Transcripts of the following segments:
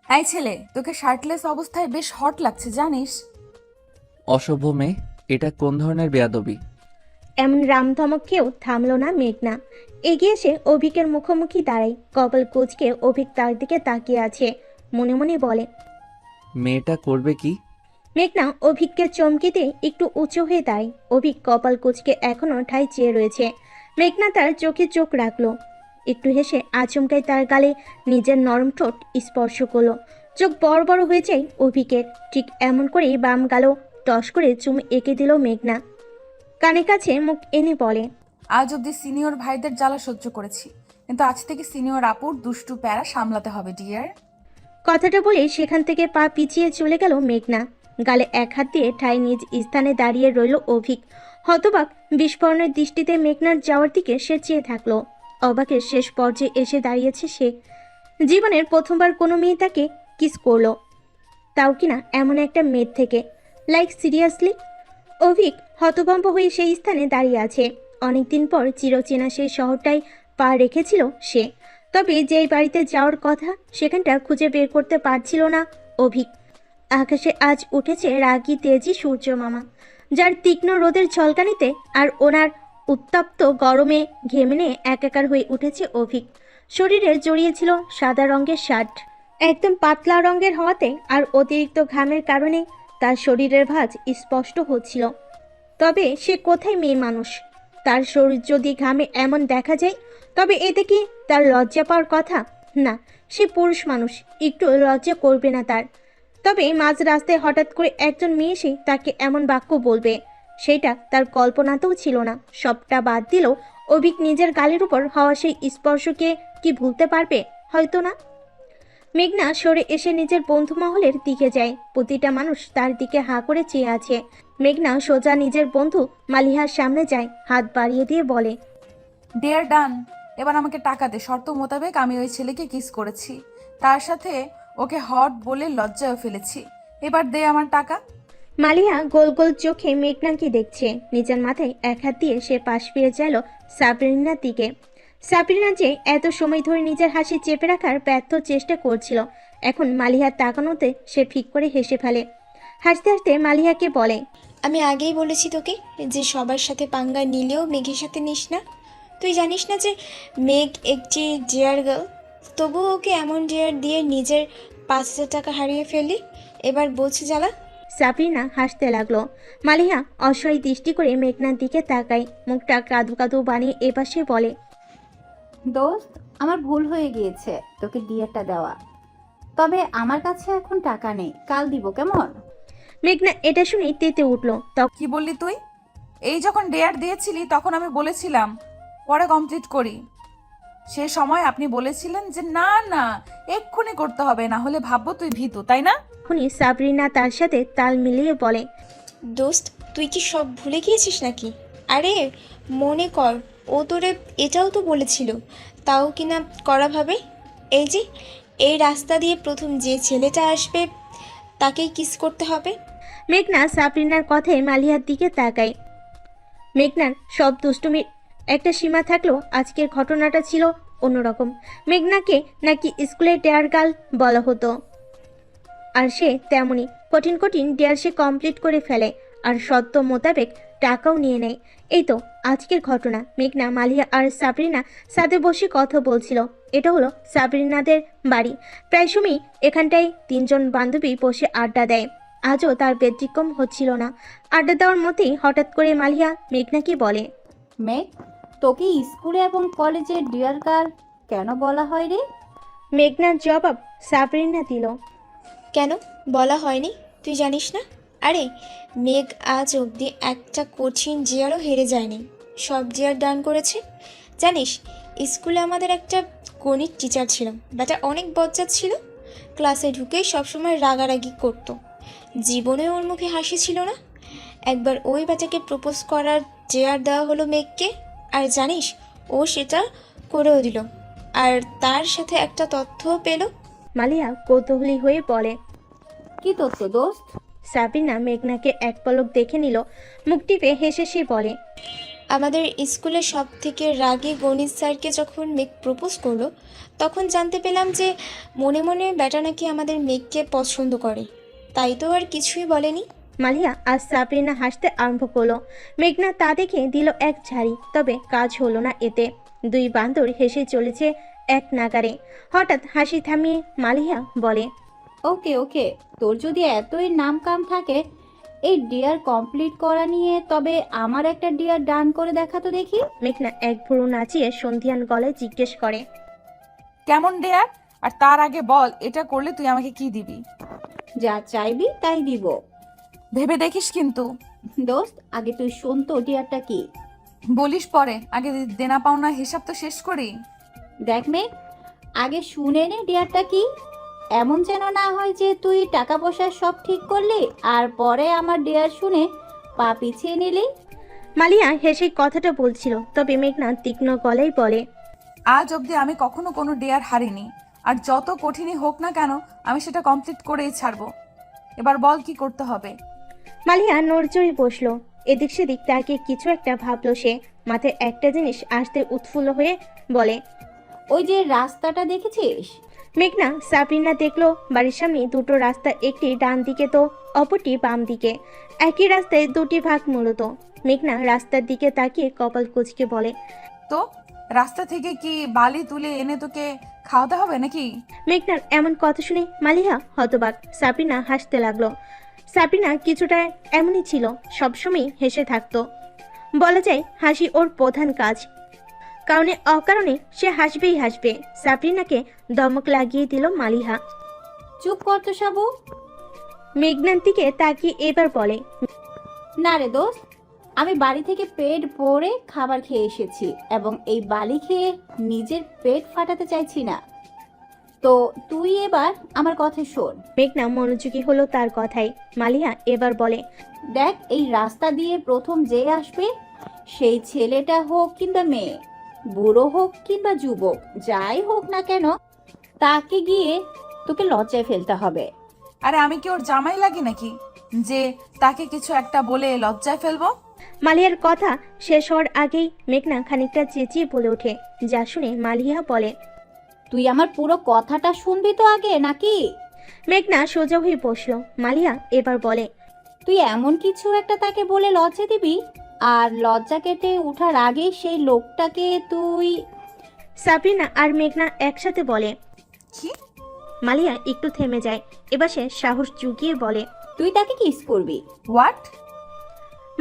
এই ছেলে, তোকে শার্টলেস অবস্থায় বেশ হট লাগছে জানিস? অসভ্য মেয়ে, এটা কোন ধরনের বেয়াদবি? এমন রামধমককেও থামল না মেঘনা। এগিয়ে এসে অভিকের মুখোমুখি দাঁড়ায়, কপাল কুঁচকে অভিক তার দিকে তাকিয়ে আছে। মনে মনে বলে, মেয়েটা করবে কি? মেঘনা অভিককে চমকে দিয়ে একটু উঁচু হয়ে দাঁড়ায়। অভিক কপাল কুঁচকে এখনো ঠাই চেয়ে রয়েছে। মেঘনা তার চোখে চোখ রাখলো, একটু হেসে আচমকাই তার গালে নিজের নরম ঠোঁট স্পর্শ করলো। চোখ বড় বড় হয়ে যায় অভিকের। ঠিক এমন করেই বাম গালও টস করে চুম এঁকে দিল মেঘনা। কানে কাছে মুখ এনে বলে, আজ অব্দি সিনিয়র ভাইদের জ্বালা সহ্য করেছি, কিন্তু আজ থেকে সিনিয়র আপুর দুষ্টু প্যারা সামলাতে হবে ডিয়ার। কথাটা বলে সেখান থেকে পা পিছিয়ে চলে গেল মেঘনা। গালে এক হাত দিয়ে ঠাই নিজ স্থানে দাঁড়িয়ে রইল অভিক। হতবাক বিস্ফোরণের দৃষ্টিতে মেঘনার যাওয়ার দিকে সে চেয়ে থাকলো। অবাকের শেষ পর্যায়ে এসে দাঁড়িয়েছে সে। জীবনের প্রথমবার কোনো মেয়ে তাকে কিস করলো, তাও কিনা এমন একটা মেয়ের থেকে। Like seriously? অভিক হতভম্ব হয়ে সেই স্থানে দাঁড়িয়ে আছে। অনেকদিন পর চিরচেনা সেই শহরটাই পা রেখেছিল সে। তবে যেই বাড়িতে যাওয়ার কথা সেখানটা খুঁজে বের করতে পারছিল না অভিক। আকাশে আজ উঠেছে রাগী তেজি সূর্য মামা, যার তীক্ষ্ণ রোদের ঝলকানিতে আর ওনার উত্তপ্ত গরমে ঘেমে নিয়ে একাকার হয়ে উঠেছে অভিক। শরীরে জড়িয়েছিল সাদা রঙের শার্ট, একদম পাতলা রঙের হওয়াতে আর অতিরিক্ত ঘামের কারণে তার শরীরের ভাঁজ স্পষ্ট হচ্ছিল। তবে সে কোথায় মেয়ে মানুষ? তার শরীর যদি ঘামে এমন দেখা যায়, তবে এতে কি তার লজ্জা পাওয়ার কথা? না, সে পুরুষ মানুষ, একটু লজ্জা করবে না তার। তবে মাঝ রাস্তায় হঠাৎ করে একজন মেয়ে এসে তাকে এমন বাক্য বলবে, সেটা তার কল্পনাতেও ছিল না। সবটা বাদ দিলেও অভিক নিজের গালের উপর হওয়া সেই স্পর্শকে কি ভুলতে পারবে? হয়তো না। মেঘনা সরে এসে নিজের বন্ধু মহলের দিকে যায়। প্রতিটা মানুষ তার দিকে হাঁ করে চেয়ে আছে। মেঘনা সোজা নিজের বন্ধু মালিহার সামনে যায়, হাত বাড়িয়ে দিয়ে বলে, ডিয়ার ডান। এবার আমাকে টাকা দে, শর্ত মোতাবেক আমি ওই ছেলেকে কিস করেছি, তার সাথে ওকে হট বলে লজ্জায় ফেলেছি। এবার দে আমার টাকা। মালিহা গোল গোল চোখে মেঘনাকে দেখছে। নিজের মাথায় এক হাত দিয়ে সে পাশ ফিরে চাইল সাবরিনার দিকে। সাবরিনা যে এত সময় ধরে নিজের হাসি চেপে রাখার ব্যর্থ চেষ্টা করছিল, এখন মালিহার তাকানোতে সে ফিক করে হেসে ফেলে। হাসতে হাসতে মালিহাকে বলে, আমি আগেই বলেছি তোকে যে সবার সাথে পাঙ্গা নিলেও মেঘের সাথে নিস না। তুই জানিস না যে মেঘ একটি ডেয়ার গার্ল? তবুও ওকে এমন ডেয়ার দিয়ে নিজের 5,000 টাকা হারিয়ে ফেললি। এবার বোঝ জ্বালা। সাবরিনা হাসতে লাগলো। মালিহা অসহায় দৃষ্টি করে মেঘনার দিকে তাকায়, মুখটা কাদু কাদু বানিয়ে এপাশে বলে, দোস্ত, আমার ভুল হয়ে গিয়েছে তোকে ডিয়ারটা দেওয়া। তবে আমার কাছে এখন টাকা নেই, কাল দিব কেমন? মেঘনা এটা শুনে তেতে উঠল। কি বললি তুই? এই যখন ডেয়ার দিয়েছিলি তখন আমি বলেছিলাম পরে কমপ্লিট করি। সে সময় আপনি বলেছিলেন যে না না, এক্ষুনি করতে হবে, না হলে ভাববো তুই ভীতু, তাই না? তখনই সাবরিনা তার সাথে তাল মিলিয়ে বলে, দোস্ত, তুই কি সব ভুলে গিয়েছিস নাকি? আরে মনে কর, ও তোরে এটাও তো বলেছিল, তাও কিনা করা ভাবে। এই যে এই রাস্তা দিয়ে প্রথম যে ছেলেটা আসবে তাকেই কিস করতে হবে। মেঘনা সাবরিনার কথায় মালিহার দিকে তাকায়। মেঘনার সব দুষ্টুমির একটা সীমা থাকলেও আজকের ঘটনাটা ছিল অন্যরকম। মেঘনাকে নাকি স্কুলে ডেয়ার গার্ল বলা হতো, আর সে তেমনই কঠিন কঠিন ডেয়ার সে কমপ্লিট করে ফেলে, আর সত্য মোতাবেক টাকাও নিয়ে নেয়। এই তো আজকের ঘটনা। মেঘনা, মালিয়া আর সাবরিনা সাথে বসে কথা বলছিল। এটা হলো সাবরিনাদের বাড়ি। প্রায় সময় এখানটায় তিনজন বান্ধবী বসে আড্ডা দেয়। আজও তার ব্যতিক্রম হচ্ছিল না। আড্ডা দেওয়ার মধ্যেই হঠাৎ করে মালিয়া মেঘনাকে বলে, মেঘ, তোকে স্কুলে এবং কলেজে ডিয়ার গার্ল কেন বলা হয় রে? মেঘনার জবাব সাবরিনা দিল, কেন বলা হয়নি তুই জানিস না? আরে মেঘ আজ অবধি একটা কঠিন জিয়ারও হেরে যায়নি, সব জিয়ার ডান করেছে। জানিস, স্কুলে আমাদের একটা গণিত টিচার ছিল, ব্যাটা অনেক বজ্জাত ছিল। ক্লাসে ঢুকেই সবসময় রাগারাগি করতো। জীবনে ওর মুখে হাসি ছিল না। একবার ওই ব্যাটাকে প্রপোজ করার জেয়ার দেওয়া হলো মেঘকে, আর জানিস ও সেটা করেও দিল, আর তার সাথে একটা তথ্যও পেল। মালিয়া কৌতূহলী হয়ে বলে। কি তথ্য দোস্ত? সাবিনা মেঘনাকে এক পলক দেখে নিল, মুখ টিপে হেসে সে বলে, আমাদের স্কুলে সব থেকে রাগী গণিত স্যারকে যখন মেঘ প্রপোজ করলো, তখন জানতে পেলাম যে মনে মনে ব্যাটা নাকি আমাদের মেঘকে পছন্দ করে। তাই তো আর কিছুই বলেনি। মালিয়া আর সাবরিনা হাসতে আরম্ভ করলো। মেঘনা তা দেখে দিল এক ঝাড়ি, তবে কাজ হলো না এতে। দুই বান্দর হেসে চলেছে এক নাগারে। হঠাৎ হাসি থামিয়ে মালিয়া বলে, ওকে ওকে, তোর যদি এতই নাম কাম থাকে এই ডিয়ার কমপ্লিট করা নিয়ে, তবে আমার একটা ডিয়ার ডান করে দেখা তো দেখি। মেঘনা এক ভুরু নাচিয়ে সন্ধিয়ান গলায় জিজ্ঞেস করে, কেমন ডেয়ার? আর তার আগে বল, এটা করলে তুই আমাকে কি দিবি? যা চাইবি তাই দিব। ভেবে দেখিস কিন্তু। দোস্ত, আগে তুই শোন তো ডিয়ারটা কি। বলিস পরে, আগে দেনা পাওনা হিসাব তো শেষ করি। দেখ মেঘ, আগে শুনে নে ডিয়ারটা কি। এমন যেন না হয় যে তুই টাকা পয়সা সব ঠিক করলি আর পরে আমার ডিয়ার শুনে পা পিছিয়ে নিলি। মালিয়া হেসে কথাটা বলছিল, তবে মেঘনা তীক্ষ্ণ গলায় বলে, আজ অবধি আমি কখনো কোনো ডেয়ার হারিনি, আর যত কঠিনই হোক না কেন আমি সেটা কমপ্লিট করেই ছাড়বো। এবার বল কি করতে হবে। মালিয়া নড়চড়ে বসলো। এদিক সেদিক তাকে কিছু একটা ভাবলো সে। মাথায় একটা জিনিস আসতে উৎফুল্ল হয়ে বলে, ওই যে রাস্তাটা দেখেছিস? মেঘনা সাবরিনা দেখলো বাড়ির সামনে দুটো রাস্তা, একটি ডান দিকে তো অপরটি বাম দিকে। একই রাস্তায় দুটি ভাগ মূলত। মেঘনা রাস্তার দিকে তাকিয়ে কপাল কুঁচকে বলে, তো রাস্তা থেকে কি বালি তুলে এনে তোকে খাওয়াতে হবে নাকি? মেঘনার এমন কথা শুনে মালিয়া হতবাক। সাবরিনা হাসতে লাগলো। সাবরিনা কিছুটা এমনই ছিল, সবসময় হেসে থাকতো। বলা যায় হাসি ওর প্রধান কাজ। কারণে অকারণে সে হাসবেই হাসবে। সাবরিনাকে দমক লাগিয়ে দিল মালিহা। চুপ কর তো সাবু। মেঘনার দিকে তাকিয়ে এবার বলে, না রে দোস্ত, আমি বাড়ি থেকে পেট ভরে খাবার খেয়ে এসেছি এবং এই বালি খেয়ে নিজের পেট ফাটাতে চাইছি না। তো তুই এবার আমার কথা শোন। মেঘনা মনোযোগী হলো তার কথায়। মালিহা এবার বলে, দেখ, এই রাস্তা দিয়ে প্রথম যে আসবে সেই ছেলেটা হোক কিংবা মেয়ে, বুড়ো হোক কিংবা যুবক, যাই হোক না কেন, তাকে গিয়ে তোকে লজ্জায় ফেলতে হবে। আরে আমি কি ওর জামাই লাগি নাকি যে তাকে কিছু একটা বলে লজ্জায় ফেলবো? মালিয়ার কথা শেষ হওয়ার আগেই মেঘনা খানিকটা চেঁচিয়ে বলে ওঠে, যা শুনে মালিহা বলে, তুই আমার পুরো কথাটা শুনবি তো আগে নাকি? মেঘনা সোজা হয়ে বসলো। মালিয়া এবার বলে, তুই এমন কিছু একটা তাকে বলে লজ্জা দিবি, আর লজ্জা কেটে ওঠার আগে সেই লোকটাকে তুই। সাবরিনা আর মেঘনা একসাথে বলে। কি? মালিয়া একটু থেমে যায়। এবার সে সাহস জুগিয়ে বলে, তুই তাকে কিস করবি। হোয়াট?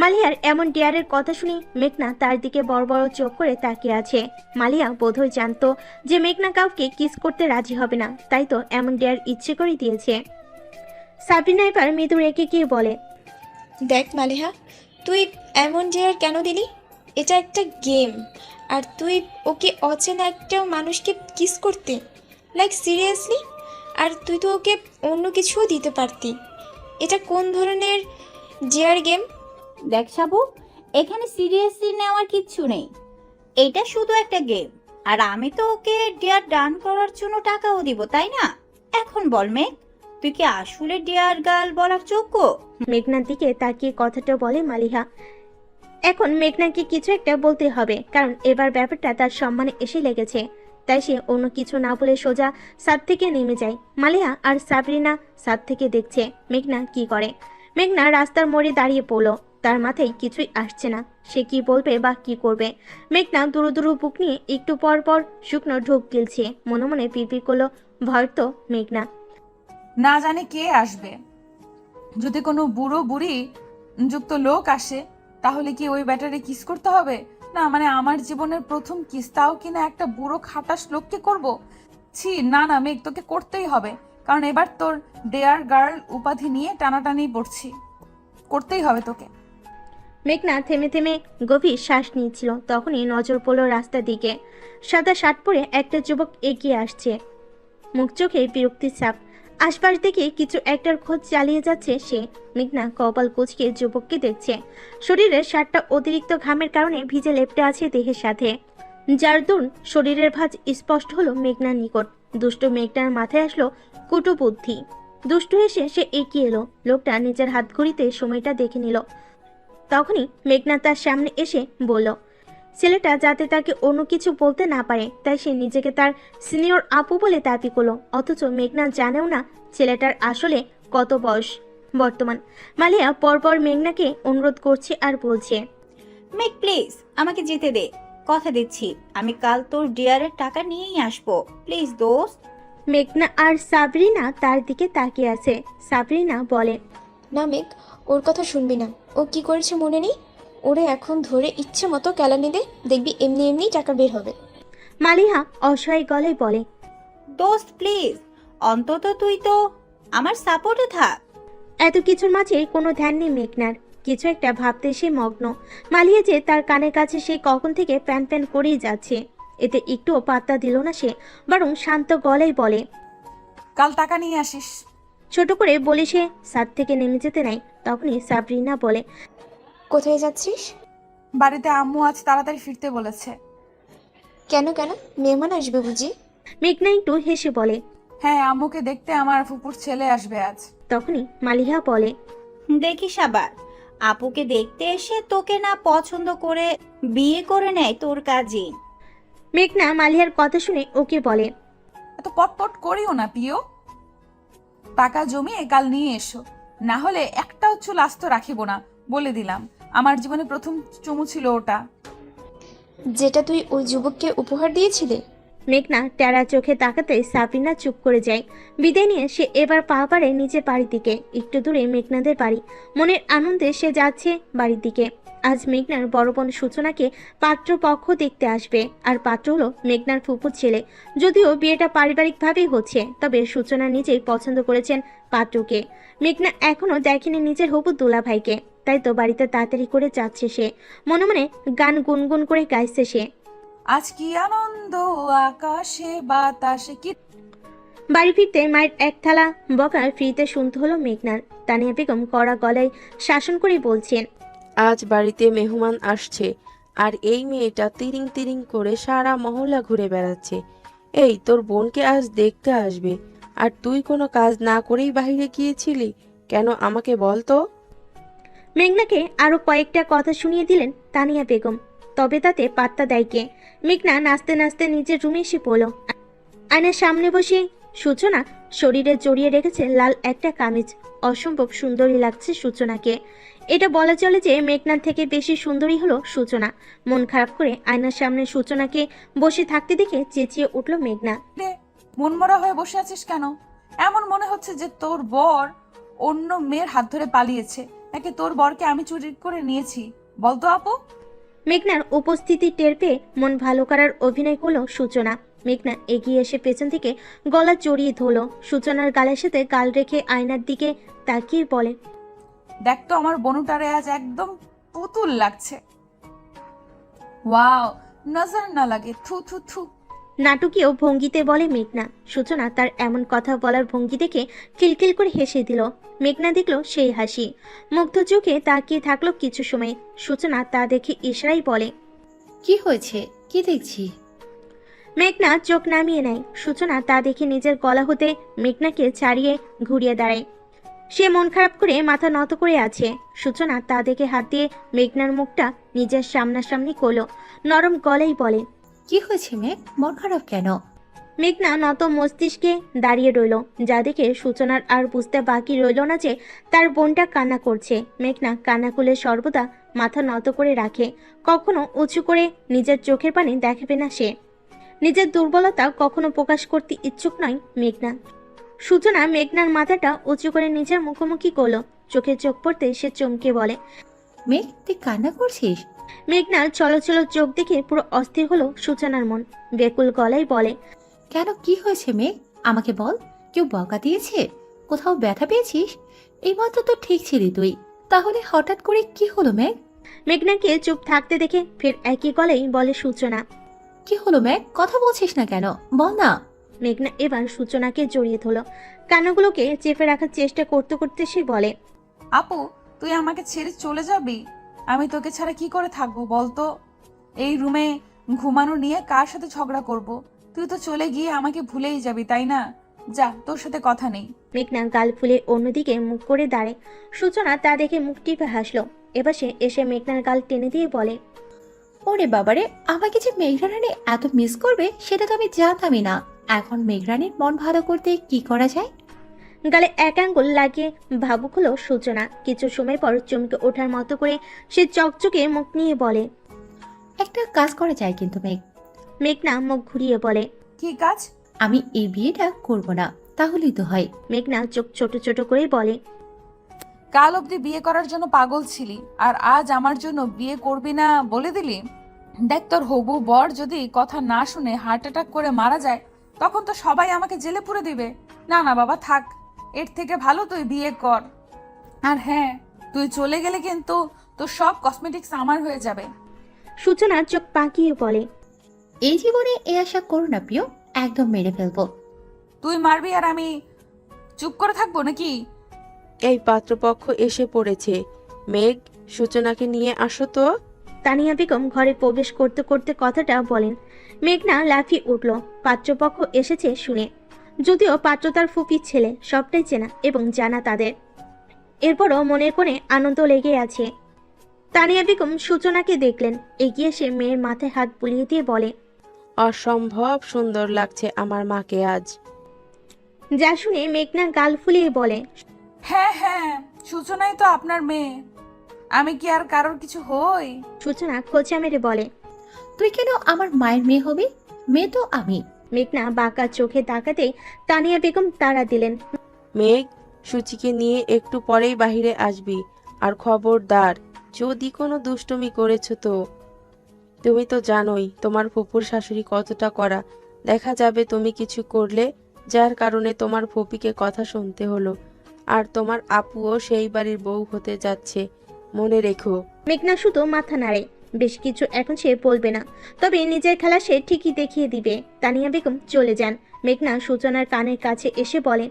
মালিয়ার এমন ডেয়ারের কথা শুনে মেঘনা তার দিকে বড় বড় চোখ করে তাকিয়ে আছে। মালিয়া বোধহয় জানতো যে মেঘনা কাউকে কিস করতে রাজি হবে না, তাই তো এমন ডেয়ার ইচ্ছে করে দিয়েছে। সাবরিনা এবার মৃদু রেখে গিয়ে বলে, দেখ মালিহা, তুই এমন ডেয়ার কেন দিলি? এটা একটা গেম, আর তুই ওকে অচেনা একটা মানুষকে কিস করতে, লাইক সিরিয়াসলি? আর তুই তো ওকে অন্য কিছুও দিতে পারতি। এটা কোন ধরনের ডেয়ার গেম? দেখ সাবু, এখানে সিরিয়াসলি নেওয়ার কিচ্ছু নেই। এটা শুধু একটা গেম, আর আমি তো ওকে ডিয়ার ডান করার জন্য টাকাও দিব, তাই না? এখন বল মেঘ, তুই কি আসলে ডিয়ার গার্ল বলার যোগ্য? মেঘনার দিকে তাকিয়ে কথাটা বলে মালিহা। এখন মেঘনাকে কিছু একটা বলতে হবে, কারণ এবার ব্যাপারটা তার সম্মানে এসে লেগেছে। তাই সে অন্য কিছু না বলে সোজা ছাদ থেকে নেমে যায়। মালিহা আর সাবরিনা ছাদ থেকে দেখছে মেঘনা কি করে। মেঘনা রাস্তার মোড়ে দাঁড়িয়ে পড়লো। তার মাথায় কিছুই আসছে না, সে কি বলবে বা কি করবে। মেঘনা দুরু দুরু বুক নিয়ে একটু পর পর শুকনো ঢোক গিলছে। মনে মনে পিড়পিড় করলো, ভয় তো মেঘনা। না জানি কে আসবে। যদি কোনো বুড়ো বুড়ি যুক্ত লোক আসে তাহলে কি ওই ব্যাটারে কিস করতে হবে? না মানে আমার জীবনের প্রথম কিস, তাও কিনা একটা বুড়ো খাটাস লোককে করব? ছি, না না মেঘ, তোকে করতেই হবে, কারণ এবার তোর ডেয়ার গার্ল উপাধি নিয়ে টানাটানি পড়ছি, করতেই হবে তোকে। মেঘনা থেমে থেমে গভীর শ্বাস নিচ্ছিল। তখনই নজর পড়ল রাস্তার দিকে। সাদা শার্ট পরে একটা যুবক এগিয়ে আসছে, মুখ চোখে বিরক্তির ছাপ। আশপাশ দেখে কিছু একটার খোঁজ চালিয়ে যাচ্ছে সে। মেঘনা কপাল কুঁচকে যুবককে দেখছে। শরীরের শার্টটা অতিরিক্ত ঘামের কারণে ভিজে লেপ্টে আছে দেহের সাথে, যার দরুন শরীরের ভাঁজ স্পষ্ট হলো মেঘনার নিকট। দুষ্ট মেঘনার মাথায় আসলো কুটু বুদ্ধি। দুষ্টু হেসে সে এগিয়ে এলো। লোকটা নিজের হাত ঘড়িতে সময়টা দেখে নিল। তখনই মেঘনা তার সামনে এসে বলল, ছেলেটা যাতে তাকে অন্য কিছু বলতে না পারে তাই সে নিজেকে তার সিনিয়র আপু বলে দাবি করলো। অথচ মেঘনা জানেও না ছেলেটার আসলে কত বয়স বর্তমান। মালিয়া পরপর মেঘনাকে অনুরোধ করছে আর বলছে, মেঘ প্লিজ আমাকে যেতে দে, কথা দিচ্ছি আমি কাল তোর ডিয়ারের টাকা নিয়েই আসবো, প্লিজ দোস্ত। মেঘনা আর সাবরিনা তার দিকে তাকিয়ে আছে। সাবরিনা বলে, না মেঘ, ওর কথা শুনবি না। ও কি করেছে মনে নেই? ওরে এখন ধরে ইচ্ছে মতো কেলানি দে, দেখবি এমনি এমনি টাকা বের হবে। মালিহা অসহায় গলায় বলে, দোস্ত প্লিজ, অন্তত তুই তো আমার সাপোর্টে থাক। এত কিছুর মাঝে কোনো ধ্যান নেই মেঘনার। কিছু একটা ভাবতে সে মগ্ন। মালিয়া যে তার কানের কাছে সে কখন থেকে প্যান প্যান করেই যাচ্ছে, এতে একটুও পাত্তা দিল না সে, বরং শান্ত গলায় বলে, কাল টাকা নিয়ে আসিস। ছোট করে বলে সে ছাদ থেকে নেমে যেতে নেয়। তখনই সাবরিনা বলে, কোথায় যাচ্ছিস? বাড়িতে আম্মু আজ তাড়াতাড়ি ফিরতে বলেছে। কেন কেন, মেহমান আসবে বুঝি? মেঘনা একটু হেসে বলে। হ্যাঁ, আম্মুকে দেখতে আমার ফুপুর ছেলে আসবে আজ। তখনই মালিহা বলে, দেখিস আবার আপুকে দেখতে এসে তোকে না পছন্দ করে বিয়ে করে নেয় তোর কাজিন। মেঘনা মালিহার কথা শুনে ওকে বলে, এত পটপট করিও না প্রিয়, টাকা জমিয়ে কাল নিয়ে এসো, না হলে একটাও চুল আস্ত রাখিব না বলে দিলাম। আমার জীবনে প্রথম চুমু ছিল ওটা। যেটা তুই ওই যুবককে উপহার দিয়েছিলি? মেঘনা টেরা চোখে তাকাতে সাবরিনা চুপ করে যায়। বিদায় নিয়ে সে এবার পা পাড়ে নিচে বাড়ির দিকে। একটু দূরে মেঘনাদের বাড়ি। মনের আনন্দে সে যাচ্ছে বাড়ির দিকে। আজ মেঘনার বড় বোন সূচনাকে পাত্রপক্ষ দেখতে আসবে। আর পাত্র হলো মেঘনার ফুপুর ছেলে। যদিও বিয়েটা পারিবারিকভাবেই হচ্ছে, তবে সূচনা নিজেই পছন্দ করেছেন পাত্রকে। মেঘনা এখনো দেখেনি নিজের হবু দুলাভাইকে, তাই তো বাড়িতে তাড়াতাড়ি করে যাচ্ছে সে। মনে মনে গান গুনগুন করে গাইছে সে। আজ কি আনন্দ আকাশে বাতাসে কি। বাড়ি ফিরতে মায়ের এক থালা বকা ফ্রিতে শুনতে হলো মেঘনার। তানিয়া বেগম কড়া গলায় শাসন করে বলছেন, আজ বাড়িতে মেহমান আসছে, আর এই মেয়েটা তিরিং তিরিং করে সারা মহল্লা ঘুরে বেড়াচ্ছে। এই তোর বোনকে আজ দেখতে আসবে, আর তুই কোনো কাজ না করেই বাইরে গিয়েছিলি কেন আমাকে বল তো? মেঘনাকে আরো কয়েকটা কথা শুনিয়ে দিলেন তানিয়া বেগম, তবে তাতে পাত্তা দেয় কে? মেঘনা নাচতে নাচতে নিজের রুমে এসে পড়ল। আয়নার সামনে বসে সূচনা শরীরে জড়িয়ে রেখেছে লাল একটা কামিজ। অসম্ভব সুন্দরী লাগছে সূচনাকে। এটা বলা চলে যে মেঘনার থেকে বেশি সুন্দরী হলো সূচনা। মন খারাপ করে আয়নার সামনে সূচনাকে বসে থাকতে দেখে চেঁচিয়ে উঠল মেঘনা। রে, মনমরা হয়ে বসে আছিস কেন? এমন মনে হচ্ছে যে তোর বর অন্য মেয়ের হাত ধরে পালিয়েছে, নাকি তোর বরকে আমি চুরি করে নিয়েছি? বলতো আপু। মেঘনার উপস্থিতি টের পেয়ে মন ভালো করার অভিনয় করলো সূচনা। মেঘনা এগিয়ে এসে পেছন থেকে গলা জড়িয়ে ধরল সূচনার গালের সাথে গাল রেখে আয়নার দিকে তাকিয়ে বলে, দেখ তো আমার বনুটারে আজ একদম পুতুল লাগছে। ওয়াও, নজর না লাগে, থু থু থু। নাটকীয় ভঙ্গিতে বলে মেঘনা। সূচনা তার এমন কথা বলার ভঙ্গি দেখে খিলখিল করে হেসে দিল। মেঘনা দেখলো সেই হাসি, মুগ্ধ চোখে তাকিয়ে থাকলো কিছু সময়। সূচনা তা দেখে ইশারাই বলে, কি হয়েছে, কি দেখছি? মেঘনা চোখ নামিয়ে নেয়। সূচনা তা দেখে নিজের গলা হতে মেঘনাকে ছাড়িয়ে ঘুরিয়ে দাঁড়ায়। সে মন খারাপ করে মাথা নত করে আছে। সূচনা তা দেখে হাত দিয়ে মেঘনার মুখটা নিজের সামনাসামনি করলো। নরম গলায় বলে, কি হয়েছে মেঘ, মন খারাপ কেন? মেঘনা নত মস্তিষ্কে দাঁড়িয়ে রইল, যা দেখে সূচনার আর বুঝতে বাকি রইল না যে তার বোনটা কান্না করছে। মেঘনা কান্না করলে সর্বদা মাথা নত করে রাখে, কখনো উঁচু করে নিজের চোখের পানি দেখাবে না সে। নিজের দুর্বলতা কখনো প্রকাশ করতে ইচ্ছুক নয় মেঘনা। সূচনা মেঘনার মাথাটা উঁচু করে নিজের মুখোমুখি করলো। চোখে চোখ পড়তে সে চমকে বলে, মেঘ তুই কান্না করছিস? মেঘনার চলচল চোখ দেখে পুরো অস্থির হলো সূচনার মন। বেকুল গলায় বলে, কেন, কি হয়েছে মেঘ, আমাকে বল। কেউ বকা দিয়েছে? কোথাও ব্যথা পেয়েছিস? এইমাত্র তো ঠিক ছিলি তুই, তাহলে হঠাৎ করে কি হলো মেঘ? মেঘনাকে চুপ থাকতে দেখে ফের একই গলায় বলে সূচনা। কি হলো মেঘ, কথা বলছিস না কেন, বল না। মেঘনা এবার সূচনাকে জড়িয়ে ধরল। কানগুলোকে চেপে রাখার চেষ্টা করতে করতে সে বলে, আপু, তুই আমাকে ছেড়ে চলে যাবি? আমি তোকে ছাড়া কি করে থাকবো বলতো? এই রুমে ঘুমানো নিয়ে কার সাথে ঝগড়া করব? তুই তো চলে গিয়ে আমাকে ভুলেই যাবি, তাই না? যা, তোর সাথে কথা নেই। মেঘনা গাল ফুলে অন্যদিকে মুখ করে দাঁড়ায়। সূচনা তা দেখে মুখ টিপে হাসলো। এবার সে এসে মেঘনার গাল টেনে দিয়ে বলে, ওরে বাবারে, আমাকে যে মেঘনা রানী এত মিস করবে সেটা তো আমি জানতামই না। এখন মেঘরানীর মন ভালো করতে কি করা যায়? গালে এক আঙ্গুল লাগিয়ে ভাবুক হলো সূচনা। কিছু সময় পর চমকে ওঠার মতো করে সে চকচকে মুখ নিয়ে বলে, একটা কাজ করা যায় কিন্তু মেঘ। মেঘনা মুখ ঘুরিয়ে বলে, কি কাজ? আমি এই বিয়েটা করব না, তাহলেই তো হয়। মেঘনা চোখ ছোট ছোট করে বলে, কাল অবধি বিয়ে করার জন্য পাগল ছিলি, আর আজ আমার জন্য বিয়ে করবি না বলে দিলি? দেখ, তোর হবু বর যদি কথা না শুনে হার্ট অ্যাটাক করে মারা যায়, তখন তো সবাই আমাকে জেলে পুরে দিবে। না না বাবা, থাক, এর থেকে ভালো তুই বিয়ে কর। আর হ্যাঁ, তুই চলে গেলে কিন্তু তোর সব কসমেটিক্স আমার হয়ে যাবে। সূচনা চোখ পাকিয়ে বলে, এই জীবনে এ আশা করো না প্রিয়, একদম মেরে ফেলবো। তুই মারবি আর আমি চুপ করে থাকবো নাকি? এই পাত্রপক্ষ এসে পড়েছে। মেঘ, সূচনাকে নিয়ে আসো তো। তানিয়া বেগম ঘরে প্রবেশ করতে করতে কথাটা বলেন। মেঘনা লাফিয়ে উঠল পাত্রপক্ষ এসেছে শুনে। যদিও পাত্র তার ফুপির ছেলে, সবটাই চেনা এবং জানা তাদের। এরপরও মনের কোণে আনন্দ লেগে আছে। তানিয়া বেগম সূচনাকে দেখলেন, এগিয়ে এসে মেয়ের মাথায় হাত বুলিয়ে দিয়ে বলে, অসম্ভব সুন্দর লাগছে আমার মাকে আজ। যা শুনে মেঘনা গাল ফুলিয়ে বলে, হ্যাঁ হ্যাঁ, সূচনাই তো আপনার মেয়ে, আমি কি আর কারোর কিছু হই? সূচনা খোঁচা মেরে বলে, তুই কেন আমার মায়ের মেয়ে হবি? মেয়ে তো আমি। মেঘনা বাঁকা চোখে তাকাতেই তানিয়া বেগম তাড়া দিলেন, মেঘ, সূচিকে নিয়ে একটু পরেই বাহিরে আসবি। আর খবরদার, যদি কোনো দুষ্টুমি করেছো তো। তুমি তো জানোই তোমার ফুপুর শাশুড়ি কতটা কড়া। দেখা যাবে তুমি কিছু করলে, যার কারণে তোমার ফুপিকে কথা শুনতে হলো। আর তোমার আপুও সেই বাড়ির বউ হতে যাচ্ছে, মনে রেখো। মেঘনা শুধু মাথা নাড়ে। বেশ কিছু এখন সে বলবে না, তবে নিজের খেলা সে ঠিকই দেখিয়ে দিবে। তানিয়া বেগম চলে যান। মেঘনা সূচনার কানের কাছে এসে বলে,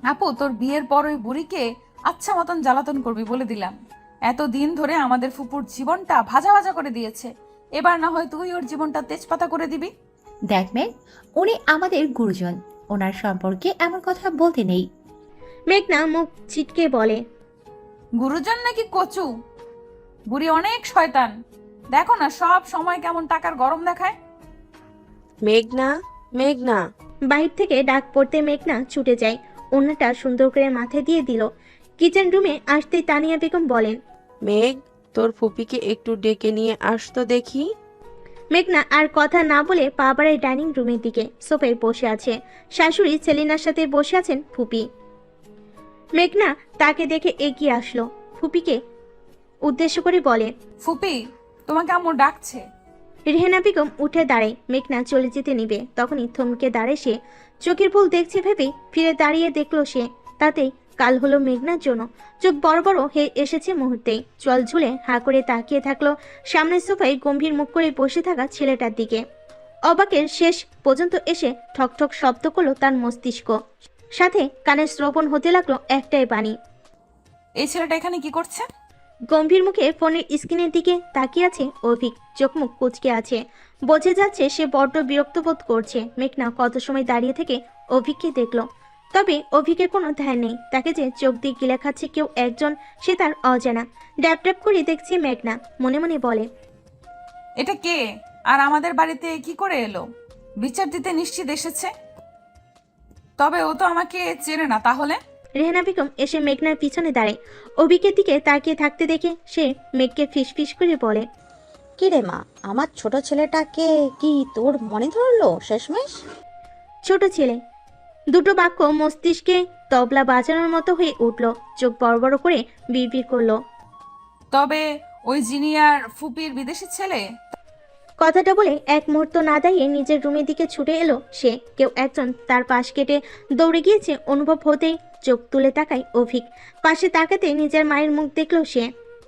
আপু, তোর বিয়ের পর ওই বুড়িকে আচ্ছা মতন জ্বালাতন করবি বলে দিলাম। এতদিন ধরে আমাদের ফুপুর জীবনটা ভাজা ভাজা করে দিয়েছে, এবার না হয় তুই ওর জীবনটা তেজপাতা করে দিবি। দেখ মেঘ, উনি আমাদের গুরুজন, ওনার সম্পর্কে এমন কথা বলতে নেই। মেঘনা মুখ ছিটকে বলে, গুরুজন নাকি কচু? বুড়ি অনেক শয়তান, দেখো না সব সময় কেমন টাকার গরম দেখায়। মেঘনা, মেঘনা। বাহির থেকে ডাক পড়তে মেঘনা ছুটে যায়। অন্যটা সুন্দর করে মাথায় দিয়ে দিল। কিচেন রুমে আসতে তানিয়া বেগম বলেন, মেঘ, তোর ফুপিকে একটু ডেকে নিয়ে আসতো দেখি। মেঘনা আর কথা না বলে পা বাড়ায় ডাইনিং রুমের দিকে। সোফায় বসে আছে শাশুড়ি, সেলিনার সাথে বসে আছেন ফুপি। মেঘনা তাকে দেখে এগিয়ে আসলো। ফুপিকে উদ্দেশ্য করে বলে, ফুপি, তোমাকে আম্মু ডাকছে। রেহেনা বেগম উঠে দাঁড়ায়। মেঘনা চলে যেতে নিবে, তখনই থমকে দাঁড়ায় সে। চোখের ভুল দেখছে ভেবে ফিরে দাঁড়িয়ে দেখলো সে। তাতেই কাল হলো মেঘনার জন্য। চোখ বড় বড় হয়ে এসেছে মুহূর্তেই। চল ঝুলে হাঁ করে তাকিয়ে থাকলো সামনের সোফায় গম্ভীর মুখ করে বসে থাকা ছেলেটার দিকে। অবাকের শেষ পর্যন্ত এসে ঠক ঠক শব্দ করলো তার মস্তিষ্ক। সাথে কানে শ্রবণ হতে লাগলো একটাই বাণী, এই ছেলেটা এখানে কি করছে? গম্ভীর মুখে ফোনের স্ক্রিনের দিকে তাকিয়ে আছে অভিক। চোখ মুখ কুচকে আছে, বোঝা যাচ্ছে সে বড্ড বিরক্ত বোধ করছে। মেঘনা কত সময় দাঁড়িয়ে থেকে অভিককে দেখলো, তবে অভিকের কোনো ধ্যান নেই। তাকে যে চোখ দিয়ে গিলে খাচ্ছে কেউ একজন, সে তার অজানা। ড্যাপ ড্যাপ করে দেখছে মেঘনা, মনে মনে বলে, এটা কে আর আমাদের বাড়িতে কি করে এলো? বিচার দিতে নিশ্চিত এসেছে, তবে ও তো আমাকে চেনে না। তাহলে রেহেনা বেগম এসে মেঘনার পিছনে দাঁড়ায়। অভিকের দিকে তাকিয়ে থাকতে দেখে সে মেঘকে ফিস ফিস করে বলে, কি রে মা, আমার ছোট ছেলেটাকে কি তোর মনে ধরলো শেষমেশ? ছোট ছেলে দুটো বাক্য মস্তিষ্কে তবলা বাজানোর মতো হয়ে উঠল। চোখ বড় বড় করে বিড়বিড় করলো, তবে ওই জিনিয়ার ফুপির বিদেশি ছেলে? কথাটা বলে এক মুহূর্ত না দাঁড়িয়ে নিজের রুমের দিকে ছুটে এলো সে। কেউ একজন তার পাশ কেটে দৌড়ে গিয়েছে অনুভব হতেই চোখ তুলে তাকায় অভিক। পাশে তাকাতে নিজের মায়ের মুখ দেখলো সে।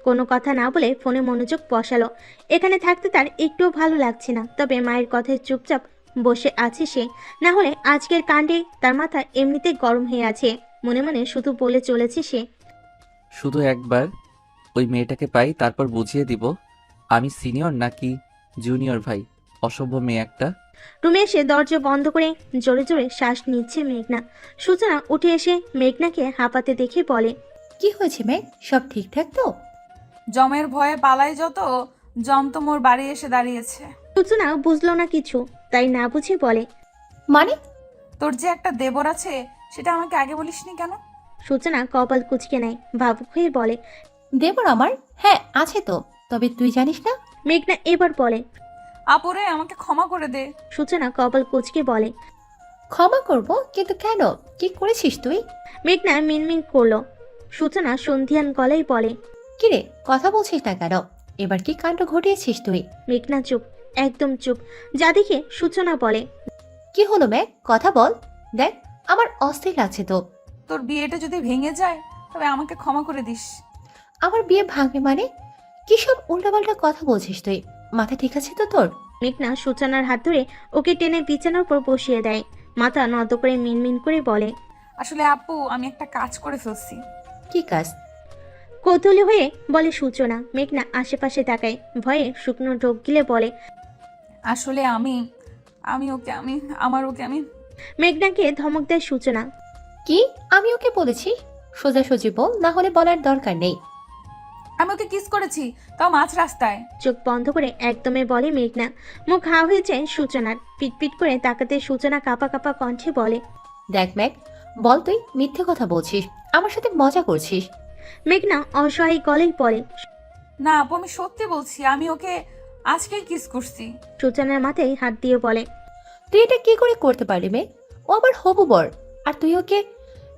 কোনো কথা না বলে ফোনে মনোযোগ বসালো। এখানে থাকতে তার একটুও ভালো লাগছে না, তবে মায়ের কথায় চুপচাপ বসে আছে সে। না হলে আজকের কাণ্ডে তার মাথা এমনিতে গরম হয়ে আছে। মনে মনে শুধু বলে চলেছে সে, শুধু একবার ওই মেয়েটাকে পাই, তারপর বুঝিয়ে দিব আমি সিনিয়র নাকি জুনিয়র ভাই। অসভ্য মেয়ে একটা। রুমে এসে দরজা বন্ধ করে জোরে জোরে শ্বাস নিচ্ছে মেঘনা। সূচনা উঠে এসে মেঘনাকে হাঁপাতে দেখে বলে, কি হয়েছে মেঘ? সব ঠিকঠাক তো? জমের ভয়ে পালাই যত, জম তো মোর বাড়ি এসে দাঁড়িয়েছে। সূচনা বুঝলো না কিছু, তাই না বুঝে বলে। মানে? তোর যে একটা দেবর আছে সেটা আমাকে আগে বলিসনি কেন? সূচনা কপাল কুঁচকে নেয়, ভাবুক হয়ে বলে। দেবর আমার? হ্যাঁ আছে তো, তবে তুই জানিস না। মেঘনা এবার বলে। আপুরে আমাকে ক্ষমা করে দে। সূচনা কপাল কুঁচকে বলে। ক্ষমা করব, কিন্তু কেন? কি করেছিস তুই? মেঘনা মিনমিন করলো। সূচনা সন্ধিয়ান গলায় বলে। কিরে, কথা বলছিস না কেন? এবার কি কাণ্ড ঘটিয়েছিস তুই? মেঘনা চুপ, একদম চুপ। যা দেখে সূচনা বলে। কি হলো মেঘ, কথা বল। দেখ, আমার অস্থির লাগছে তো। তোর বিয়েটা যদি ভেঙে যায় তবে আমাকে ক্ষমা করে দিস। আমার বিয়ে ভাঙবে মানে? কি সব উল্টাপাল্টা কথা বলছিস তুই? মাথা ঠিক আছে তো তোর? মেঘনা সূচনার হাত ধরে ওকে টেনে বিছানার উপর বসিয়ে দেয়। মাথা নত করে মিনমিন করে বলে। আসলে আপু, আমি একটা কাজ করে ফেলছি। কি কাজ? কৌতূহলী হয়ে বলে সূচনা। মেঘনা আশেপাশে তাকায়, ভয়ে শুকনো ঢোক গিলে বলে। আসলে আমি আমি ওকে আমি আমার ওকে আমি মেঘনাকে ধমক দেয় সূচনা। কি? আমি ওকে বলেছি? সোজাসুজি বল, না হলে বলার দরকার নেই। আমি ওকে কিস করেছি, তাও মাঝ রাস্তায়। চোখ বন্ধ করে একদমে বলে মেঘনা। মুখ হা হয়ে যায় সূচনার। পিটপিট করে তাকাতে সূচনা কাঁপা কাঁপা কণ্ঠে বলে। দেখ মেঘ, বল তুই মিথ্যে কথা বলছিস, আমার সাথে মজা করছিস। মেঘনা অসহায় গলায় বলে। না আপু, আমি সত্যি বলছি, আমি ওকে আজকেই কিস করছি। সূচনার মাথায় হাত দিয়ে বলে। তুই এটা কি করে করতে পারলি মেঘ? ও আবার হবু বর, আর তুই ওকে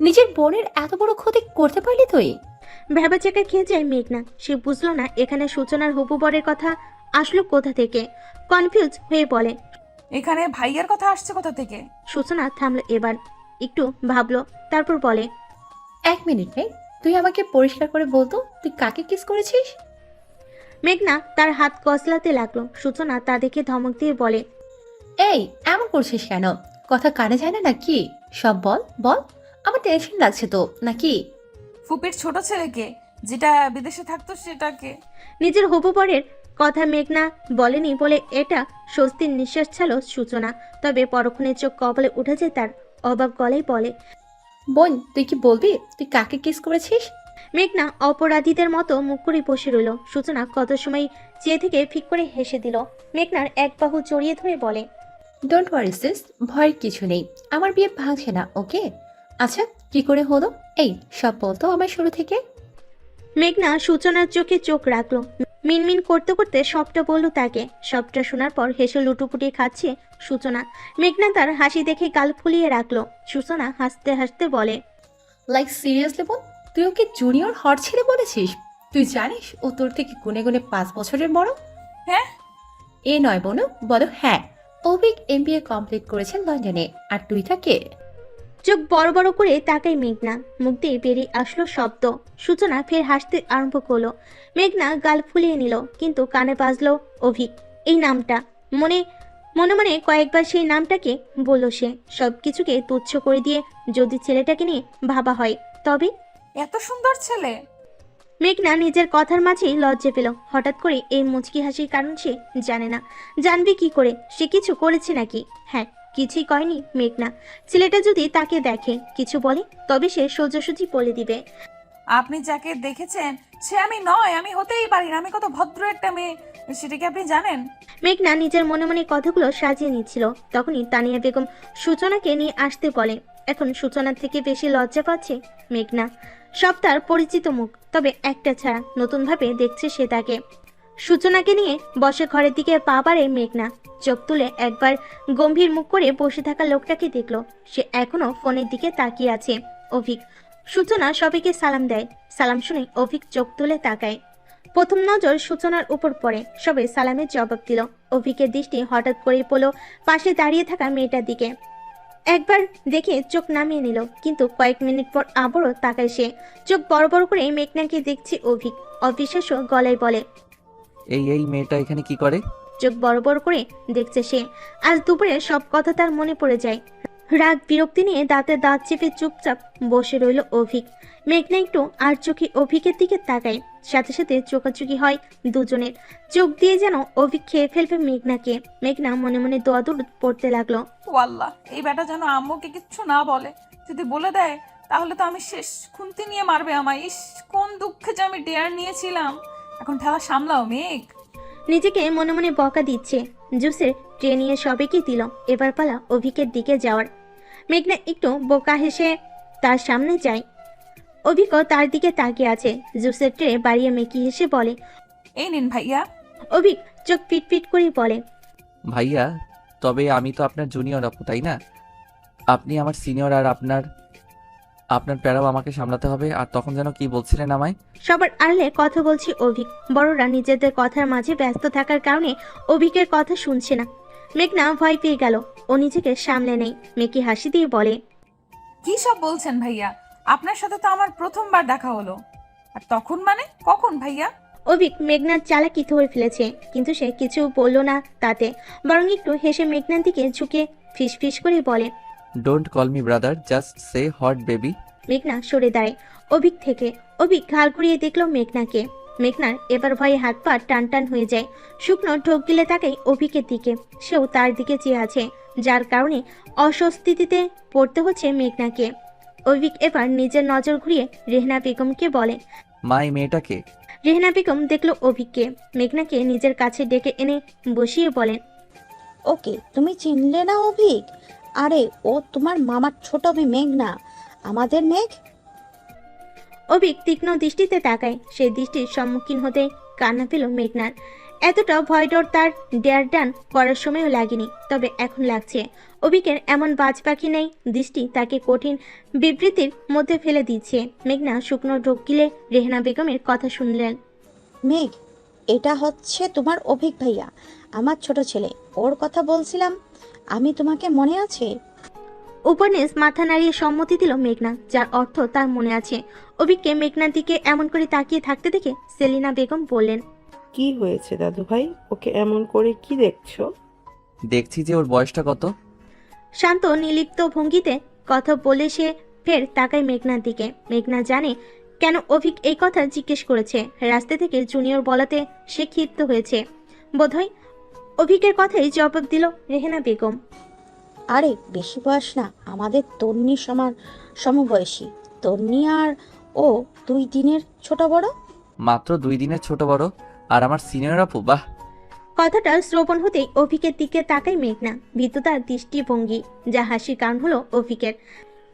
নিজের বোনের এত বড় ক্ষতি করতে পারলি তুই? ভেবাচাকা খেয়ে যায় মেঘনা। সে বুঝলো না এখানে সূচনার হবু বরের কথা আসলো কোথা থেকে। কনফিউজ হয়ে বলে। এখানে ভাইয়ার কথা আসছে কোথা থেকে? সূচনা থামলো এবার, একটু ভাবলো, তারপর বলে। 1 মিনিট মেঘ, তুই আমাকে পরিষ্কার করে বলতো তুই কাকে কিস করেছিস? মেঘনা তার হাত কসলাতে লাগলো। সূচনা তা দেখে ধমক দিয়ে বলে। এই, এমন করছিস কেন? কথা কানে যায় না নাকি? সব বল বল, আমার টেনশন লাগছে তো নাকি? ফুপির ছোট ছেলেকে, যেটা বিদেশে থাকতো সেটাকে। নিজের হবু বরের কথা মেঘনা বলেনি বলে এটা স্বস্তির নিঃশ্বাস ছাড়ল সূচনা। তবে পরক্ষণে চোখ কপালে উঠে যায় তার। অবাক গলায় বলে। বোন, তুই কি বলবি তুই কাকে কিস করেছিস? মেঘনা অপরাধীদের মতো মুখ করে বসে রইল। সূচনা কত সময় চেয়ে থেকে ফিক করে হেসে দিল। মেঘনার এক বাহু জড়িয়ে ধরে বলে। ডোন্ট ওয়ারি সিস, ভয়ের কিছু নেই, আমার বিয়ে ভাঙছে না, ওকে? আচ্ছা, কি করে হলো? এই সব বলতো আমার শুরু থেকে। মেঘনা সূচনার চোখে চোখ রাখলো। মিনমিন করতে করতে সবটা বলল তাকে। সবটা শোনার পর হেসে লুটুপুটি খাচ্ছে সূচনা। মেঘনা তার হাসি দেখে গাল ফুলিয়ে রাখলো। সূচনা হাসতে হাসতে বলে। লাইক সিরিয়াসলি বোন, তুই ওকে জুনিয়র হট ছেলে বলেছিস? তুই জানিস ও তোর থেকে গুনে গুনে 5 বছরের বড়? হ্যাঁ। এ নয় বোন, বলো হ্যাঁ। অভিক MBA কমপ্লিট করেছেন লন্ডনে, আর তুই তাকে। চোখ বড় বড় করে তাকাই মেঘনা। মুখ দিয়ে বেরিয়ে আসলো শব্দ। সূচনা ফের হাসতে আরম্ভ করলো। মেঘনা গাল ফুলিয়ে নিল, কিন্তু কানে বাজলো অভিক এই নামটা। মনে মনে মনে কয়েকবার সেই নামটাকে বলল সে। সবকিছুকে তুচ্ছ করে দিয়ে যদি ছেলেটাকে নিয়ে ভাবা হয় তবে। এত সুন্দর ছেলে। মেঘনা নিজের কথার মাঝেই লজ্জা পেল। হঠাৎ করে এই মুচকি হাসির কারণ সে জানে না। জানবে কি করে? সে কিছু করেছে নাকি? হ্যাঁ, কিছুই করেনি মেঘনা। ছেলেটা যদি তাকে দেখে কিছু বলে তবে সে সোজাসুজি বলে দিবে। আপনি যাকে দেখেছেন সে আমি নয়, আমি হতেই পারি না। আমি কত ভদ্র একটা মেয়ে, সেটা কি আপনি জানেন? মেঘনা নিজের মনে মনে কথাগুলো সাজিয়ে নিচ্ছিল। তখনই তানিয়া বেগম সূচনাকে নিয়ে আসতে বলে। এখন সূচনার থেকে বেশি লজ্জা পাচ্ছে মেঘনা। সব তার পরিচিত মুখ, তবে একটা ছাড়া নতুনভাবে দেখছে সে তাকে। সূচনাকে নিয়ে বসে ঘরের দিকে পা বাড়ে মেঘনা। চোখ তুলে একবার গম্ভীর মুখ করে বসে থাকা লোকটাকে দেখলো। সে এখনো ফোনের দিকে তাকিয়ে আছে। অভিক। সূচনা সবাইকে সালাম দেয়। সালাম শুনে অভিক চোখ তুলে তাকায়। প্রথম নজর সূচনার উপর পড়ে। সবাই সালামের জবাব দিল। অভিকের দৃষ্টি হঠাৎ করে পড়ল পাশে দাঁড়িয়ে থাকা মেয়েটার দিকে। একবার দেখে চোখ নামিয়ে নিল, কিন্তু কয়েক মিনিট পর আবারও তাকায় সে। চোখ বড় বড় করে মেঘনাকে দেখছে অভিক। অবিশ্বাস্য গলায় বলে। এই মেয়েটা এখানে কি করে? চোখ বড় বড় করে দেখছে সে। আজ দুপুরে সব কথা তার মনে পড়ে যায়। রাগ বিরক্তি নিয়ে দাঁতে দাঁত চেপে চুপচাপ বসে রইল অভিক। মেঘনা একটু আর চোখে অভিকের দিকে তাকায়। সাথে সাথে চোখাচোখি হয় দুজনের। চোখ দিয়ে যেন অভিক খেয়ে ফেলবে মেঘনাকে। মেঘনা মনে মনে দোয়া দূর পড়তে লাগলো। ও আল্লাহ, এই বেটা যেন আম্মুকে কিচ্ছু না বলে। যদি বলে দেয় তাহলে তো আমি শেষ, খুন্তি নিয়ে মারবে আমায়। ইস, কোন দুঃখে যে আমি ডেয়ার নিয়েছিলাম। এখন ঠেলা সামলাও মেঘ। নিজেকে মনে মনে বকা দিচ্ছে। জুসের ট্রে নিয়ে সবাইকে দিল। এবার পালা অভিকের দিকে যাওয়ার। মেঘনা একটু বোকা হেসে তার সামনে যায়। অভিকও তার দিকে তাকিয়ে আছে। জুসের ট্রে বাড়িয়ে মেকি হেসে বলে। এই নিন ভাইয়া। অভিক চোখ পিটপিট করে বলে। ভাইয়া, তবে আমি তো আপনার জুনিয়র আপু, তাই না? আপনি আমার সিনিয়র, আর আপনার প্যারাও আমাকে সামলাতে হবে। আর তখন যেন কি বলছিলেন আমায়? সবার আড়লে কথা বলছি অভিক। বড়রা নিজেদের কথার মাঝে ব্যস্ত থাকার কারণে অভিকের কথা শুনছে না। মেঘনা ভয় পেয়ে গেল। ও নিজেকে সামলে নেই। মেকি হাসি দিয়ে বলে। কি সব বলছেন ভাইয়া? আপনার সাথে তো আমার প্রথমবার দেখা হলো। আর তখন মানে কখন ভাইয়া? অভিক মেঘনার চালাকি ধরে ফেলেছে, কিন্তু সে কিছু বলল না তাতে, বরং একটু হেসে মেঘনার দিকে ঝুঁকে ফিস ফিস করে বলে। Don't call me brother, just say hot baby. মেঘনা সরে দাঁড়ায় অভিক থেকে। অভিক ঘাড় ঘুরিয়ে দেখলো মেঘনাকে। মেঘনার এবার ভয়ে হাত পা টান টান হয়ে যায়। শুকনো ঢোক গিলে তাকায় অভিকের দিকে। সেও তার দিকে চেয়ে আছে, যার কারণে অস্বস্তিতে পড়তে হচ্ছে মেঘনাকে। অভিক এবার নিজের নজর ঘুরিয়ে রেহনা বেগমকে বলে। মা, এই মেয়েটাকে? রেহনা বেগম দেখলো অভিককে। মেঘনাকে নিজের কাছে ডেকে এনে বসিয়ে বলেন। ওকে, তুমি চিনলে না অভিক? আরে ও তোমার মামার ছোট মেয়ে মেঘনা, আমাদের মেঘ। অভিক তীক্ষ্ণ দৃষ্টিতে তাকায়। সেই দৃষ্টির সম্মুখীন হতে কান্না পেল মেঘনার। এতটা ভয় ডর তার ডেয়ার ডান করার সময়ও লাগেনি, তবে এখন লাগছে। অভিকের এমন বাজ পাখি নেই দৃষ্টি তাকে কঠিন বিবৃতির মধ্যে ফেলে দিচ্ছে। মেঘনা শুকনো ঢোক গিলে রেহনা বেগমের কথা শুনলেন। মেঘ, এটা হচ্ছে তোমার অভিক ভাইয়া, আমার ছোট ছেলে। ওর কথা বলছিলাম আমি, তোমাকে মনে আছে? উপন্যাস মাথা নাড়িয়ে সম্মতি দিল মেঘনা, যার অর্থ তার মনে আছে। অভিককে মেঘনার দিকে এমন করে তাকিয়ে থাকতে দেখে সেলিনা বেগম বললেন। কি হয়েছে দাদু ভাই? ওকে এমন করে কি দেখছো? দেখছি যে ওর বয়সটা কত। শান্ত নিলিপ্ত ভঙ্গিতে কথা বলে সে ফের তাকায় মেঘনার দিকে। মেঘনা জানে কেন অভিক এই কথা জিজ্ঞেস করেছে। রাস্তা থেকে জুনিয়র বলাতে সে ক্ষিপ্ত হয়েছে বোধহয়। অভিকের কথাই জবাব দিল রেহেনা বেগম। আরে বেশি বয়স না, আমাদের তন্নির সমবয়সী। তন্নি আর ও 2 দিনের ছোট বড়। মাত্র 2 দিনের ছোট বড়, আর আমার সিনিয়র আপু? বাহ! কথাটা শ্রবণ হতেই অভিকের দিকে তাকায় মেঘনা। ভীতুতার দৃষ্টিভঙ্গি, যা হাসির কারণ হলো অভিকের।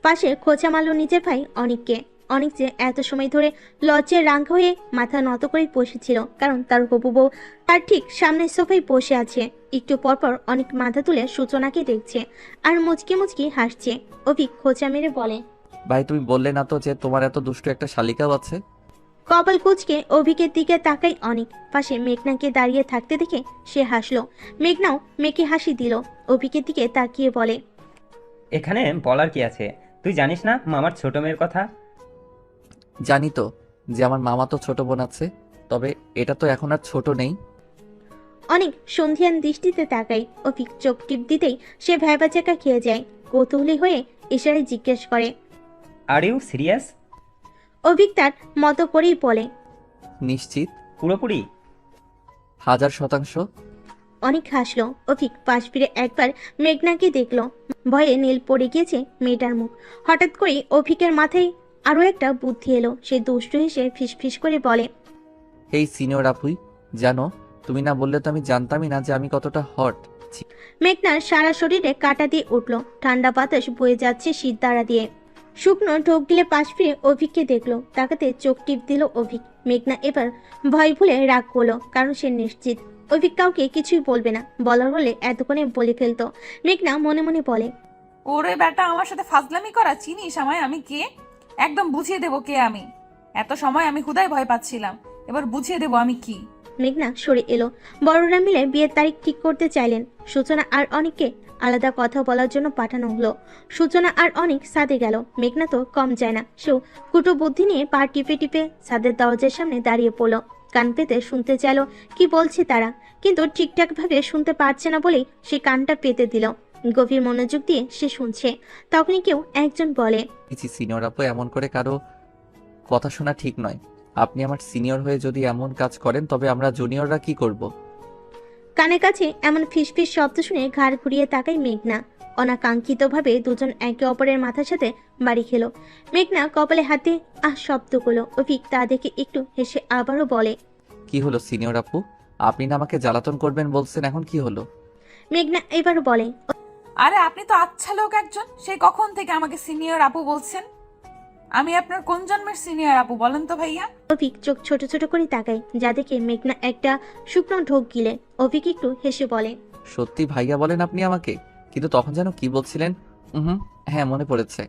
পাশে খোঁচা মারল নিজের ভাই অনিককে। অনিক যে এত সময় ধরে লজ্জায় রাঙ্গ হয়ে মাথা নত করে বসেছিল, কারণ তার হবু বউ তার ঠিক সামনের সোফায় বসে আছে। একটু পরপর অনেক মাথা তুলে সূচনাকে দেখছে আর মুচকি মুচকি হাসছে। অভিক খোঁচা মেরে বলে। ভাই, তুমি বললে না তো যে তোমার এত দুষ্টু একটা শালিকাও আছে? কপাল কুচকে অভিকের দিকে তাকাই অনেক। পাশে মেঘনাকে দাঁড়িয়ে থাকতে দেখে সে হাসলো। মেঘনাও মেকে হাসি দিল। অভিকের দিকে তাকিয়ে বলে। এখানে বলার কি আছে? তুই জানিস না মামার ছোট মেয়ের কথা? জানি তো যে আমার মামা তো ছোট বোন আছে, তবে এটা তো এখন আর ছোট নেই। অনেক সন্ধিয়ান দৃষ্টিতে তাকায়। অভিক চোখ টিপ দিতেই সে ভ্যাবাচাকা খেয়ে যায়। কৌতূহলী হয়ে ইশারায় জিজ্ঞেস করে। Are you serious? অভিক তার মতো করেই বলে। নিশ্চিত? পুরোপুরি? 1000%। অনেক হাসলো। অভিক পাশ ফিরে একবার মেঘনাকে দেখলো। ভয়ে নীল পড়ে গিয়েছে মেয়েটার মুখ। হঠাৎ করে অভিকের মাথায় আরো একটা বুদ্ধি এলো। সে দুষ্টু হেসে ফিসফিস করে বলে। এই সিনিয়র আপুই, জানো, তুমি না বললে তো আমি জানতামই না যে আমি কতটা হট। মেঘনার সারা শরীরে কাঁটা দিয়ে উঠলো। ঠান্ডা বাতাস বয়ে যাচ্ছে শীত দ্বারা দিয়ে। শুকনো ঢোক গিলে পাশ ফিরে অভিককে দেখলো। তাকাতে চোখ টিপ দিল অভিক। মেঘনা এবার ভয় ভুলে রাগ করলো, কারণ সে নিশ্চিত অভিক কাউকে কিছুই বলবে না। বলার হলে এতক্ষণে বলে ফেলতো। মেঘনা মনে মনে বলে। ওরে বেটা, আমার সাথে ফাজলামি করা, চিনিস আমায় আমি কে? একদম বুঝিয়ে দেবো কে আমি। এত সময় আমি হুদায় ভয় পাচ্ছিলাম, এবার বুঝিয়ে দেবো আমি কি। মেঘনা সরে এলো। বড়রা মিলে বিয়ের তারিখ ঠিক করতে চাইলেন। সূচনা আর অনেককে আলাদা কথা বলার জন্য পাঠানো হলো। সূচনা আর অনেক ছাদে গেল। মেঘনা তো কম যায় না। সেও কুটো বুদ্ধি নিয়ে পা টিপে টিপে ছাদের দরজার সামনে দাঁড়িয়ে পড়লো। কান পেতে শুনতে চাইলো কি বলছে তারা, কিন্তু ঠিকঠাক ভাবে শুনতে পারছে না বলেই সে কানটা পেতে দিল। গভীর মনোযোগ দিয়ে সে শুনছে। তখনই কেউ একজন বলে। সিনিয়র আপু, এমন করে কারো কথা শোনা ঠিক নয়। আপনি আমার সিনিয়র হয়ে যদি এমন কাজ করেন, তবে আমরা জুনিয়ররা কি করব? কানের কাছে এমন ফিসফিস শব্দ শুনে ঘাড় ঘুরিয়ে তাকায় মেঘনা। অনাকাঙ্ক্ষিতভাবে দুজন একে অপরের মাথার সাথে বাড়ি খেলো। মেঘনা কপালে হাতে শব্দ করলো। অভিক তা দেখে একটু হেসে আবারও বলে, কি হলো সিনিয়র আপু? আপনি না আমাকে জ্বালাতন করবেন বলছেন, এখন কি হলো? মেঘনা এবারও বলে, আরে আপনি তো আচ্ছা লোক একজন, সেই কখন থেকে আমাকে সিনিয়র আপু বলছেন? আমি আপনার কোন জন্মের সিনিয়র আপু বলেন তো ভাইয়া? অভিক চোখ ছোট ছোট করে তাকায়, যা দেখে মেঘনা একটা শুকনো ঢোক গিলে। অভিক একটু হেসে বলে, সত্যি ভাইয়া বলেন আপনি আমাকে? কিন্তু তখন যেন কি বলছিলেন? হ্যাঁ মনে পড়েছে।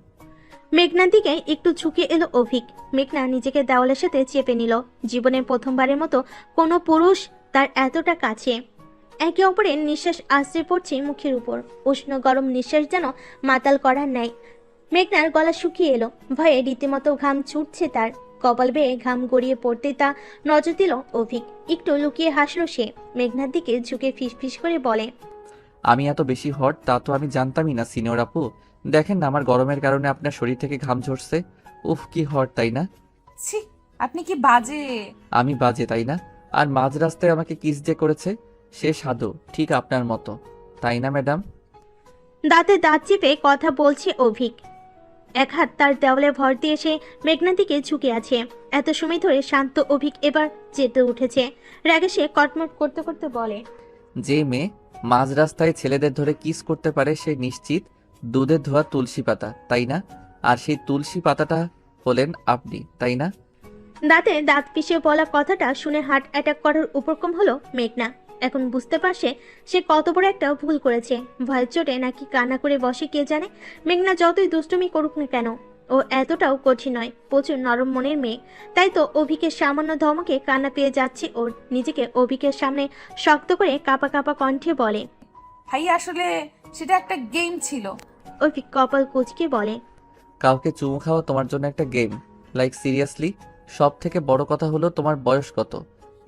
মেঘনার দিকে একটু ঝুঁকে এলো অভিক। মেঘনা নিজেকে দেওয়ালের সাথে চেপে নিল। জীবনের প্রথমবারের মতো কোনো পুরুষ তার এতটা কাছে। একে অপরের নিঃশ্বাস আশ্রে পড়ছে মুখের উপর। উষ্ণ গরম নিঃশ্বাস যেন মাতাল করার ন্যায়। মেঘনার গলা শুকিয়ে এলো, ভয়ে রীতিমতো ঘাম ছুটছে তার। কপাল বেয়ে ঘাম গড়িয়ে পড়তে তা নজর দিল অভিক। একটু লুকিয়ে হাসলো সে। মেঘনার দিকে ঝুঁকে ফিসফিস করে বলে, আমি এত বেশি হট তা তো আমি জানতামই না সিনিয়র আপু। দেখেন না আমার গরমের কারণে আপনার শরীর থেকে ঘাম ঝরছে। উফ কি হট তাই না? ছি, আপনি কি বাজে। আমি বাজে তাই না? আর মাঝ রাস্তায় আমাকে কিস যে করেছে সে সাধু, ঠিক আপনার মতো, তাই না ম্যাডাম? দাঁতে দাঁত চেপে কথা বলছে অভিক। এক হাত তার দেওয়ালে ভর দিয়ে সে মেঘনার দিকে ঝুঁকে আছে। এত সময় ধরে শান্ত অভিক এবার চেতে উঠেছে। রাগে সে কটমট করতে করতে বলে, যে মেয়ে মাঝ রাস্তায় ছেলেদের ধরে কিস করতে পারে সে নিশ্চিত দুধে ধোয়া তুলসী পাতা, তাই না? আর সেই তুলসী পাতাটা হলেন আপনি, তাই না? দাঁতে দাঁত পিষে বলা কথাটা শুনে হার্ট অ্যাটাক করার উপক্রম হলো মেঘনা। এখন বুঝতে পারছে সে কত বড় একটা ভুল করেছে। ভয়ের চোটে নাকি কান্না করে বসে কে জানে। মেঘনা যতই দুষ্টুমি করুক না কেন, ও এতটাও কঠিন নয়, প্রচুর নরম মনের মেয়ে। তাই তো অভিকের সামান্য ধমকে কান্না পেয়ে যাচ্ছে ওর। নিজেকে অভিকের সামনে শক্ত করে কাঁপা কাঁপা কণ্ঠে বলে, ভাইয়া আসলে সেটা একটা গেম ছিল। অভিক কপাল কুঁচকে বলে, কাউকে চুমু খাওয়া তোমার জন্য একটা গেম? Like seriously? সব থেকে বড় কথা হলো তোমার বয়স কত?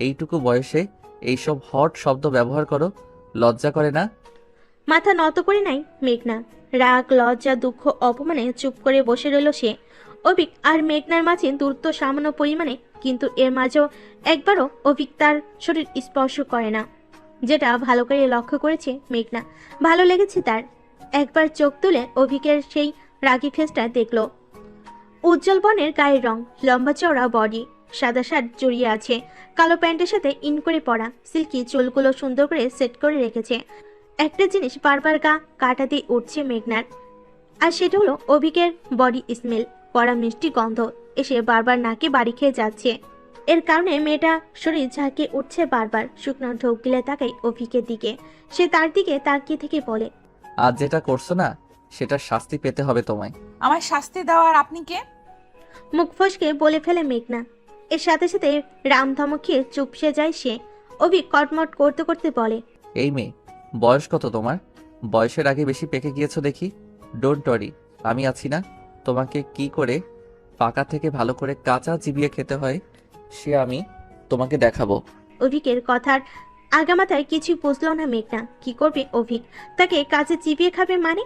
এইটুকু বয়সে এইসব হট শব্দ ব্যবহার করো, লজ্জা করে না? মাথা নত করে নাই মেঘনা। রাগ লজ্জা দুঃখ অপমানে চুপ করে বসে রইল সে। অভিক আর মেঘনার মাঝে দূরত্ব সামান্য পরিমাণে, কিন্তু এর মাঝেও একবারও অভিক তার শরীর স্পর্শ করে না, যেটা ভালো করে লক্ষ্য করেছে মেঘনা। ভালো লেগেছে তার। একবার চোখ তুলে অভিকের সেই রাগী ফেসটা দেখলো। উজ্জ্বল বর্ণের গায়ের রং, লম্বা চওড়া বডি, সাদা শার্ট জড়িয়ে আছে, কালো প্যান্টের সাথে ইন করে পরা, সিল্কি চুলগুলো সুন্দর করে সেট করে রেখেছে। একটা জিনিস বারবার গা কাটা দিয়ে উঠছে মেঘনার, আর সেটা হলো অভিকের বডি স্মেল। কড়া মিষ্টি গন্ধ এসে বারবার নাকে বাড়ি খেয়ে যাচ্ছে। এর কারণে মেয়েটা শরীর ঝাঁকিয়ে উঠছে বারবার। শুকনো ঢোক গিলে তাকাই অভিকের দিকে। সে তার দিকে তাকিয়ে থেকে বলে, আজ যেটা করছো না সেটার শাস্তি পেতে হবে তোমায়। আমার শাস্তি দেওয়ার আপনি কে? মুখ ফসকে বলে ফেলে মেঘনা। এর সাথে সাথে রাম ধমক খেয়ে চুপসে যায় সে। অভিক কটমট করতে করতে বলে, এই মেয়ে বয়স কত তোমার? বয়সের আগে বেশি পেকে গিয়েছো দেখি। ডোন্ট ওয়ারি, আমি আছি না। তোমাকে কি করে পাকা থেকে ভালো করে কাঁচা চিবিয়ে খেতে হয় সে আমি তোমাকে দেখাবো। অভিকের কথার আগামাথায় কিছু বুঝলো না মেঘনা। কি করবে অভিক? তাকে কাছে চিবিয়ে খাবে মানে?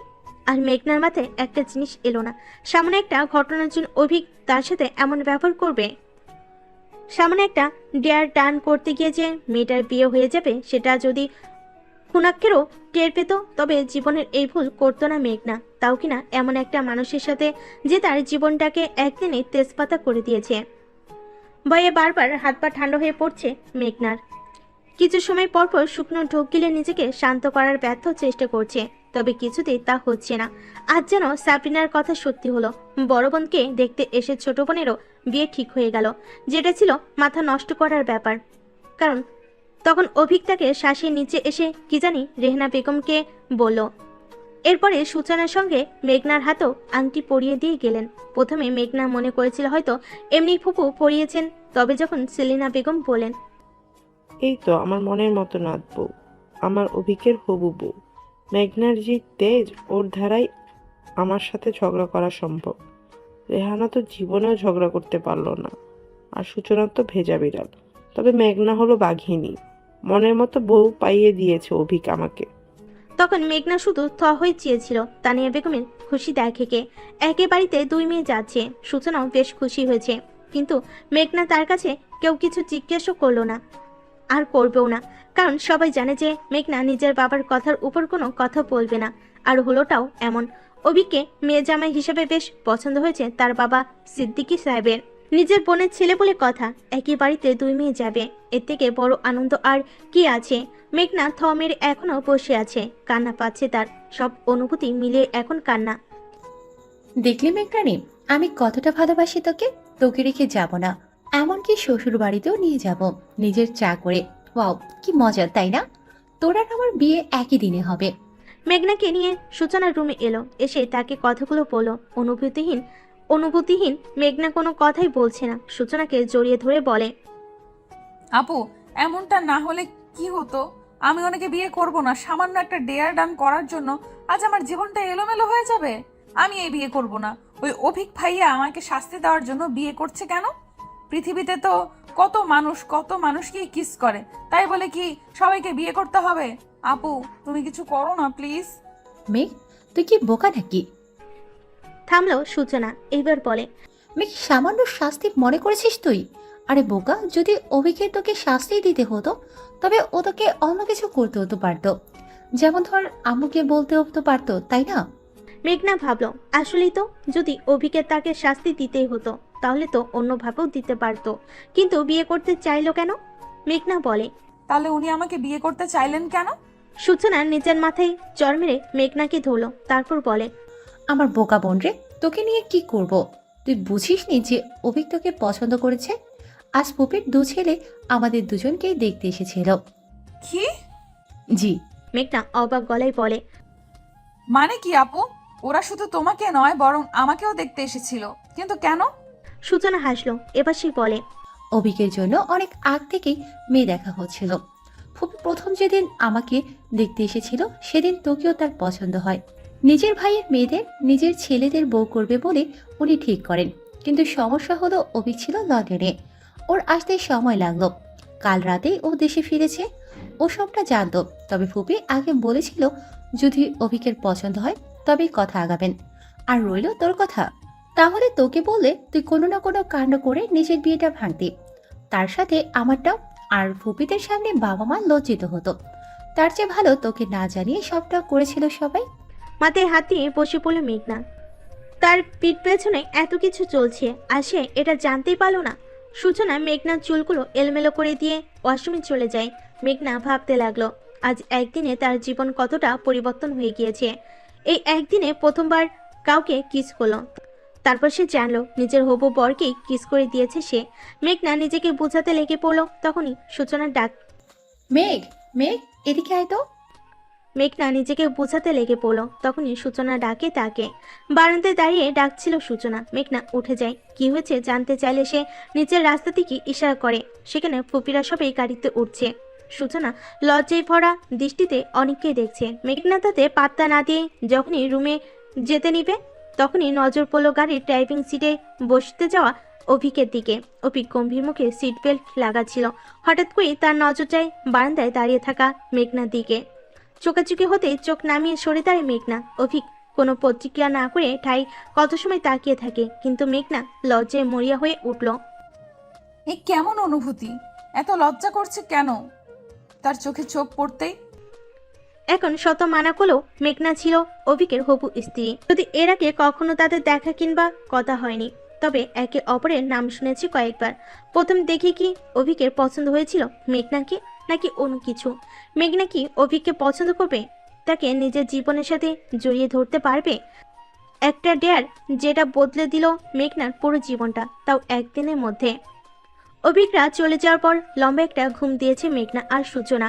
আর মেঘনার মাথায় একটা জিনিস এলো না, সামনে একটা ঘটনার জন্য অভিক তার সাথে এমন ব্যবহার করবে। সামনে একটা ডেয়ার ডান করতে গিয়ে যে মেয়েটার বিয়ে হয়ে যাবে, সেটা যদি খুনাক্ষেরও টের পেত, তবে জীবনের এই ভুল করতো না মেঘনা। তাও কিনা এমন একটা মানুষের সাথে যে তার জীবনটাকে একদিনে তেজপাতা করে দিয়েছে। ভয়ে বারবার হাত পা ঠান্ডা হয়ে পড়ছে মেঘনার। কিছু সময় পরপর শুকনো ঢোক গিলে নিজেকে শান্ত করার ব্যর্থ চেষ্টা করছে, তবে কিছুতেই তা হচ্ছে না। আজ যেন সাবরিনার কথা সত্যি হলো। বড় বোনকে দেখতে এসে ছোট বোনেরও বিয়ে ঠিক হয়ে গেল, যেটা ছিল মাথা নষ্ট করার ব্যাপার। কারণ তখন অভিক তাকে শ্বাসের নিচে এসে কি জানি রেহনা বেগমকে বলল। এরপরে সূচনার সঙ্গে মেঘনার হাতেও আংটি পরিয়ে দিয়ে গেলেন। প্রথমে মেঘনা মনে করেছিল হয়তো এমনি ফুপু পরিয়েছেন, তবে যখন সেলিনা বেগম বলেন, এই তো আমার মনের মতো নাতবো, আমার অভিকের হবু বউ। মেঘনার যে তেজ, ওর ধারাই আমার সাথে ঝগড়া করা সম্ভব। রেহানা তো জীবনেও ঝগড়া করতে পারলো না, আর সূচনা তো ভেজা বিড়াল। তবে মেঘনা হলো বাঘিনী, মনের মতো বউ পাইয়ে দিয়েছে অভিক আমাকে। তখন মেঘনা শুধু থ হয়ে চেয়েছিল তানিয়া বেগমের খুশি দেখে। একে বাড়িতে দুই মেয়ে যাচ্ছে, সূচনাও বেশ খুশি হয়েছে। কিন্তু মেঘনা তার কাছে কেউ কিছু জিজ্ঞেসও করলো না। আর করবেও না, কারণ সবাই জানে যে মেঘনা নিজের বাবার কথার উপর কোনো কথা বলবে না। আর হলোটাও এমন, অভিককে মেয়ে জামাই হিসেবে বেশ পছন্দ হয়েছে তার বাবা সিদ্দিকী সাহেবের। নিজের বোনের ছেলে বলে কথা, একই বাড়িতে 2 মেয়ে যাবে, এর থেকে বড় আনন্দ আর কি আছে। মেঘনা থ মেরে এখনো বসে আছে, কান্না পাচ্ছে তার, সব অনুভূতি মিলিয়ে এখন কান্না। দেখলি মেঘরানি, আমি কতটা ভালোবাসি তোকে। তোকে রেখে যাব না, এমনকি শ্বশুর বাড়িতেও নিয়ে যাব নিজের চা করে। ওয়াও, কি মজা তাই না? তোর আর আমার বিয়ে একই দিনে হবে। মেঘনাকে নিয়ে সূচনার রুমে এলো, এসে তাকে কথাগুলো বলল। অনুভূতিহীন মেঘনা কোনো কথাই বলছে না, সূচনাকে জড়িয়ে ধরে বলে, আপু, এমনটা না হলে কি হতো? আমি ওনাকে বিয়ে করব না, সামান্য একটা ডেয়ার ডান করার জন্য আজ আমার জীবনটা এলোমেলো হয়ে যাবে। আমি এই বিয়ে করব না। ওই অভিক ভাইয়া আমাকে শাস্তি দেওয়ার জন্য বিয়ে করছে কেন? পৃথিবীতে তো কত মানুষকে কিস করে, তাই বলে কি সবাইকে বিয়ে করতে হবে? আপু, তুমি কিছু করো না প্লিজ। মেঘ, তুই কি বোকা নাকি? থামলো সূচনা, এইবার বলে, মেঘ, সামান্য শাস্তি মনে করেছিস তুই? আরে বোকা, যদি অভিকে তোকে শাস্তি দিতে হতো তবে ও তোকে অন্য কিছু করতে হতো পারতো, যেমন ধর আম্মুকে বলতে হতো পারতো, তাই না? মেঘনা ভাবলো, আসলেই তো, যদি অভিকে তাকে শাস্তি দিতেই হতো তাহলে তো অন্যভাবেও দিতে পারতো, কিন্তু বিয়ে করতে চাইলো কেন? মেঘনা বলে, তাহলে উনি আমাকে বিয়ে করতে চাইলেন কেন? সূচনা নিজের মাথায় চড় মেরে মেঘনাকে ধরলো, তারপর বলে, আমার বোকা বোন রে, তোকে নিয়ে কি করব? তুই বুঝিস নি যে অভিক তোকে পছন্দ করেছে? আজ পুপির 2 ছেলে আমাদের দুজনকেই দেখতে এসেছিল। কি? জি। মেঘনা অবাক গলায় বলে, মানে কি আপু? ওরা শুধু তোমাকে নয় বরং আমাকেও দেখতে এসেছিল, কিন্তু কেন? সূচনা হাসলো, এবার সে বলে, অভিকের জন্য অনেক আগ থেকেই মেয়ে দেখা হচ্ছিল। ফুপি প্রথম যেদিন আমাকে দেখতে এসেছিল সেদিন তোকেও তার পছন্দ হয়। নিজের ভাইয়ের মেয়েদের নিজের ছেলেদের বউ করবে বলে উনি ঠিক করেন, কিন্তু সমস্যা হলো অভিক ছিল লন্ডনে, ওর আসতে সময় লাগলো। কাল রাতেই ও দেশে ফিরেছে। ও সবটা জানতো, তবে ফুপি আগে বলেছিল যদি অভিকের পছন্দ হয় তবেই কথা আগাবেন। আর রইল তোর কথা, তাহলে তোকে বললে তুই কোনো না কোনো কাণ্ড করে নিজের বিয়েটা ভাঙতি, তার সাথে আমারটাও। আর ফুপিদের সামনে বাবা মা লজ্জিত হতো। তার চেয়ে ভালো তোকে না জানিয়ে সবটা করেছিল সবাই। মাথায় হাত দিয়ে বসে পড়ল মেঘনা। তার পিঠ পেছনে এত কিছু চলছে আর সে এটা জানতেই পারলো না। সূচনা মেঘনার চুলগুলো এলোমেলো করে দিয়ে ওয়াশরুমে চলে যায়। মেঘনা ভাবতে লাগলো, আজ একদিনে তার জীবন কতটা পরিবর্তন হয়ে গিয়েছে। এই একদিনে প্রথমবার কাউকে কিস করলো, তারপর সে জানলো নিজের হবু বরকেই কিস করে দিয়েছে সে। মেঘনা নিজেকে বোঝাতে লেগে পড়লো, তখনই সূচনার ডাক। মেঘ, মেঘ, এদিকে আয় তো। মেঘনা নিজেকে বোঝাতে লেগে পড়লো, তখনই সূচনা ডাকে তাকে। বারান্দায় দাঁড়িয়ে ডাকছিল সূচনা। মেঘনা উঠে যায়, কি হয়েছে জানতে চাইলে সে নিচের রাস্তা থেকে ইশারা করে। সেখানে ফুপিরা সবাই গাড়িতে উঠছে। সূচনা লজ্জায় ভরা দৃষ্টিতে অনেককেই দেখছে। মেঘনা তাতে পাত্তা না দিয়ে যখনই রুমে যেতে নিবে তখনই নজর পড়ল গাড়ির ড্রাইভিং সিটে বসতে যাওয়া অভিকের দিকে। অভিক গম্ভীর মুখে সিট বেল্ট লাগাচ্ছিল। হঠাৎ করেই তার নজর যায় বারান্দায় দাঁড়িয়ে থাকা মেঘনার দিকে। চোখাচোখি হতেই চোখ নামিয়ে সরে দাঁড়ায় মেঘনা। অভিক কোনো প্রতিক্রিয়া না করে ঠাই কত সময় তাকিয়ে থাকে, কিন্তু মেঘনা লজ্জায় মরিয়া হয়ে উঠল। এ কেমন অনুভূতি? এত লজ্জা করছে কেন তার চোখে চোখ পড়তেই? এখন শত মানা করলেও মেঘনা ছিল অভিকের হবু স্ত্রী। যদি এর আগে কখনো তাদের দেখা কিংবা কথা হয়নি, তবে একে অপরের নাম শুনেছি কয়েকবার। প্রথম দেখে কি অভিকের পছন্দ হয়েছিল মেঘনাকে, নাকি অন্য কিছু? মেঘনা কি অভিককে পছন্দ করবে? তাকে নিজের জীবনের সাথে জড়িয়ে ধরতে পারবে? একটা ডেয়ার যেটা বদলে দিল মেঘনার পুরো জীবনটা, তাও একদিনের মধ্যে। অভিকরা চলে যাওয়ার পর লম্বা একটা ঘুম দিয়েছে মেঘনা আর সূচনা।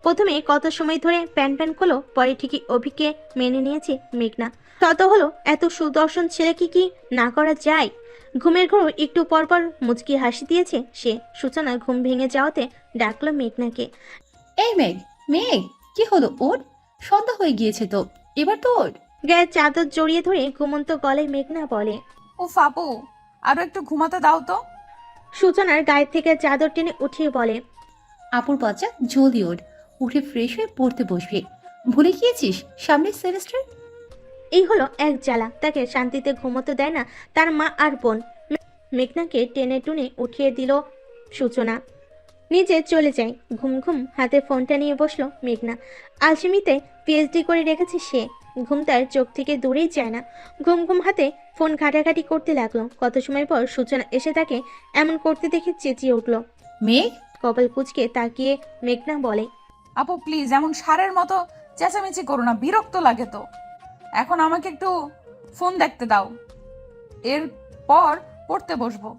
প্রথমে কত সময় ধরে প্যান প্যান করলো, পরে ঠিকই অভিককে মেনে নিয়েছে মেঘনা। তত হলো এত সুদর্শন ছেলেকে কি না করা যায়? ঘুমের ঘোর একটু পরপর মুচকি হাসি দিয়েছে সে। সূচনা ঘুম ভেঙে যাওয়াতে ডাকলো মেঘনাকে। এই মেঘ, মেঘ, কি হলো ওর? সন্ধ্যা হয়ে গিয়েছে তো, এবার তো ওর। গায়ে চাদর জড়িয়ে ধরে ঘুমন্ত গলায় মেঘনা বলে, ও ফাপু, আরো একটু ঘুমাতে দাও তো। সূচনার গায়ে থেকে চাদর টেনে উঠিয়ে বলে, আপুর বাচ্চা, জলদি ওঠ, উঠে ফ্রেশ হয়ে পড়তে বসবি। ভুলে গিয়েছিস সামনে সেমিস্টার। এই হলো এক জ্বালা, তাকে শান্তিতে ঘুমোতে দেয় না তার মা আর বোন। মেঘনাকে টেনে টুনে উঠিয়ে দিল সূচনা। নিজে চলে যায়। ঘুম ঘুম হাতে ফোনটা নিয়ে বসলো মেঘনা। আলসেমিতে পিএইচডি করে রেখেছে সে। ঘুম তার চোখ থেকে দূরেই যায় না। ঘুম ঘুম হাতে ফোন ঘাটাঘাটি করতে লাগলো। কত সময় পর সূচনা এসে তাকে এমন করতে দেখে চেঁচিয়ে উঠলো। মেঘ, কপাল কুঁচকে তাকিয়ে মেঘনা বলে, আপু প্লিজ এমন সারের মতো চেঁচামেচি করো না, বিরক্ত লাগে তো। এখন আমাকে একটু ফোন দেখতে দাও, এরপর পড়তে বসবো।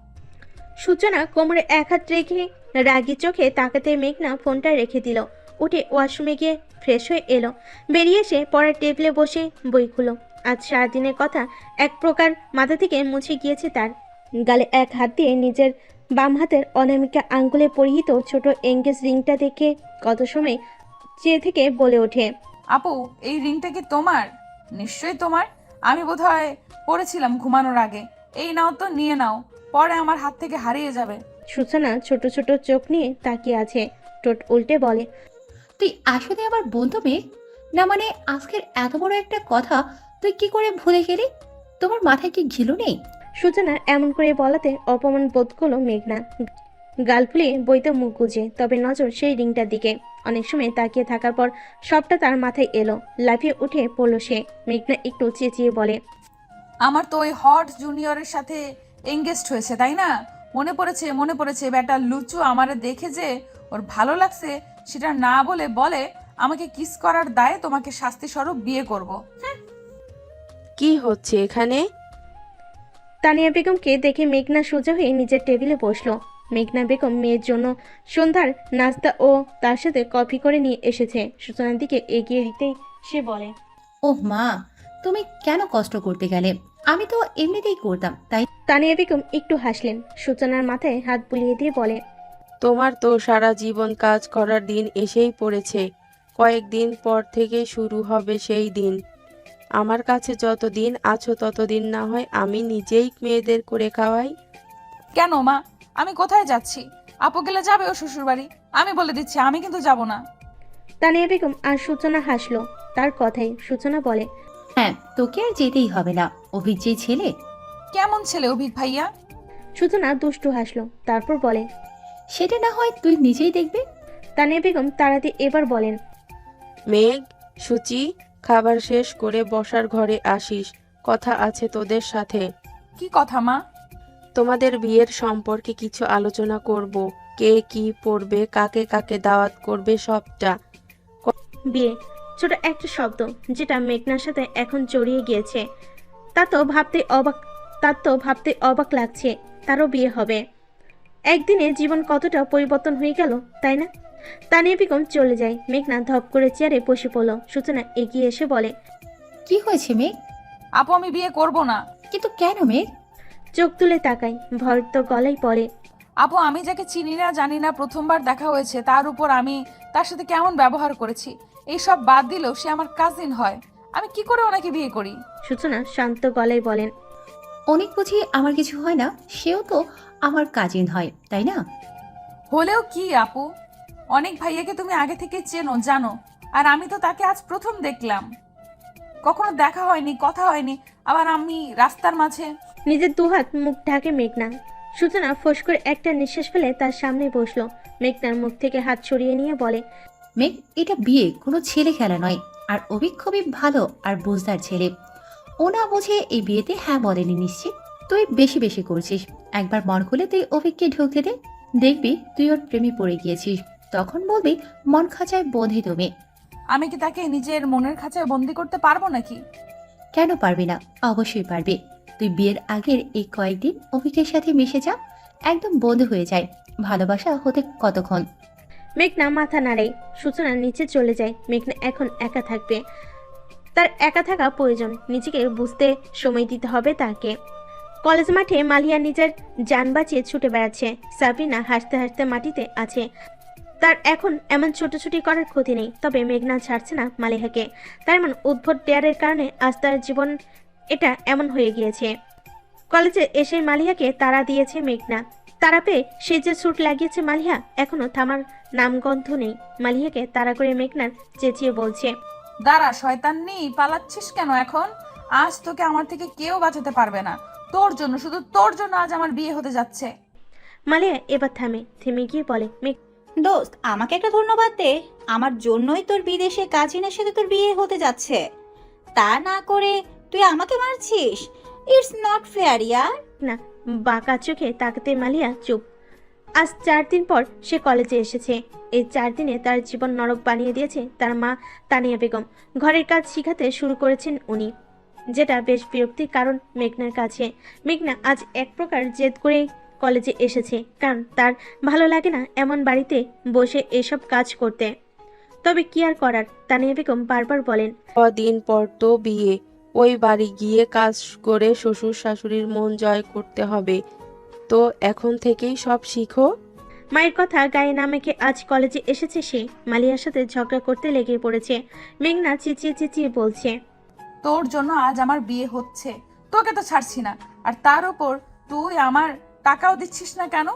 সূচনা কোমরে এক হাত রেখে রাগী চোখে তাকাতে মেঘনা ফোনটা রেখে দিল। উঠে ওয়াশরুমে গিয়ে ফ্রেশ হয়ে এলো। বেরিয়ে এসে পড়ার টেবিলে বসে বই খুলো। আজ সারাদিনের কথা এক প্রকার মাথা থেকে মুছে গিয়েছে তার। গালে এক হাত দিয়ে নিজের বাম হাতের অনামিকা আঙ্গুলে পরিহিত ছোট এঙ্গেজ রিংটা দেখে কত সময় চেয়ে থেকে বলে ওঠে, আপু এই রিংটা কি তোমার? নিশ্চয়ই তোমার, আমি বোধহয় পড়েছিলাম ঘুমানোর আগে। এই নাও তো, নিয়ে নাও, পরে আমার হাত থেকে হারিয়ে যাবে। সূচনা ছোট ছোট চোখ নিয়ে তাকিয়ে আছে। ঠোঁট উল্টে বলে, তুই আসলে আমার বন্ধু মেঘ? না মানে আজকের এত বড় একটা কথা তুই কি করে ভুলে গেলি? তোমার মাথায় কি ঘিলু নেই? সূচনা এমন করে বলাতে অপমান বোধ করলো মেঘনা। গাল ফুলিয়ে বইতে মুখ গুজে, তবে নজর সেই রিংটার দিকে। অনেক সময় তাকিয়ে থাকার পর সবটা তার মাথায় এলো। লাফিয়ে উঠে পড়লো সে। মেঘনা একটু চেঁচিয়ে বলে, আমার তো ওই হট জুনিয়রের সাথে এঙ্গেজড হয়েছে, তাই না? মনে পড়েছে, মনে পড়েছে। বেটা লুচু আমারে দেখে যে ওর ভালো লাগছে সেটা না বলে বলে আমাকে কিস করার দায়ে তোমাকে শাস্তি স্বরূপ বিয়ে করব। কি হচ্ছে এখানে? তানিয়া বেগমকে দেখে মেঘনা সোজা হয়ে নিজের টেবিলে বসলো। মেঘনা বেগম মেয়ের জন্য সন্ধ্যার নাস্তা ও তার সাথে কফি করে নিয়ে এসেছে। সূচনার দিকে এগিয়ে দিতেই সে বলে, ওহ মা, তুমি কেন কষ্ট করতে গেলে? আমি তো এমনিতেই করতাম, তাই। তানিয়া বেগম একটু হাসলেন। সূচনার মাথায় হাত বুলিয়ে দিয়ে বলে, তোমার তো সারা জীবন কাজ করার দিন এসেই পড়েছে। কয়েকদিন পর থেকে শুরু হবে সেই দিন। আমার কাছে যতদিন আছো ততদিন না হয় আমি নিজেই মেয়েদের করে খাওয়াই। কেন মা, আমি কোথায় যাচ্ছি? আপু গেলে যাবে ও শ্বশুর বাড়ি। আমি বলে দিচ্ছি, আমি কিন্তু যাব না। তানিয়া বেগম আর সূচনা হাসলো তার কথাই। সূচনা বলে, হ্যাঁ, তোকে আর যেতেই হবে না। অভিক যে ছেলে, কেমন ছেলে অভিক ভাইয়া? সূচনা দুষ্টু হাসলো, তারপর বলে, সেটা না হয় তুই নিজেই দেখবি। তানিয়া বেগম তাড়াতে এবার বলেন, মেঘ, সুচি, খাবার শেষ করে বসার ঘরে আসিস। কথা আছে তোদের সাথে। কি কথা মা? তোমাদের বিয়ের সম্পর্কে কিছু আলোচনা করব। কে কি পড়বে, কাকে কাকে দাওয়াত করবে, সবটা। বিয়ে ছোট একটা শব্দ যেটা মেঘনার সাথে এখন জড়িয়ে গিয়েছে। তার তো ভাবতে অবাক লাগছে তারও বিয়ে হবে। একদিনে জীবন কতটা পরিবর্তন হয়ে গেল, তাই না? তানিয়া বেগম চলে যায়। মেঘনা ধপ করে চেয়ারে বসে পড়ল। সূচনা এগিয়ে এসে বলে, কি হয়েছে মেঘ? আপু আমি বিয়ে করব না। কিন্তু কেন মেঘ? চোখ তুলে তাকাই, ভর তো গলায় পড়ে। আপু আমি যাকে চিনি না জানি না, প্রথমবার দেখা হয়েছে, তার উপর আমি তার সাথে কেমন ব্যবহার করেছি, এইসব বাদ দিলেও সে আমার কাজিন হয়। আমি কি করে ওনাকে বিয়ে করি? সূচনা শান্ত গলায় বলেন, অনেক বুঝি আমার কিছু হয় না, সেও তো আমার কাজিন হয়, তাই না? হলেও কি আপু, অনেক ভাইয়াকে তুমি আগে থেকে চেনো, জানো, আর আমি তো তাকে আজ প্রথম দেখলাম। কখনো দেখা হয়নি, কথা হয়নি, আবার আমি রাস্তার মাঝে। নিজের দুহাত মুখ ঢাকে মেঘনা। সূচনা ফোঁস করে একটা নিঃশ্বাস ফেলে তার সামনে বসলো। মেঘনার মুখ থেকে হাত সরিয়ে নিয়ে বলে, মেঘ, এটা বিয়ে কোনো ছেলে খেলা নয়। আর অভিক খুবই ভালো আর বুঝদার ছেলে। ও না বুঝে এই বিয়েতে হ্যাঁ বলেনি নিশ্চিত। তুই বেশি বেশি করছিস। একবার মন খুলে তুই অভিককে ঢুকতে দে, দেখবি তুই ওর প্রেমে পড়ে গিয়েছিস। তখন বলবি মন খাঁচায় বন্ধি তুমি। আমি কি তাকে নিজের মনের খাঁচায় বন্দি করতে পারবো নাকি? কেন পারবি না? অবশ্যই পারবি। তুই বিয়ের আগের এই কয়েকদিন অভিকের সাথে মিশে যা, একদম বন্ধু হয়ে যায়। ভালোবাসা হতে কতক্ষণ? মেঘনা মাথা নাড়ে। সূচনা নিচে চলে যায়। মেঘনা এখন একা থাকবে, তার একা থাকা প্রয়োজন। নিজেকে বুঝতে সময় দিতে হবে তাকে। কলেজ মাঠে মালিয়া নিজের যান বাঁচিয়ে ছুটে বেড়াচ্ছে। সাবিনা হাসতে হাসতে মাটিতে আছে। তার এখন এমন ছোটাছুটি করার ক্ষতি নেই, তবে মেঘনা ছাড়ছে না মালিহাকে। তার এমন উদ্ভট ডেয়ারের কারণে আজ তার জীবন এটা এমন হয়ে গিয়েছে। কলেজে এসে মালিহাকে তাড়া দিয়েছে মেঘনা। তাড়া পেয়ে সে যে ছুট লাগিয়েছে মালিহা, এখনো থামার নামগন্ধ নেই। মালিহাকে তাড়া করে মেঘনার চেঁচিয়ে বলছে, দাঁড়া শয়তান্নি, পালাচ্ছিস কেন এখন? আজ তোকে আমার থেকে কেউ বাঁচাতে পারবে না। তোর জন্য, শুধু তোর জন্য আজ আমার বিয়ে হতে যাচ্ছে। মালিয়া এবার থেমে গিয়ে বলে, দোস্ত আমাকে একটা ধন্যবাদ দে, আমার জন্যই তোর বিদেশে কাজিনের সাথে তোর বিয়ে হতে যাচ্ছে, তা না করে তুই আমাকে মারছিস। ইটস নট ফেয়ার ইয়ার। না, বাঁকা চোখে তাকাতে মালিয়া চুপ। আজ 4 দিন পর সে কলেজে এসেছে। এই 4 দিনে তার জীবন নরক বানিয়ে দিয়েছে তার মা তানিয়া বেগম। ঘরের কাজ শিখাতে শুরু করেছেন উনি, যেটা বেশ বিরক্তির কারণ মেঘনার কাছে। মেঘনা আজ এক প্রকার জেদ করে কলেজে এসেছে, কারণ তার ভালো লাগে না এমন বাড়িতে বসে এসব কাজ করতে। তবে কি আর করার, তানিয়া বেগম বারবার বলেন, কদিন পর তো বিয়ে, ওই বাড়ি গিয়ে কাজ করে শ্বশুর শাশুড়ির মন জয় করতে হবে। তো এখন থেকেই সব শিখো। মায়ের কথা গায়ে না মেখে আজ কলেজে এসেছে সে। মালিয়ার সাথে ঝগড়া করতে লেগে পড়েছে। মেঘনা চেঁচিয়ে চেঁচিয়ে বলছে, তোর জন্য আজ আমার বিয়ে হচ্ছে, তোকে তো ছাড়ছি না, আর তার উপর তুই আমার টাকাও দিচ্ছিস না কেন?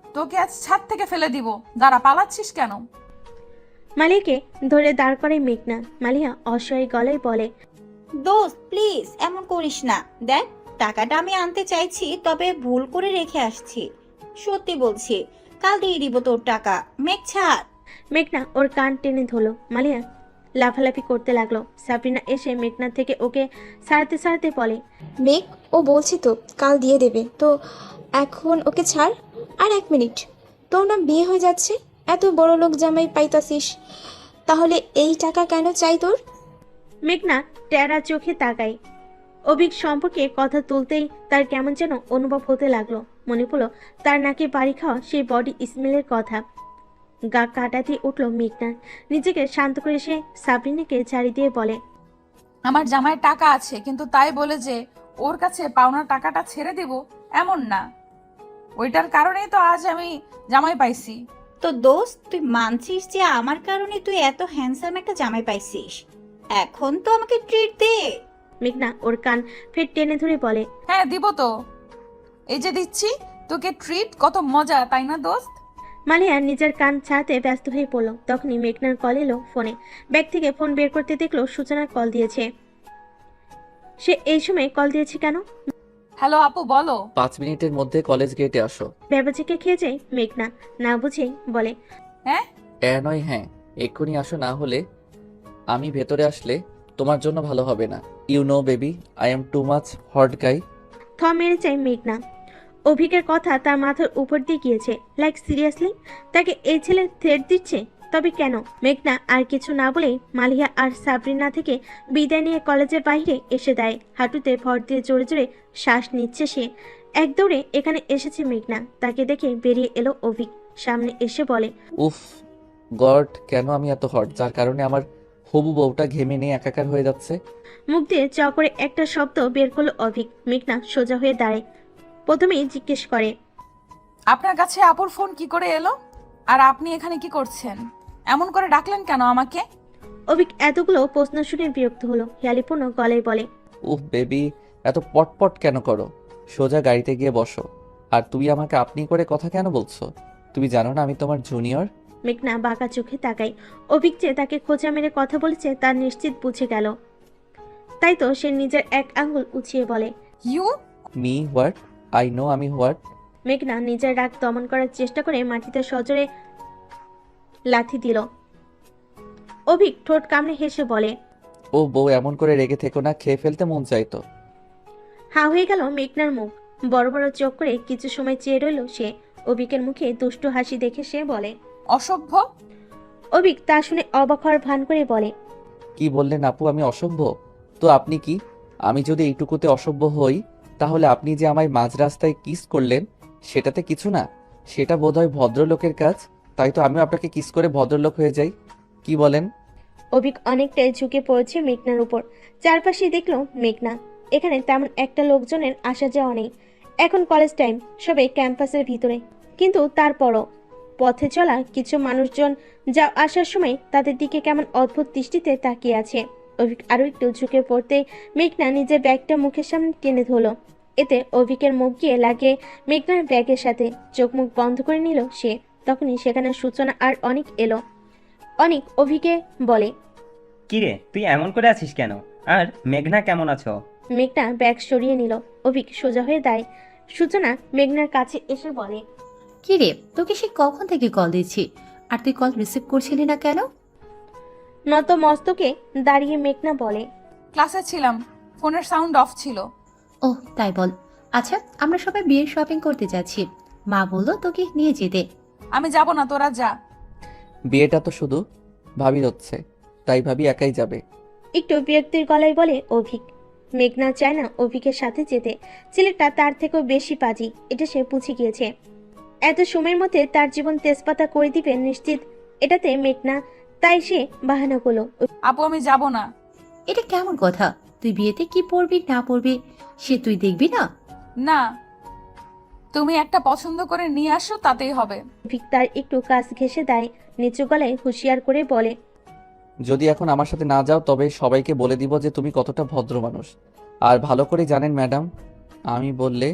তোকে আজ ছাদ থেকে ফেলে দিব। দাঁড়া, পালাচ্ছিস কেন? মালিয়াকে ধরে দাঁড় করে মেঘনা। মালিয়া অসহায় গলায় বলে, দোস্ত প্লিজ এমন করিস না, দেখ টাকাটা আমি আনতে চাইছি, তবে ভুল করে রেখে আসছি। সত্যি বলছি, কাল দিয়ে দিব তোর টাকা। মেঘ ছাড়। মেঘনা ওর কান টেনে ধরলো। মালিয়া লাফালাফি করতে লাগলো। সাবরিনা এসে মেঘনা থেকে ওকে সারাতে সারাতে বলে, মেঘ, ও বলছি তো কাল দিয়ে দেবে, তো এখন ওকে ছাড়। আর 1 মিনিট, তোর না বিয়ে হয়ে যাচ্ছে, এত বড় লোক জামাই পাইতাছিস, তাহলে এই টাকা কেন চাই তোর? মেঘনা টেরা চোখে তাকায়। অভিক সম্পর্কে কথা তুলতেই তার কেমন যেন অনুভব হতে লাগলো। মনে পড়লো তার নাকি বাড়ি খাওয়া সেই বডি স্মেলের কথা। গা কাটাতে উঠলো মেঘনার। নিজেকে শান্ত করে সে সাবরিনাকে ছাড়ি দিয়ে বলে, আমার জামাই টাকা আছে, কিন্তু তাই বলে যে ওর কাছে পাওনা টাকাটা ছেড়ে দিব এমন না। ওইটার কারণেই তো আজ আমি জামাই পাইছি। তো দোস্ত তুই মানছিস যে আমার কারণে তুই এত হ্যান্ডসাম একটা জামাই পাইছিস, এখন তো আমাকে ট্রিট দে। মেঘনা ওর কান ফের টেনে ধরে বলে, হ্যাঁ দিব তো, এই যে দিচ্ছি তোকে ট্রিট, কত মজা তাই না দোস্ত? মালিয়া নিজের কান ছাড়তে ব্যস্ত হয়ে পড়লো। তখনই মেঘনার কল এলো ফোনে। ব্যাগ থেকে ফোন বের করতে দেখলো সূচনা কল দিয়েছে। সে এই সময় কল দিয়েছে কেন? হ্যালো আপু, বলো। 5 মিনিটের মধ্যে কলেজ গেটে আসো। ব্যবচাকে খেয়ে যায় মেঘনা। না বুঝেই বলে, হ্যাঁ নয় হ্যাঁ, এক্ষুনি আসো, না হলে আমি ভেতরে আসলে তোমার জন্য ভালো হবে না। You know baby, I am too much hot guy. থ মেরে চাই মেঘনা। অভিকের কথা তার মাথার উপর দিয়ে গিয়েছে। লাইক সিরিয়াসলি তাকে এই ছেলে থ্রেট দিচ্ছে? তবে কেন? মেঘনা আর কিছু না বলে মালিয়া আর সাবরিনা থেকে বিদায় নিয়ে কলেজের বাইরে এসে দেয়। হাঁটুতে ভর দিয়ে জোরে জোরে শ্বাস নিচ্ছে সে। এক দৌড়ে এখানে এসেছে মেঘনা। তাকে দেখে বেরিয়ে এলো অভিক। সামনে এসে বলে, উফ গড, কেন আমি এত হট, যার কারণে আমার হবু বউটা ঘেমে নিয়ে একাকার হয়ে যাচ্ছে। মুখ দিয়ে চ করে একটা শব্দ বের করলো অভিক। মেঘনা সোজা হয়ে দাঁড়ায়। প্রথমেই জিজ্ঞেস করে, আপনার কাছে আপুর ফোন কি করে এলো? আর আপনি এখানে কি করছেন? এমন করে ডাকলেন কেন আমাকে? অভিক এতগুলো প্রশ্ন শুনে বিরক্ত হলো। হেয়ালিপূর্ণ গলায় বলে, উফ বেবি, এত পটপট কেন করো? সোজা গাড়িতে গিয়ে বসো। আর তুমি আমাকে আপনি করে কথা কেন বলছো? তুমি জানো না আমি তোমার জুনিয়র? মেঘনা বাঁকা চোখে তাকায়। অভিক যে তাকে খোঁচা মেরে কথা বলেছে তার নিশ্চিত বুঝে গেল। তাই তো সে নিজের এক আঙ্গুল উঁচিয়ে বলে, you me what? I know আমি হোয়াট। মেঘনা নিজের রাগ দমন করার চেষ্টা করে মাটিতে সজোরে লাথি দিল। অভিক ঠোঁট কামড়ে হেসে বলে, ও বউ, এমন করে রেগে থেকো না, খেয়ে ফেলতে মন চাইতো। হা হয়ে গেল মেঘনার মুখ। বড় বড় চোখ করে কিছু সময় চেয়ে রইল সে। অভিকের মুখে দুষ্টু হাসি দেখে সে বলে, অসভ্য। অভিক তা শুনে অবাক হওয়ার ভান করে বলে, কি বললেন আপু, আমি অসভ্য? তো আপনি কি? আমি যদি এইটুকুতে অসভ্য হই, তাহলে আপনি যে আমায় মাঝ রাস্তায় কিস করলেন সেটাতে কিছু না? সেটা বোধহয় ভদ্রলোকের কাজ। তাই তো আমিও আপনাকে কিস করে ভদ্রলোক হয়ে যাই। কি বলেন? অভিক অনেকটাই ঝুঁকে পড়েছে মেঘনার উপর। চারপাশে দেখলো মেঘনা। এখানে তেমন একটা লোকজনের আসা যাওয়া নেই। এখন কলেজ টাইম, সবাই ক্যাম্পাসের ভিতরে। কিন্তু তারপরও পথে চলা কিছু মানুষজন যা আসার সময় তাদের দিকে কেমন অদ্ভুত দৃষ্টিতে তাকিয়ে আছে। অভিক আরো একটু ঝুঁকে পড়তে মেঘনা নিজের ব্যাগটা মুখের সামনে টেনে ধরলো। এতে অভিকের মুখ গিয়ে লাগে মেঘনার ব্যাগের সাথে। চোখ মুখ বন্ধ করে নিল সে। তখনই সেখানে সূচনা আর অনেক এলো। অনেক অভিকে বলে, কিরে তুই এমন করে আছিস কেন? আর মেঘনা কেমন আছো? মেঘনা ব্যাগ সরিয়ে নিল। অভিক সোজা হয়ে দাঁড়ায়। সূচনা মেঘনার কাছে এসে বলে, কি রে, তোকে সে কখন থেকে কল দিচ্ছি আর তুই কল রিসিভ করছিলি না কেন? নত মস্তকে দাঁড়িয়ে মেঘনা বলে, ক্লাসে ছিলাম, ফোনের সাউন্ড অফ ছিল। ওহ তাই বল। আচ্ছা, আমরা সবাই বিয়ের শপিং করতে যাচ্ছি, মা বললো তোকে নিয়ে যেতে। আমি যাব না, তোরা যা। বিয়েটা তো শুধু ভাবির হচ্ছে, তাই ভাবি একাই যাবে। একটু বিরক্তির গলায় বলে অভিক। মেঘনা চায় না অভিকের সাথে যেতে, ছেলেটা তার থেকেও বেশি পাজি, এটা সে বুঝে গিয়েছে। এত সময়ের মধ্যে তার জীবন তেজপাতা করে দিবে নিশ্চিত, এটাতে মেঘনা, তাই সে বাহানা করলো। আপু আমি যাব না। এটা কেমন কথা? তুই বিয়েতে কি পরবি না পরবি সে তুই দেখবি না? না, তুমি একটা পছন্দ করে নিয়ে আসো, তাতেই হবে। অভিক তার একটু কাছ ঘেঁষে দেয়, নিচু গলায় হুঁশিয়ার করে বলে, যদি এখন আমার সাথে না যাও তবে সবাইকে বলে দিব যে তুমি কতটা ভদ্র মানুষ। আর ভালো করে জানেন ম্যাডাম, আমি বললে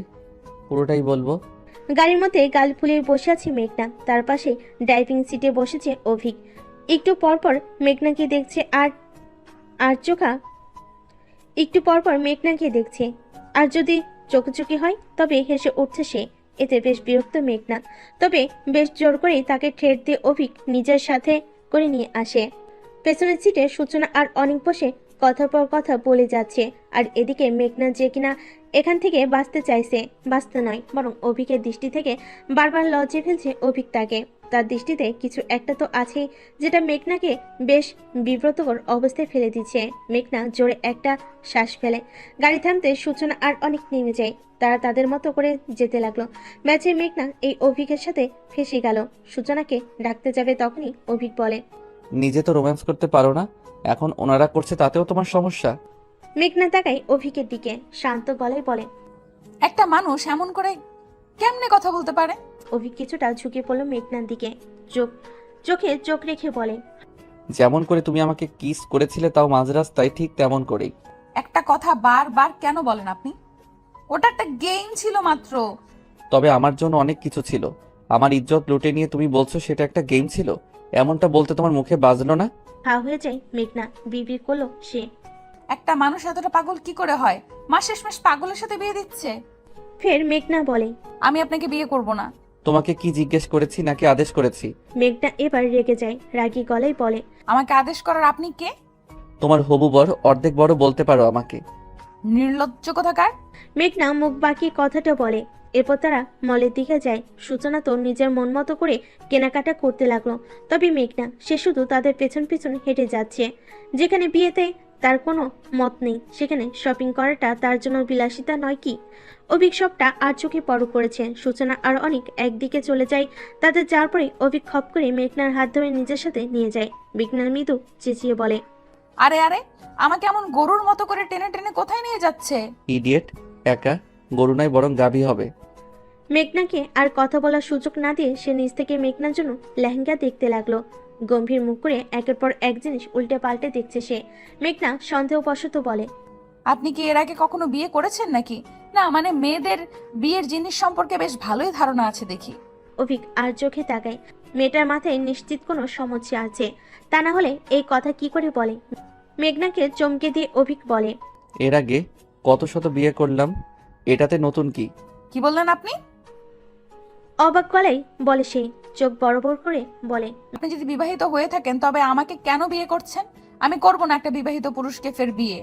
পুরোটাই বলবো। গাড়ির মধ্যে গাল ফুলিয়ে বসে আছে মেঘনা, তার পাশে ড্রাইভিং সিটে বসেছে অভিক। একটু পরপর মেঘনাকে দেখছে আর যদি চোখাচোখি হয় তবে হেসে উঠছে সে। এতে বেশ বিরক্ত মেঘনা, তবে বেশ জোর করেই তাকে ঠেট দিয়ে অভিক নিজের সাথে করে নিয়ে আসে। পেছনের সিটে সূচনা আর অনেক বসে কথার পর কথা বলে যাচ্ছে, আর এদিকে মেঘনা যে কিনা এখান থেকে বাঁচতে চাইছে, বাঁচতে নয় বরং অভিকের দৃষ্টি থেকে বারবার লজ্জে ফেলছে অভিক তাকে। তার দৃষ্টিতে কিছু একটা তো আছেই যেটা মেঘনাকে বেশ বিব্রতকর অবস্থায় ফেলে দিচ্ছে। মেঘনা জোরে একটা শ্বাস ফেলে, গাড়ি থামতে সূচনা আর অনেক নেমে যায়। তারা তাদের মতো করে যেতে লাগলো। ম্যাচে মেঘনা এই অভিকের সাথে ফেসে গেল। সূচনাকে ডাকতে যাবে তখনই অভিক বলে, নিজে তো রোম্যান্স করতে পারো না, এখন ওনারা করছে তাতেও তোমার সমস্যা? মেঘনা তাকায় অভিকের দিকে, শান্ত গলায় বলে, একটা মানুষ এমন করে কেমনে কথা বলতে পারে? অভিক কিছুটা ঝুঁকে পড়লো মেঘনার দিকে, চোখে চোখ রেখে বলে, যেমন করে তুমি আমাকে কিস করেছিলে তাও মাঝ রাস্তায়, ঠিক তেমন করেই। একটা কথা বারবার কেন বলেন আপনি? ওটা একটা গেম ছিল মাত্র। তবে আমার জন্য অনেক কিছু ছিল। আমার ইজ্জত লুটে নিয়ে তুমি বলছো সেটা একটা গেম ছিল? এমনটা বলতে তোমার মুখে বাজলো না? হা হয়ে যায় মেঘনা, বিড়বিড় করলো সে। একটা মানুষ এতটা পাগল কি করে হয়? মাস শেষমেশ পাগলের সাথে বিয়ে দিচ্ছে। ফের মেঘনা বলে, আমি আপনাকে বিয়ে করব না। তোমাকে কি জিজ্ঞেস করেছি নাকি আদেশ করেছি? মেঘনা এবার রেগে যায়, রাগী গলায় বলে, আমাকে আদেশ করার আপনি কে? তোমার হবু বর, অর্ধেক বড় বলতে পারো আমাকে। নির্লজ্জ কোথাকার। মেঘনা মুখ বাঁকিয়ে কথাটা বলে। এরপর তারা মলের দিকে যায়। সূচনা তো নিজের মন মতো করে কেনাকাটা করতে লাগলো, তবে মেঘনা সে শুধু তাদের পেছন পেছন হেঁটে যাচ্ছে। যেখানে বিয়েতে তার কোনো মত নেই, সেখানে শপিং করাটা তার জন্য বিলাসিতা নয় কি? অভিক সবটা আর চোখে পরখ করেছে। সূচনা আর অনেক একদিকে চলে যায়। তাদের যাওয়ার পরে অভিক খপ করে মেঘনার হাত ধরে নিজের সাথে নিয়ে যায়। মেঘনার মৃদু চেঁচিয়ে বলে, আরে আরে, আমাকে এমন গরুর মতো করে টেনে টেনে কোথায় নিয়ে যাচ্ছে? ইডিয়েট, একা গরু নয় বরং গাভী হবে। মেঘনাকে আর কথা বলার সুযোগ না দিয়ে সে নিজ থেকে মেঘনার জন্য লেহেঙ্গা দেখতে লাগলো। গম্ভীর মুখ করে একের পর এক জিনিস উল্টে পাল্টে দেখছে সে। মেঘনা সন্দেহবশত বলে, আপনি কি এর আগে কখনো বিয়ে করেছেন নাকি? না মানে মেয়েদের বিয়ের জিনিস সম্পর্কে বেশ ভালোই ধারণা আছে দেখি। অভিক আর চোখে তাকায়। মেয়েটার মাথায় নিশ্চিত কোনো সমস্যা আছে, তা না হলে এই কথা কি করে বলে। মেঘনাকে চমকে দিয়ে অভিক বলে, এর আগে কত শত বিয়ে করলাম, এটাতে নতুন কি? কি বললেন আপনি? অবাক গলায় বলে সে, চোখ বড় বড় করে বলে, আপনি যদি বিবাহিত হয়ে থাকেন তবে আমাকে কেন বিয়ে করছেন? আমি করব না একটা বিবাহিত পুরুষকে ফের বিয়ে।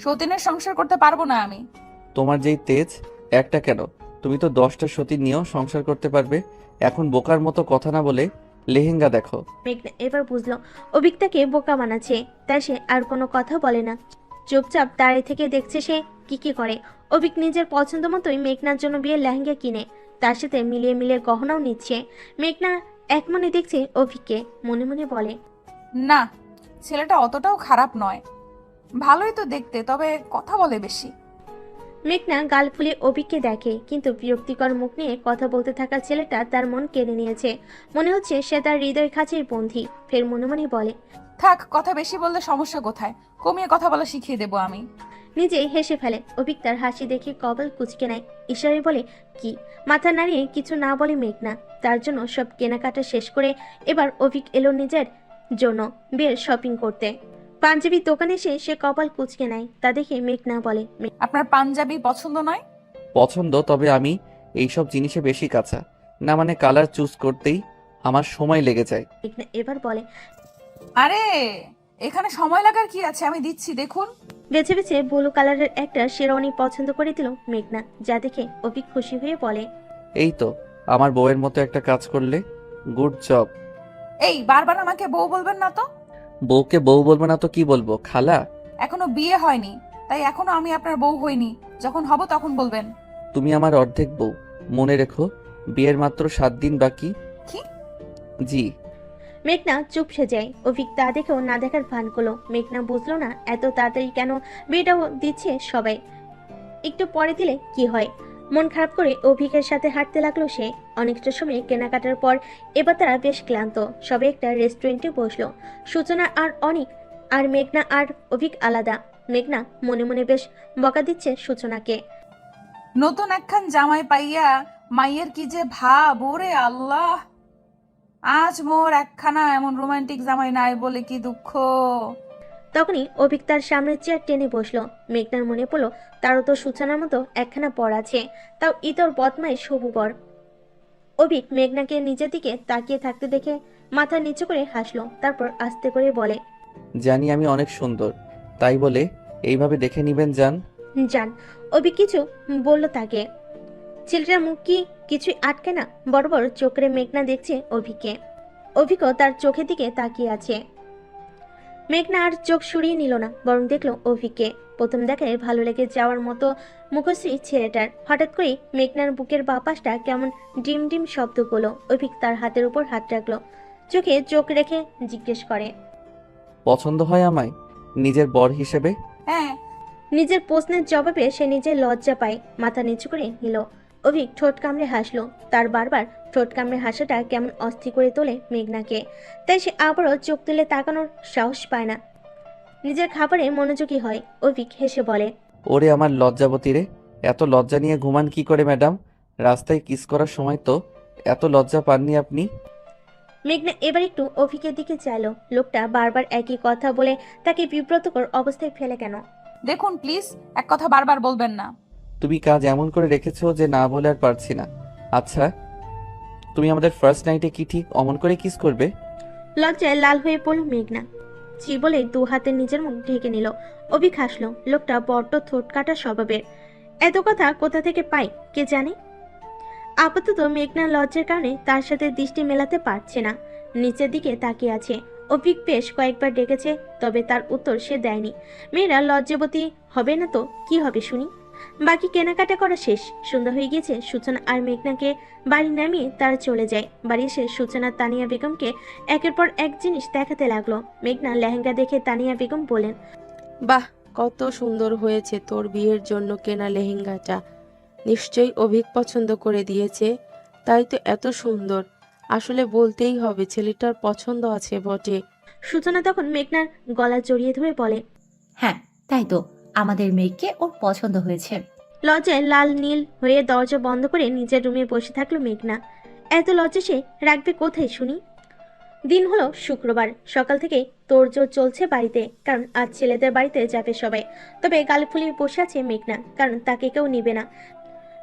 সতীনের সংসার করতে পারবো না আমি। তোমার যেই তেজ, একটা কেন, তুমি তো 10টা সতী নিয়েও সংসার করতে পারবে। এখন বোকার মতো কথা না বলে লেহেঙ্গা দেখো। মেঘনা এবার বুঝলো অভিক তাকে বোকা বানাচ্ছে, তাই সে আর কোনো কথা বলে না। চুপচাপ দাঁড়িয়ে থেকে দেখছে সে কি করে। অভিক নিজের পছন্দ মতোই মেঘনার জন্য বিয়ের লেহেঙ্গা কিনে তার সাথে মিলিয়ে মিলিয়ে গহনাও নিচ্ছে। মেঘনা এক মনে দেখছে অভিককে, মনে মনে বলে, না, ছেলেটা অতটাও খারাপ নয়, ভালোই তো দেখতে, তবে কথা বলে বেশি। মেঘনা গাল ফুলে অভিককে দেখে, কিন্তু বিরক্তিকর মুখ নিয়ে কথা বলতে থাকা ছেলেটা তার মন কেড়ে নিয়েছে। মনে হচ্ছে সে তার হৃদয় খাঁচির বন্ধী। ফের মনে মনে বলে, থাক, কথা বেশি বললে সমস্যা কোথায়? কমিয়ে কথা বলা শিখিয়ে দেবো আমি। নিজেই হেসে ফেলে। অভিক তার হাসি দেখে কপাল কুঁচকে নেয়, ইশারায় বলে কি। মাথা নাড়িয়ে কিছু না বলে মেঘনা। তার জন্য সব কেনাকাটা শেষ করে এবার অভিক এলো নিজের জন্য বিয়ের শপিং করতে। পাঞ্জাবির দোকানে এসে সে কপাল কুঁচকে নেয়, তা দেখে মেঘনা বলে, আপনার পাঞ্জাবি পছন্দ নয়? পছন্দ, তবে আমি এইসব জিনিসে বেশি কাঁচা। না মানে কালার চুজ করতেই আমার সময় লেগে যায়। মেঘনা এবার বলে। আরে এখানে সময় লাগার কি আছে, আমি দিচ্ছি দেখুন। বেছে বেছে ব্লু কালারের একটা শেরওয়ানি পছন্দ করে দিল মেঘনা, যা দেখে অভিক খুশি হয়ে বলে। এই তো আমার বউয়ের মতো একটা কাজ করলে, গুড জব। এই বারবার আমাকে বউ বলবেন না তো। বউকে বউ বলবো না তো কি বলবো, খালা? এখনো বিয়ে হয়নি, তাই এখনো আমি আপনার বউ হইনি। যখন হব তখন বলবেন। তুমি আমার অর্ধেক বউ, মনে রেখো। বিয়ের মাত্র 7 দিন বাকি। কি? জি। মেঘনা চুপসে যায়। অভিক তা দেখেও না দেখার ভান করলো। মেঘনা বুঝলো না এত তাড়াতাড়ি কেন বিয়েটাও দিচ্ছে সবাই, একটু পরে দিলে কি হয়। মন খারাপ করে অভিকের সাথে হাঁটতে লাগলো সে। অনেকটা সময় কেনাকাটার পর এবার তারা বেশ ক্লান্ত। সবে একটা রেস্টুরেন্টে বসলো। সূচনা আর অনিক আর মেঘনা আর অভিক আলাদা। মেঘনা মনে মনে বেশ বকা দিচ্ছে সূচনাকে। নতুন একখান জামাই পাইয়া মাইয়ের কি যে ভাব, ওরে আল্লাহ। আজ মোর একখানা এমন রোমান্টিক জামাই নাই বলে কি দুঃখ। তখনই অভিক তার সামনের চেয়ার টেনে বসলো। মেঘনার মনে পড়লো তারও তো সূচনার মতো একখানা পর আছে, তাও ইতর বদমাইশ হবু বর। অভিক মেঘনাকে নিজের দিকে তাকিয়ে থাকতে দেখে মাথা নিচু করে হাসলো, তারপর আস্তে করে বলে। জানি আমি অনেক সুন্দর, তাই বলে এইভাবে দেখে নিবেন জান। জান। অভিক কিছু বলল তাকে। ছেলেটার মুখ কি কিছুই আটকে না। বড় বড় চোখে মেঘনা দেখছে অভিককে। অভিকও তার চোখের দিকে তাকিয়ে আছে। মেঘনা আর চোখ সরিয়ে নিল না, বরং দেখলো অভিককে। প্রথম দেখায় ভালো লেগে যাওয়ার মতো মুখশ্রী ছেলেটার। হঠাৎ করেই মেঘনার বুকের বাঁ পাশটা কেমন ডিম ডিম শব্দ করলো। অভিক তার হাতের উপর হাত রাখলো, চোখে চোখ রেখে জিজ্ঞেস করে। পছন্দ হয় আমায় নিজের বর হিসেবে? হ্যাঁ। নিজের প্রশ্নের জবাবে সে নিজের লজ্জা পায়, মাথা নিচু করে নিল। অভিক ঠোঁট কামড়ে হাসলো। তার বারবার ঠোঁট কামড়ে হাসাটা কেমন অস্থির করে তোলে মেঘনাকে, তাই সে আবারও চোখ তুলে তাকানোর সাহস পায় না। নিজের খাবারে মনোযোগী হয়। অভিক হেসে বলে। ওরে আমার লজ্জাবতী রে, এত লজ্জা নিয়ে ঘুমান কি করে ম্যাডাম? রাস্তায় কিস করার সময় তো এত লজ্জা পাননি আপনি? মেঘনা এবার একটু অভিকের দিকে চাইলো। লোকটা বারবার একই কথা বলে তাকে বিব্রতকর অবস্থায় ফেলে কেন। দেখুন প্লিজ, এক কথা বারবার বলবেন না। তুমি কাজ এমন করে রেখেছো যে না বলে আর পারছি না। আচ্ছা, তুমি আমাদের ফার্স্ট নাইটে কি ঠিক অমন করে কিস করবে? লজ্জায় লাল হয়ে পড়ল মেঘনা। ছি বলে দু হাতে নিজের মুখ ঢেকে নিল। অভিক হাসলো। লোকটা বড্ড ঠোঁট কাটা স্বভাবের। এত কথা কোথা থেকে পায় কে জানে। আপাতত মেঘনার লজ্জার কারণে তার সাথে দৃষ্টি মেলাতে পারছে না। নিচের দিকে তাকিয়ে আছে। অভিক বেশ কয়েকবার ডেকেছে, তবে তার উত্তর সে দেয়নি। মেয়েরা লজ্জাবতী হবে না তো কি হবে শুনি। বাকি কেনাকাটা করা শেষ। সন্ধ্যা হয়ে গিয়েছে। সূচনা আর মেঘনাকে বাড়ি নামিয়ে তারা চলে যায়। বাড়ি এসে সূচনা তানিয়া বেগমকে একের পর এক জিনিস দেখাতে লাগলো। মেঘনা লেহেঙ্গা দেখে তানিয়া বেগম বলেন। বাহ, কত সুন্দর হয়েছে তোর বিয়ের জন্য কেনা লেহেঙ্গাটা। নিশ্চয়ই অভিক পছন্দ করে দিয়েছে, তাই তো এত সুন্দর। আসলে বলতেই হবে ছেলেটার পছন্দ আছে বটে। সূচনা তখন মেঘনার গলা জড়িয়ে ধরে বলে। হ্যাঁ, তাই তো, আমাদের মেয়েকে ওর পছন্দ হয়েছে। লজ্জায় লাল নীল হয়ে দরজা বন্ধ করে নিজের রুমে বসে থাকলো মেঘনা। এত লজ্জা সে রাখবে কোথায় শুনি। দিন হলো শুক্রবার। সকাল থেকে তোড়জোড় চলছে বাড়িতে, কারণ আজ ছেলেদের বাড়িতে যাবে সবাই। তবে গাল ফুলিয়ে বসে আছে মেঘনা, কারণ তাকে কেউ নিবে না।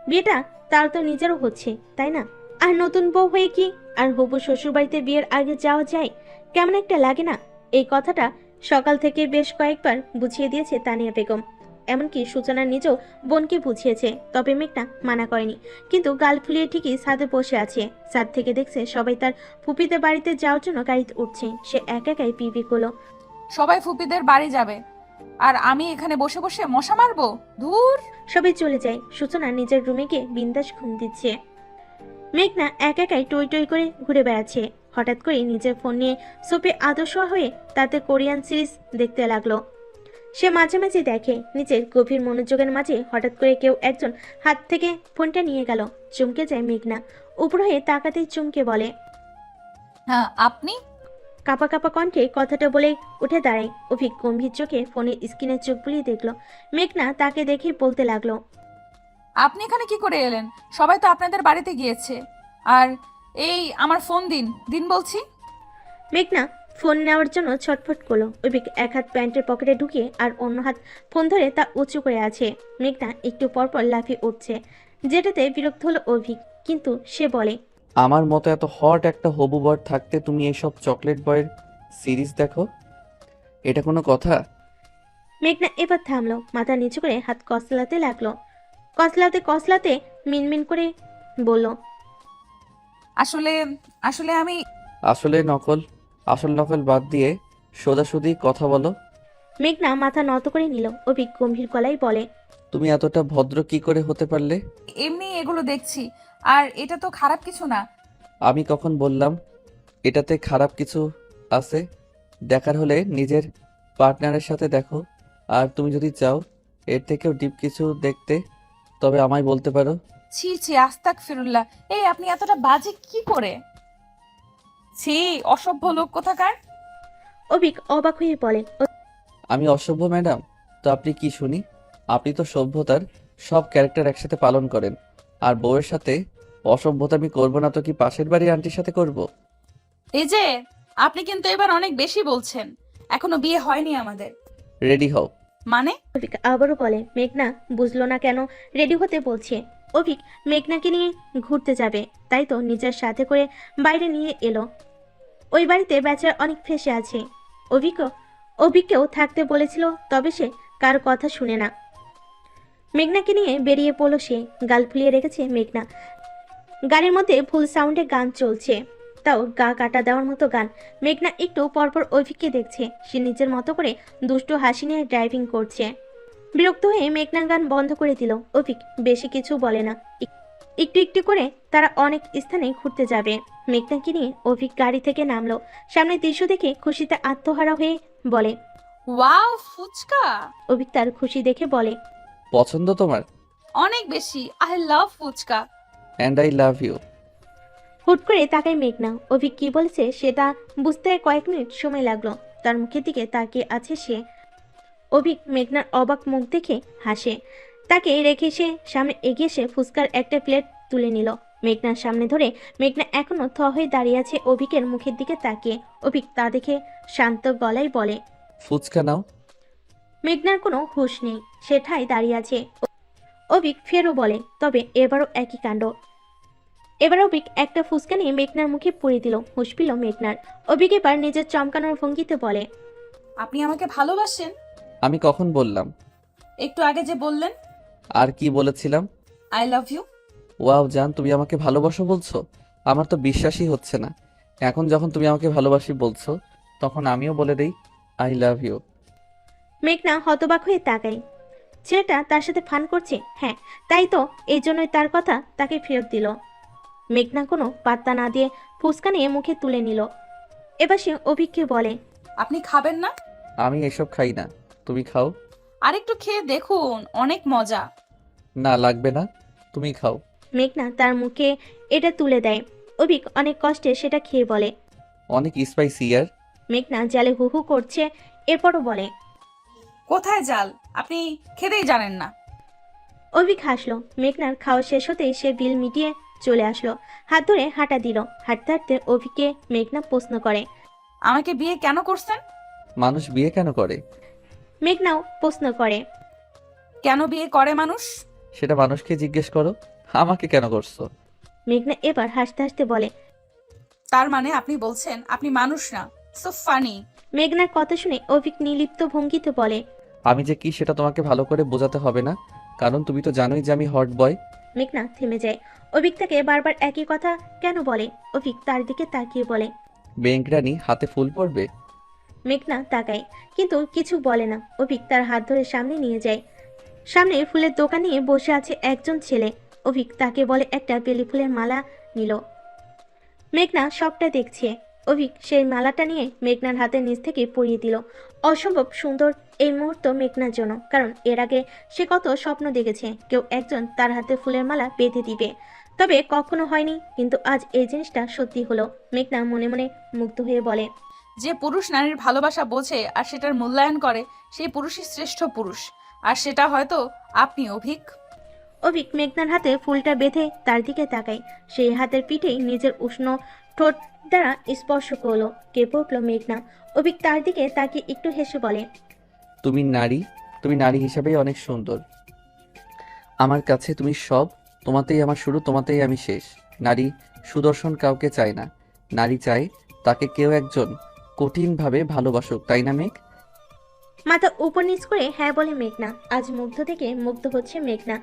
বিয়েটা তার তো নিজেরও হচ্ছে, তাই না? আর নতুন বউ হয়ে কি আর হবু শ্বশুর বাড়িতে বিয়ের আগে যাওয়া যায়? কেমন একটা লাগে না? এই কথাটা সকাল থেকে বেশ কয়েকবার বুঝিয়ে দিয়েছে তানিয়া বেগম। এমনকি সূচনা নিজেও বোনকে বুঝিয়েছে, তবে মেঘনা মানা করেনি। কিন্তু গাল ফুলিয়ে ঠিকই ছাদে বসে আছে। ছাদ থেকে দেখছে সবাই তার ফুপিদের বাড়িতে যাওয়ার জন্য গাড়িতে উঠছে। সে একাই পিপি করলো। সবাই ফুপিদের বাড়ি যাবে আর আমি এখানে বসে বসে মশা মারবো? ধুর। সবাই চলে যায়। সূচনা নিজের রুমে গিয়ে বিন্দাস ঘুম দিচ্ছে। মেঘনা একাই টই টই করে ঘুরে বেড়াচ্ছে। হঠাৎ করে নিজের ফোন নিয়ে সোপে আদর্শ হয়ে তাতে কোরিয়ান সিরিজ দেখতে লাগলো। সে মাঝে মাঝে দেখে নিজের গভীর মনোযোগের মাঝে হঠাৎ করে কেউ একজন হাত থেকে ফোনটা নিয়ে গেল। চমকে যায় মেঘনা। উপর হয়ে তাকাতেই চমকে বলে। হ্যাঁ আপনি? কাপা কাপা কণ্ঠে কথাটা বলে উঠে দাঁড়ায়। অভিক গম্ভীর চোখে ফোনের স্ক্রিনে চোখ বুলিয়ে দেখলো। মেঘনা তাকে দেখে বলতে লাগলো। আপনি এখানে কি করে এলেন? সবাই তো আপনাদের বাড়িতে গিয়েছে। আর এই আমার ফোন দিন বলছি। মেঘনা ফোন নেওয়ার জন্য ছটফট করলো। অভিক এক হাত প্যান্টের পকেটে ঢুকিয়ে আর অন্য হাত ফোন ধরে তা উঁচু করে আছে। মেঘনা একটু পরপর লাফিয়ে উঠছে, যেটাতে বিরক্ত হলো অভিক। কিন্তু সে বলে। আমার মতো এত হট একটা হবু বর থাকতে তুমি এইসব চকলেট বয়ের সিরিজ দেখো, এটা কোনো কথা? মেঘনা এবার থামলো, মাথা নিচু করে হাত কসলাতে লাগলো। কসলাতে কসলাতে মিনমিন করে বলল, আসলে আসলে আমি আসল নকল বাদ দিয়ে সোজাসুজি কথা বলো। মেঘনা মাথা নত করে নিল। অভিক গম্ভীর গলায় বলে, তুমি এতটা ভদ্র কি করে হতে পারলে? এমনি এগুলো দেখছি, আর এটা তো খারাপ কিছু না। আমি কখন বললাম এটাতে খারাপ কিছু আছে? দেখার হলে নিজের পার্টনারের সাথে দেখো, আর তুমি যদি চাও এর থেকেও ডিপ কিছু দেখতে তবে আমায় বলতে পারো। ছি ছি, আস্তাক ফিরুল্লাহ, এই আপনি এতটা বাজে কি করে? ছি, অসভ্য লোক কোথাকার। অভিক অবাক হয়ে বলে, আমি অসভ্য ম্যাডাম? তো আপনি কি শুনি? আপনি তো সভ্যতার সব ক্যারেক্টার একসাথে পালন করেন, আর বউয়ের সাথে অসভ্যতা আমি করবো না তো কি পাশের বাড়ির আন্টির সাথে করব? এই যে, আপনি কিন্তু এবার অনেক বেশি বলছেন। এখনো বিয়ে হয়নি আমাদের। রেডি হও। মানে? অভিক আবারও বলে। মেঘনা বুঝলো না কেন রেডি হতে বলছে। অভিক মেঘনাকে নিয়ে ঘুরতে যাবে, তাই তো নিজের সাথে করে বাইরে নিয়ে এলো। ওই বাড়িতে বেচার অনেক ফেসে আছে। অভিককেও থাকতে বলেছিল, তবে সে কার কথা শুনে না। মেঘনাকে নিয়ে বেরিয়ে পড়লো সে। গাল ফুলিয়ে রেখেছে মেঘনা। গাড়ির মধ্যে ফুল সাউন্ডে গান চলছে, তাও গা কাটা দেওয়ার মতো গান। মেঘনা একটু পরপর অভিককে দেখছে। সে নিজের মতো করে দুষ্টু হাসি নিয়ে ড্রাইভিং করছে। বিরক্ত হয়ে মেঘনা গান বন্ধ করে দিল। অভিক বেশি কিছু বলে না। একটু একটু করে তারা অনেক স্থানে ঘুরতে যাবে। মেঘনাকে নিয়ে অভিক গাড়ি থেকে নামলো। সামনের দৃশ্য দেখে খুশিতে আত্মহারা হয়ে বলে, ওয়াও, ফুচকা! অভিক তার খুশি দেখে বলে, পছন্দ তোমার? অনেক বেশি। I love fuchka. And I love you. হুট করে তাকায় মেঘনা। অভিক কি বলেছে সেটা বুঝতে কয়েক মিনিট সময় লাগলো। তার মুখের দিকে তাকিয়ে আছে সে। অভিক মেঘনার অবাক মুখ দেখে হাসে। তাকে রেখে সে সামনে এগিয়ে এসে ফুচকার একটা প্লেট তুলে নিল। মেঘনার সামনে ধরে। মেঘনা এখনো থ হয়ে দাঁড়িয়ে আছে অভিকের মুখের দিকে তাকিয়ে। অভিক তা দেখে শান্ত গলায় বলে, ফুচকা নাও। মেঘনার কোনো হুঁশ নেই, সে ঠায় দাঁড়িয়ে আছে। অভিক ফেরও বলে, তবে এবারও একই কাণ্ড। এবার অভিক একটা ফুচকা নিয়ে মেঘনার মুখে পুড়ে দিল। হুঁশ পেল মেঘনার। অভিক এবার নিজের চমকানোর ভঙ্গিতে বলে, আপনি আমাকে ভালোবাসেন? আমি কখন বললাম? একটু আগে যে বললেন। আর কি বলেছিলাম? I love you. ওয়াও জান, তুমি আমাকে ভালোবাসো বলছো? আমার তো বিশ্বাসই হচ্ছে না। এখন যখন তুমি আমাকে ভালোবাসি বলছো, তখন আমিও বলে দেই আই লাভ ইউ। মেঘনা হতবাক হয়ে তাকায়। ছেলেটা তার সাথে ফান করছে। হ্যাঁ, তাই তো, এই জন্যই তার কথা তাকে ফেরত দিল। মেঘনা কোনো পাত্তা না দিয়ে ফুচকা নিয়ে মুখে তুলে নিল। এবার সে অভিককে বলে, আপনি খাবেন না? আমি এসব খাই না, তুমি খাও। আরেকটু খেয়ে দেখুন, অনেক মজা। না লাগবে না, তুমি খাও। মেঘনা তার মুখে এটা তুলে দেয়। অভিক অনেক কষ্টে সেটা খেয়ে বলে। অনেক স্পাইসি ইয়ার। মেঘনা জালে হু হু করছে, এরপরও বলে, কোথায় জাল? আপনি খেতেই জানেন না। অভিক হাসলো। মেঘনার খাওয়া শেষ হতেই সে বিল মিটিয়ে চলে আসলো। হাত ধরে হাঁটা দিল। হাঁটতে হাঁটতে অভিককে মেঘনা প্রশ্ন করে, আমাকে বিয়ে কেন করছেন? মানুষ বিয়ে কেন করে? মেঘনাও প্রশ্ন করে, কেন বিয়ে করে মানুষ? সেটা মানুষকে জিজ্ঞেস করো, আমাকে কেন করছো? মেঘনা এবার হাসতে হাসতে বলে। তার মানে আপনি বলছেন আপনি মানুষ না? So funny. মেঘনার কথা শুনে অভিক নির্লিপ্ত ভঙ্গিতে বলে। আমি যে কি সেটা তোমাকে ভালো করে বোঝাতে হবে না, কারণ তুমি তো জানোই যে আমি হট বয়। মেঘনা থেমে যায়। অভিক তাকে বারবার একই কথা কেন বলে? অভিক তার দিকে তাকিয়ে বলে। বেঙ্করানি হাতে ফুল পড়বে। মেঘনা তাকায়, কিন্তু কিছু বলে না। অভিক তার হাত ধরে সামনে নিয়ে যায়। সামনে ফুলের দোকান নিয়ে বসে আছে একজন ছেলে। অভিক তাকে বলে একটা বেলি ফুলের মালা নিল। মেঘনা সবটা দেখছে। অভিক সেই মালাটা নিয়ে মেঘনার হাতের নিচ থেকে পরিয়ে দিল। অসম্ভব সুন্দর এই মুহূর্ত মেঘনার জন্য, কারণ এর আগে সে কত স্বপ্ন দেখেছে কেউ একজন তার হাতে ফুলের মালা বেঁধে দিবে, তবে কখনো হয়নি। কিন্তু আজ এই জিনিসটা সত্যি হলো। মেঘনা মনে মনে মুগ্ধ হয়ে বলে, যে পুরুষ নারীর ভালোবাসা বোঝে আর সেটার মূল্যায়ন করে, সেই পুরুষই শ্রেষ্ঠ পুরুষ। আর সেটা হয়তো আপনি, অভিক। অভিক মেঘনার হাতে ফুলটা বেঁধে তার দিকে তাকায়। সেই হাতের পিঠেই নিজের উষ্ণ ঠোঁট দ্বারা স্পর্শ করলো। কেঁপে উঠল মেঘনা। অভিক তার দিকে তাকিয়ে একটু হেসে বলে, তুমি নারী হিসাবেই অনেক সুন্দর। আমার কাছে তুমি সব, তোমাতেই আমার শুরু, তোমাতেই আমি শেষ। নারী সুদর্শন কাউকে চায় না, নারী চায় তাকে কেউ একজন কঠিনভাবে ভালোবাসুক, তাই না মেঘ? মাথা উপর নিচ করে হ্যাঁ বলে মেঘনা। আজ মুগ্ধ থেকে মুগ্ধ হচ্ছে মেঘনা।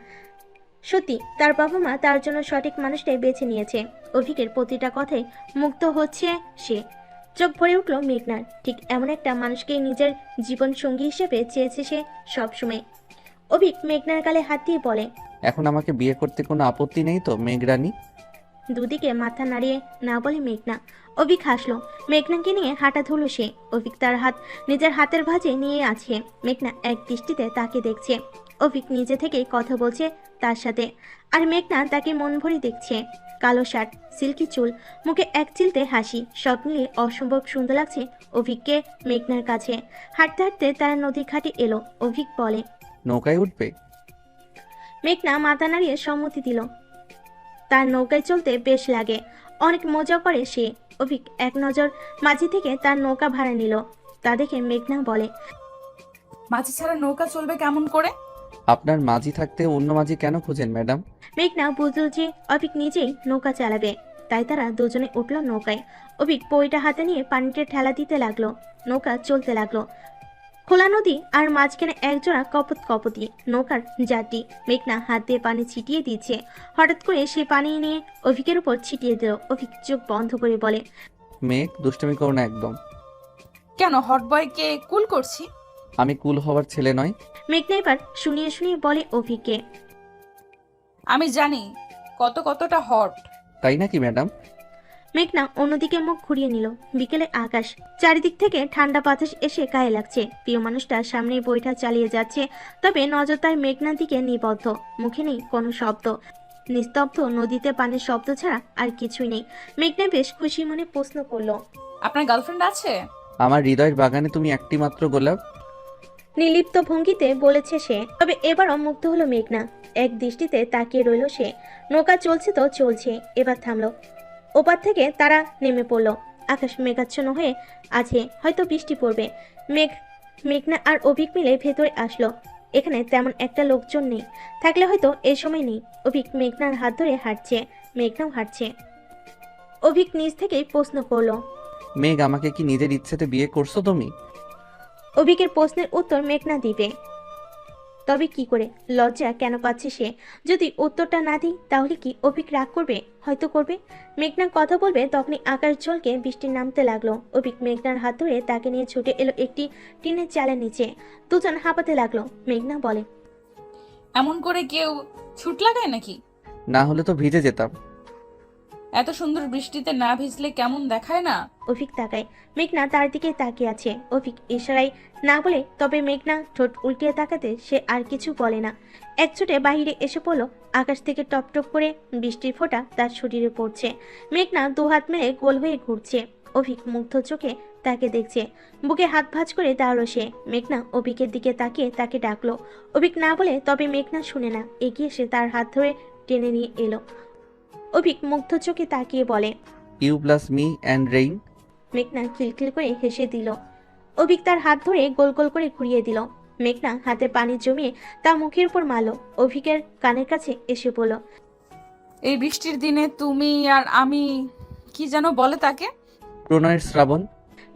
সত্যি তার বাবা মা তার জন্য সঠিক মানুষটাই বেছে নিয়েছে। অভিকের প্রতিটা কথায় মুগ্ধ হচ্ছে সে। চোখ ভরে উঠল মেঘনার। ঠিক এমন একটা মানুষকে নিজের জীবন সঙ্গী হিসেবে চেয়েছে সে সবসময়। অভিক মেঘনার গালে হাত দিয়ে বলে, এখন আমাকে বিয়ে করতে কোনো আপত্তি নেই তো মেঘরানী? দুদিকে মাথা নাড়িয়ে না বলে মেঘনা। অভিক হাসলো। মেঘনাকে নিয়ে হাঁটা ধরল সে। অভিক তার হাত নিজের হাতের ভাঁজে নিয়ে আছে। মেঘনা এক দৃষ্টিতে তাকে দেখছে। অভিক নিজে থেকেই কথা বলছে তার সাথে, আর মেঘনা তাকে মন ভরে দেখছে। কালো শার্ট, সিল্কি চুল, মুখে এক চিলতে হাসি, সব মিলিয়ে অসম্ভব সুন্দর লাগছে অভিককে মেঘনার কাছে। হাঁটতে হাঁটতে তারা নদীর ঘাটে এলো। অভিক বলে, নৌকায় উঠবে? মেঘনা মাথা নাড়িয়ে সম্মতি দিল। তার নৌকায় চলতে বেশ লাগে, অনেক মজা করে সে। অভিক এক নজর মাঝি থেকে তার নৌকা ভাড়া নিল। তা দেখে মেঘনা বলে, মাঝি ছাড়া নৌকা চলবে কেমন করে? আপনার মাঝি থাকতে অন্য মাঝি কেন খুঁজেন ম্যাডাম? মেঘনা বুঝল যে অভিক নিজেই নৌকা চালাবে, তাই তারা দুজনে উঠল নৌকায়। অভিক পইটা হাতে নিয়ে পানিতে ঠেলা দিতে লাগলো। নৌকা চলতে লাগলো। খোলা নদী আর মাঝখানে একজোড়া কপতি নৌকার জাতি। মেঘনা হাত দিয়ে পানি ছিটিয়ে দিচ্ছে। হঠাৎ করে সে পানি নিয়ে অভিকের উপর ছিটিয়ে দিল। অভিক চোখ বন্ধ করে বলে, মেঘ, দুষ্টামি করো না একদম। কেন, হট বয়কে কুল করছি? আমি কুল হওয়ার ছেলে নয়। মেঘনা এবার শুনিয়ে শুনিয়ে বলে অভিককে, আমি জানি কতটা হট। তাই নাকি ম্যাডাম? মেঘনা অন্যদিকে মুখ ঘুরিয়ে নিল। বিকেলে আকাশ, চারিদিক থেকে ঠান্ডা বাতাস এসে গায়ে লাগছে। প্রিয় মানুষটা সামনে বইটা চালিয়ে যাচ্ছে, তবে নজর তার মেঘনার দিকে নিবদ্ধ। মুখে নেই কোনো শব্দ, নিস্তব্ধ নদীতে পানির শব্দ ছাড়া আর কিছুই নেই। মেঘনা বেশ খুশি মনে প্রশ্ন করলো, আপনার গার্লফ্রেন্ড আছে? আমার হৃদয়ের বাগানে তুমি একটি মাত্র গোলাপ। নির্লিপ্ত ভঙ্গিতে বলেছে সে। তবে এবারও মুগ্ধ হলো মেঘনা। এক দৃষ্টিতে তাকিয়ে রইল সে। নৌকা চলছে তো চলছে, এবার থামলো। ওপার থেকে তারা নেমে পড়লো। আকাশ মেঘাচ্ছন্ন হয়ে আছে, হয়তো বৃষ্টি পড়বে। মেঘনা আর অভিক মিলে ভেতরে আসলো। এখানে তেমন একটা লোকজন নেই, থাকলে হয়তো এই সময় নেই। অভিক মেঘনার হাত ধরে হাঁটছে, মেঘনাও হাঁটছে। অভিক নিজ থেকেই প্রশ্ন করলো, মেঘ, আমাকে কি নিজের ইচ্ছেতে বিয়ে করছো তুমি? অভিকের প্রশ্নের উত্তর মেঘনা দিবে, তবে কি করে? লজ্জা কেন পাচ্ছে সে? যদি উত্তরটা না দিই তাহলে কি অভিক রাগ করবে? হয়তো করবে। মেঘনা কথা বলবে তখনই আকাশ ঝলকে বৃষ্টি নামতে লাগলো। অভিক মেঘনার হাত ধরে তাকে নিয়ে ছুটে এলো একটি টিনের চালের নিচে। দুজন হাঁপাতে লাগলো। মেঘনা বলে, এমন করে কেউ ছুট লাগায় নাকি? না হলে তো ভিজে যেতাম। এত সুন্দর বৃষ্টিতে না ভিজলে কেমন দেখায় না? অভিক তাকায়। মেঘনা তার দিকে তাকিয়ে আছে। অভিক ইশারায় না বলে, তবে মেঘনা ঠোঁট উল্টিয়ে তাকাতে সে আর কিছু বলে না। এক ছুটে বাহিরে এসে পড়লো। আকাশ থেকে টপ টপ করে বৃষ্টির ফোঁটা তার শরীরে পড়ছে। মেঘনা দুহাত মেলে গোল হয়ে ঘুরছে। অভিক মুগ্ধ চোখে তাকে দেখছে। বুকে হাত ভাঁজ করে দাঁড়ালো সে। মেঘনা অভিকের দিকে তাকিয়ে তাকে ডাকলো। অভিক না বলে, তবে মেঘনা শুনে না। এগিয়ে এসে তার হাত ধরে টেনে নিয়ে এলো। অভিক মুগ্ধ চোখে তাকিয়ে বলে, you plus me and rain. মেঘনা খিলখিল করে হেসে দিল। অভিক তার হাত ধরে গোল গোল করে ঘুরিয়ে দিল। মেঘনা হাতে পানি জমিয়ে তা মুখের উপর মারল। অভিকের কানের কাছে এসে বলল, এই বৃষ্টির দিনে তুমি আর আমি, কি যেন বলে তাকে? প্রণয়ের শ্রাবণ।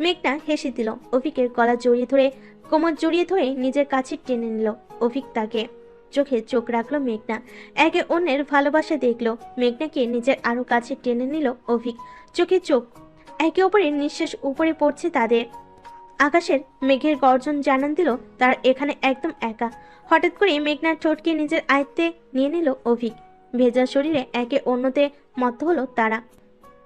মেঘনা হেসে দিল। অভিকের গলা জড়িয়ে ধরে, কোমর জড়িয়ে ধরে নিজের কাছে টেনে নিল। অভিক তাকে চোখে চোখ রাখলো। মেঘনা একে অন্যের ভালোবাসা দেখলো। মেঘনাকে নিজের আরো কাছে টেনে নিল অভিক। চোখে চোখ, একে অপরের নিঃশ্বাস উপরে পড়ছে তাদের। আকাশের মেঘের গর্জন জানান দিল তারা এখানে একদম একা। হঠাৎ করে মেঘনার ঠোঁটকে নিজের আয়ত্তে নিয়ে নিল অভিক। ভেজা শরীরে একে অন্যতে মত্ত হলো তারা।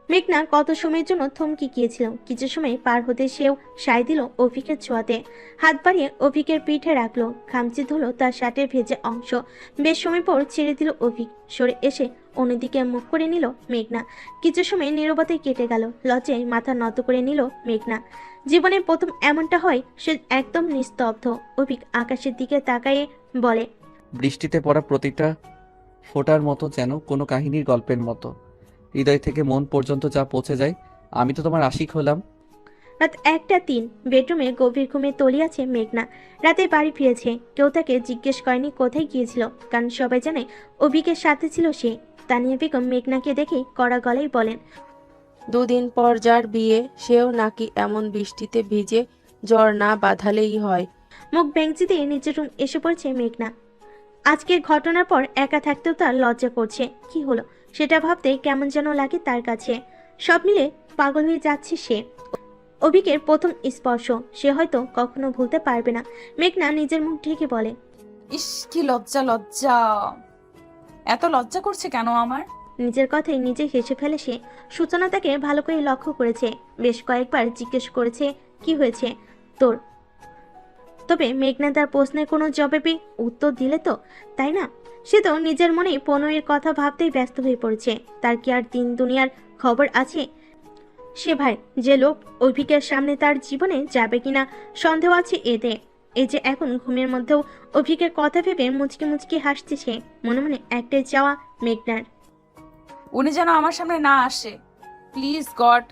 মেঘনা কত সময়ের জন্য থমকে গিয়েছিল। কিছু সময় পার হতে সেও সায় দিল অভিকের ছোঁয়াতে। হাত বাড়িয়ে অভিকের পিঠে রাখলো। খামচি ধরল তার শার্টের ভেজা অংশ। বেশ সময় পর ছেড়ে দিল অভিক। সরে এসে অন্যদিকে মুখ করে নিল মেঘনা। কিছু সময় নীরবতায় কেটে গেল। লজ্জায় মাথা নত করে নিল মেঘনা। জীবনে প্রথম এমনটা হয়, সে একদম নিস্তব্ধ। অভিক আকাশের দিকে তাকায়ে বলে, বৃষ্টিতে পড়া প্রতিটা ফোঁটার মতো যেন কোনো কাহিনীর গল্পের মতো, হৃদয় থেকে মন পর্যন্ত যা পৌঁছে যায়। আমি তো তোমার আশিক হলাম। রাত 1:03। বেডরুমে গভীর ঘুমে তলিয়ে আছে মেঘনা। রাতে বাড়ি ফিরেছে। কেউ তাকে জিজ্ঞেস করেনি কোথায় গিয়েছিল, কারণ সবাই জানে অভিকের সাথে ছিল সে। তানিয়া বেগম মেঘনাকে দেখে কড়া গলায় বলেন, দুদিন পর যার বিয়ে সেও নাকি এমন বৃষ্টিতে ভিজে জ্বর না বাঁধালেই হয়। মুখ ব্যাংচি দিয়ে নিজের রুম এসে পড়ছে মেঘনা। আজকের ঘটনার পর একা থাকতেও তার লজ্জা করছে। কি হলো সেটা ভাবতে কেমন যেন লাগে তার কাছে। সব মিলে পাগল হয়ে যাচ্ছে সে। অভিকের প্রথম স্পর্শ সে হয়তো কখনো ভুলতে পারবে না। মেঘনা নিজের মুখ ঢেকে বলে, ইস কি লজ্জা লজ্জা, এত লজ্জা করছে কেন আমার? নিজের কথাই নিজে হেসে ফেলে সে। সূচনা তাকে ভালো করে লক্ষ্য করেছে, বেশ কয়েকবার জিজ্ঞেস করেছে কি হয়েছে তোর। তবে মেঘনা তার প্রশ্নের কোনো জবাবে উত্তর দিলে তো, তাই না? সে তো নিজের মনেই প্রণয়ের কথা ভাবতেই ব্যস্ত হয়ে পড়েছে। তার কি আর দিন দুনিয়ার খবর আছে? সে ভাই যে লোক অভিকের সামনে তার জীবনে যাবে কিনা সন্দেহ আছে এতে। এই যে এখন ঘুমের মধ্যেও অভিকের কথা ভেবে মুচকি মুচকি হাসছে সে। মনে মনে একটাই চাওয়া মেঘনার, উনি যেন আমার সামনে না আসে, প্লিজ গড।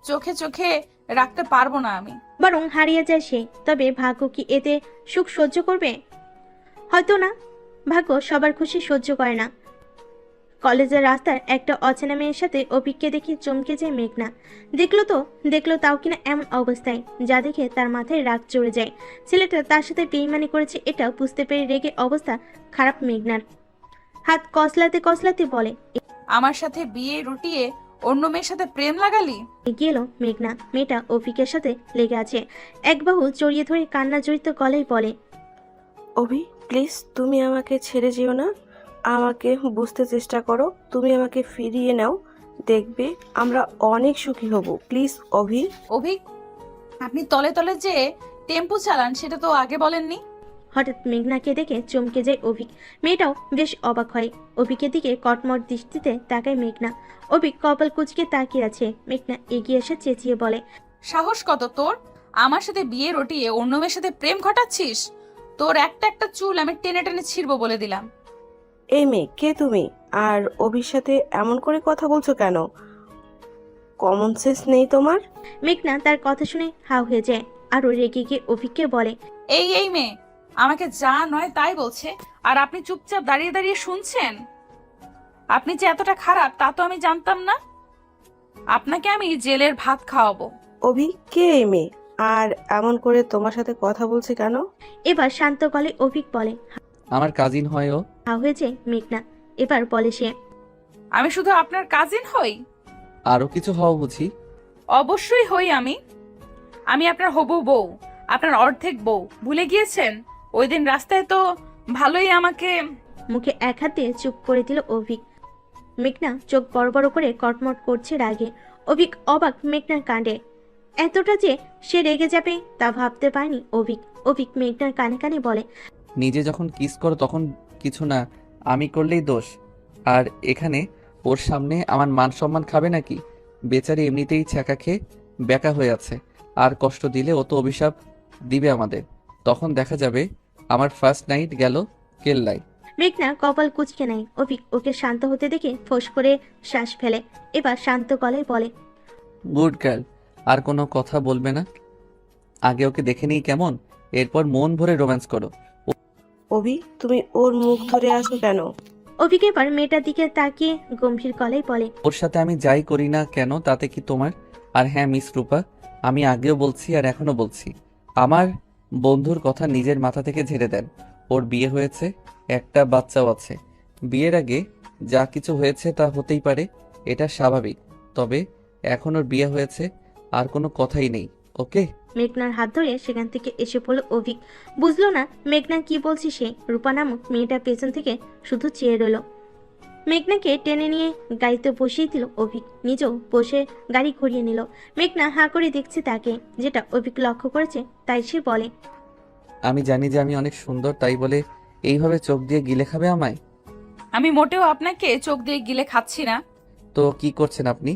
চোখে চোখে রাখতে পারবো না আমি। বরং হারিয়ে যায় সে। তবে ভাগ্য কি এতে সুখ সহ্য করবে? হয়তো না। ভাগ্য সবার খুশি সহ্য করে না। কলেজের রাস্তার একটা অচেনা মেয়ের সাথে অভিককে দেখে চমকে যায় মেঘনা। দেখলো তাও কিনা এমন অবস্থায়, যা দেখে তার মাথায় রাগ চড়ে যায়। ছেলেটা তার সাথে বেইমানি করেছে এটা বুঝতে পেরে রেগে অবস্থা খারাপ মেঘনার। হাত কসলাতে বলে, আমার সাথে বিয়ে রুটিয়ে অন্য মেয়ের সাথে প্রেম লাগালি? এগিয়ে এলো মেঘনা। মেয়েটা অভিকের সাথে লেগে আছে। এক বাহু জড়িয়ে ধরে কান্না জড়িত গলায় বলে, অভি প্লিজ তুমি আমাকে ছেড়ে যেও না, আমাকে বুঝতে চেষ্টা করো, তুমি আমাকে ফিরিয়ে নাও, দেখবে আমরা অনেক সুখী হব, প্লিজ অভি। অভিক, আপনি তলে তলে যে টেম্পু চালান সেটা তো আগে বলেননি। হঠাৎ মেঘনাকে দেখে চমকে যায় অভিক। মেয়েটাও বেশ অবাক হয়। অভিকের দিকে কটমট দৃষ্টিতে তাকায় মেঘনা। অভিক কপাল কুচকে তাকিয়ে আছে। মেঘনা এগিয়ে এসে চেঁচিয়ে বলে, সাহস কত তোর? আমার সাথে বিয়ে রটিয়ে অন্য মেয়ের সাথে প্রেম ঘটাচ্ছিস? তোর একটা একটা চুল আমি টেনে টেনে ছিঁড়বো বলে দিলাম। এই মেয়ে কে তুমি? আর অভির সাথে এমন করে কথা বলছো কেন? কমন সেন্স নেই তোমার? মেঘনা তার কথা শুনে হাও হয়ে যায়। আরো রেগে গিয়ে অভিককে বলে, এই মেয়ে আমাকে যা নয় তাই বলছে, আর আপনি চুপচাপ দাঁড়িয়ে দাঁড়িয়ে শুনছেন? আপনি যে এতটা খারাপ তা তো আমি জানতাম না। আপনাকে আমি জেলের ভাত খাওয়াবো। অভি কে এই মেয়ে? আর এমন করে তোমার সাথে কথা বলছে কেন? এবার শান্ত গলায় অভিক বলে। আমার কাজিন হয় ও। হাও হয়ে যায় মেঘনা। এবার বলে সে, আমি শুধু আপনার কাজিন হই? আরো কিছু হও বুঝি? অবশ্যই হই আমি। আমি আপনার হবু বউ, আপনার অর্ধেক বউ। ভুলে গিয়েছেন? ওই দিন রাস্তায় তো ভালোই আমাকে। মুখে এক হাত দিয়ে চুপ করে দিল অভিক। মেঘনা চোখ বড় বড় করে কটমট করছে রাগে। অভিক অবাক মেঘনার কাণ্ডে। এতটা যে সে রেগে যাবে তা ভাবতে পারেনি অভিক। অভিক মেঘনার কানে কানে বলে, নিজে যখন কিস করো তখন কিছু না, আমি করলেই দোষ। আর এখানে ওর সামনে আমার মান সম্মান খাবে নাকি? বেচারি এমনিতেই ছ্যাঁকা খেয়ে বেকা হয়ে আছে, আর কষ্ট দিলে ও তো অভিশাপ দিবে আমাদের। তখন দেখা যাবে আমার ফার্স্ট নাইট গেল কেল্লায়। মেঘনা কপাল কুচকে নেয়। অভিক ওকে শান্ত হতে দেখে ফোঁস করে শ্বাস ফেলে। এবার শান্ত গলায় বলে, গুড গার্ল, আর কোনো কথা বলবে না। আগে ওকে দেখে নিই কেমন, এরপর মন ভরে রোম্যান্স করো। অভি তুমি ওর মুখ ধরে আসো কেন? অভিক এবার মেয়েটার দিকে তাকিয়ে গম্ভীর গলায় বলে, ওর সাথে আমি যাই করি না কেন তাতে কি তোমার? আর হ্যাঁ মিস রূপা, আমি আগেও বলছি আর এখনো বলছি, আমার বন্ধুর কথা নিজের মাথা থেকে ঝেড়ে দেন। ওর বিয়ে হয়েছে, একটা বাচ্চাও আছে। বিয়ের আগে যা কিছু হয়েছে তা হতেই পারে, এটা স্বাভাবিক। তবে এখন ওর বিয়ে হয়েছে, আর কোনো কথাই নেই, ওকে? মেঘনার হাত ধরে সেখান থেকে এসে পড়ল অভিক। বুঝলো না মেঘনা কি বলছে সে। রূপা নামক মেয়েটা পেছন থেকে শুধু চেয়ে রইল। মেঘনাকে টেনে নিয়ে গাড়িতে বসিয়ে দিল অভিক। নিজেও বসে গাড়ি ঘুরিয়ে নিল। মেঘনা হাঁ করে দেখছে তাকে। যেটা অভিক লক্ষ্য করেছে তাই সে বলে, আমি জানি যে আমি অনেক সুন্দর, তাই বলে এইভাবে চোখ দিয়ে গিলে খাবে আমায়? আমি মোটেও আপনাকে চোখ দিয়ে গিলে খাচ্ছি না। তো কি করছেন আপনি?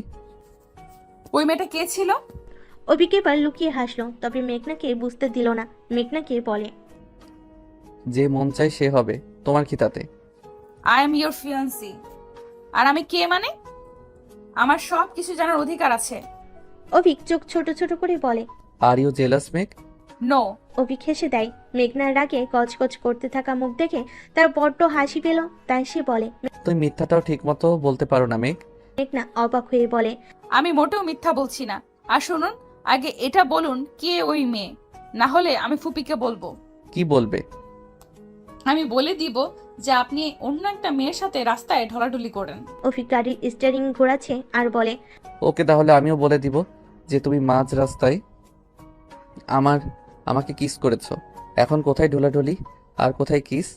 ওই মেয়েটা কে ছিল? অভিক এবার লুকিয়ে হাসলো। তবে মেঘনাকে বুঝতে দিল না। মেঘনাকে বলে, যে মন চায় সে হবে, তোমার কি তাতে? I am your fiancée. আর আমি কে মানে? আমার সব কিছু জানার অধিকার আছে। অভিক চোখ ছোট ছোট করে বলে, are you jealous make? No. Abhik হেসে দেয়। মেঘনার রাগে কচকচ করতে থাকা মুখ দেখে তার বড্ড হাসি পেল, তাই সে বলে। তুই মিথ্যাটাও ঠিক মতো বলতে পারো না মেঘ। মেঘনা অবাক হয়ে বলে, আমি মোটেও মিথ্যা বলছি না। আর শুনুন, আগে এটা বলুন কে ওই মেয়ে, না হলে আমি ফুপিকে বলবো। কি বলবে? আমি বলে দিব যে আপনি অন্য একটা মেয়ের সাথে রাস্তায় ঢলাঢলি করেন। অফিক গাড়ির স্টিয়ারিং ঘোরাচ্ছে আর বলে, ওকে, তাহলে আমিও বলে দিব যে তুমি মাঝ রাস্তায় আমাকে কিস করেছো। এখন কোথায় ঢোলাঢুলি আর কোথায় কিস?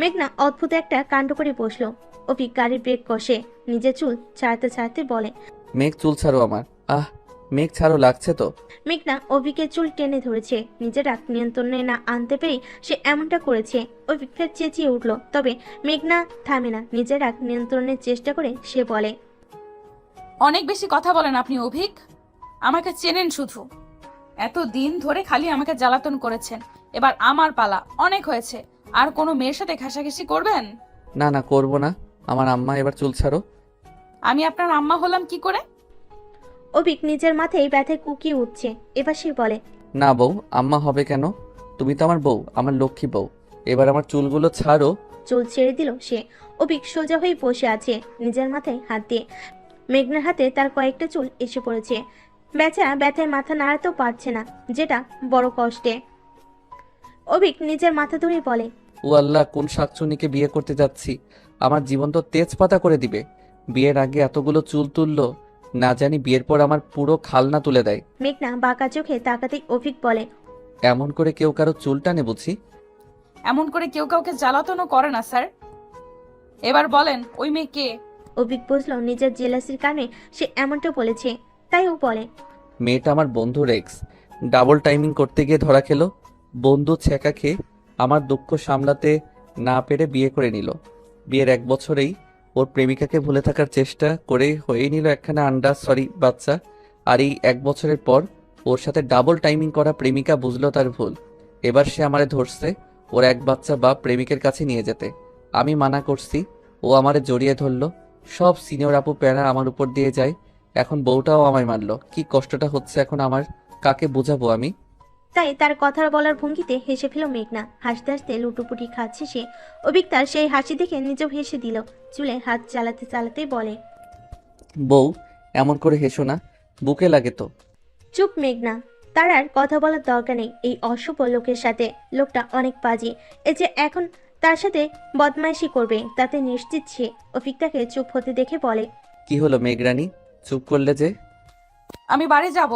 মেঘনা অদ্ভুত একটা কাণ্ড করে বসলো। অফিক গাড়ির ব্রেক কষে নিজের চুল ছাড়তে ছাড়তে বলে, মেঘ চুল ছাড়ো আমার। মেঘ ছাড়ো, লাগছে তো। মেঘনা অভিকের চুল টেনে ধরেছে। নিজের রাগ নিয়ন্ত্রণে না আনতে পেরে সে এমনটা করেছে। অভিক ফের চেঁচিয়ে উঠল, তবে মেঘনা থামে না। নিজের রাগ নিয়ন্ত্রণের চেষ্টা করে সে বলে, অনেক বেশি কথা বলেন আপনি অভিক। আমাকে চেনেন শুধু, এত দিন ধরে খালি আমাকে জ্বালাতন করেছেন। এবার আমার পালা, অনেক হয়েছে। আর কোনো মেয়ের সাথে ঘেঁষাঘেঁষি করবেন? না না, করবো না। আমার আম্মা, এবার চুল ছাড়ো। আমি আপনার আম্মা হলাম কি করে? অভিক নিজের মাথায় ব্যথায় কুকিয়ে উঠছে। এবার সে বলে, না বউ, আম্মা হবে কেন? তুমি তো আমার বউ, আমার লক্ষ্মী বউ। এবার আমার চুলগুলো ছাড়ো। চুল ছেড়ে দিল সে। অভিক সোজা হয়ে বসে আছে নিজের মাথায় হাত দিয়ে। মেঘনার হাতে তার কয়েকটা চুল এসে পড়েছে। বেচারা ব্যথায় মাথা নাড়াতেও পারছে না, যেটা বড় কষ্টে। অভিক নিজের মাথা ধরে বলে, ও আল্লাহ, কোন শাকচুনিকে বিয়ে করতে যাচ্ছি? আমার জীবন তো তেজপাতা করে দিবে। বিয়ের আগে এতগুলো চুল তুললো, না জানি বিয়ের পর আমার পুরো খালনা তুলে দেয়। মেঘনা বাঁকা চোখে তাকাতেই অভিক বলে, এমন করে কেউ কারো চুল টানে বুঝি? এমন করে কেউ কাউকে জ্বালাতনও করে না স্যার। এবার বলেন ওই মেয়ে কে? অভিক বুঝলো নিজের জেলাসির কারণে সে এমনটা বলেছে, তাই ও বলে, মেয়েটা আমার বন্ধু রেক্স। ডাবল টাইমিং করতে গিয়ে ধরা খেলো। বন্ধু ছ্যাঁকা খেয়ে আমার দুঃখ সামলাতে না পেরে বিয়ে করে নিল। বিয়ের 1 বছরেই ওর প্রেমিকাকে ভুলে থাকার চেষ্টা করে হয়েই নিল একখানা বাচ্চা। আর এই 1 বছরের পর ওর সাথে ডাবল টাইমিং করা প্রেমিকা বুঝলো তার ভুল। এবার সে আমারে ধরছে ওর 1 বাচ্চা বা প্রেমিকের কাছে নিয়ে যেতে। আমি মানা করছি, ও আমারে জড়িয়ে ধরলো। সব সিনিয়র আপু প্যারা আমার উপর দিয়ে যায়। এখন বউটাও আমায় মারলো। কি কষ্টটা হচ্ছে এখন আমার, কাকে বোঝাবো আমি? তাই তার কথা বলার ভঙ্গিতে হেসে ফেল মেঘনা। হাসতে হাসতে লুটোপুটি খাচ্ছে সে। অভিক তার সেই হাসি দেখে নিজেও হেসে দিল। চুলে হাত চালাতে চালাতে বলে, বউ, এমন করে হেসো না, বুকে লাগে তো। চুপ মেঘনা, তার আর কথা বলার দরকার নেই এই অশুভ লোকের সাথে। লোকটা অনেক বাজে। এই যে এখন তার সাথে বদমাইশি করবে তাতে নিশ্চিত সে। অভিক তাকে চুপ হতে দেখে বলে, কি হলো মেঘরানী, চুপ করলে যে? আমি বাড়ি যাব।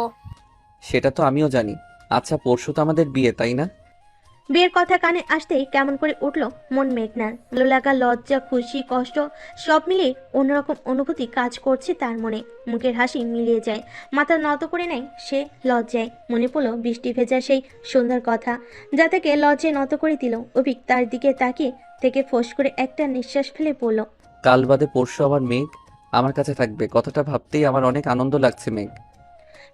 সেটা তো আমিও জানি। আচ্ছা, পরশু তো আমাদের বিয়ে, তাই না? বিয়ের কথা কানে আসতেই কেমন করে উঠল মন মেঘনার। ভালো লাগা, লজ্জা, খুশি, কষ্ট সব মিলিয়ে অন্যরকম অনুভূতি কাজ করছে তার মনে। মুখের হাসি মিলিয়ে যায়, মাথা নত করে নেয় সে লজ্জায়। মনে পড়ল বৃষ্টি ভেজা সেই সন্ধ্যার কথা, যা থেকে লজ্জায় নত করে দিল। অভিক তার দিকে তাকিয়ে থেকে ফোঁস করে একটা নিঃশ্বাস ফেলে পড়ল, কাল বাদে পরশু আমার মেঘ আমার কাছে থাকবে। কথাটা ভাবতেই আমার অনেক আনন্দ লাগছে মেঘ।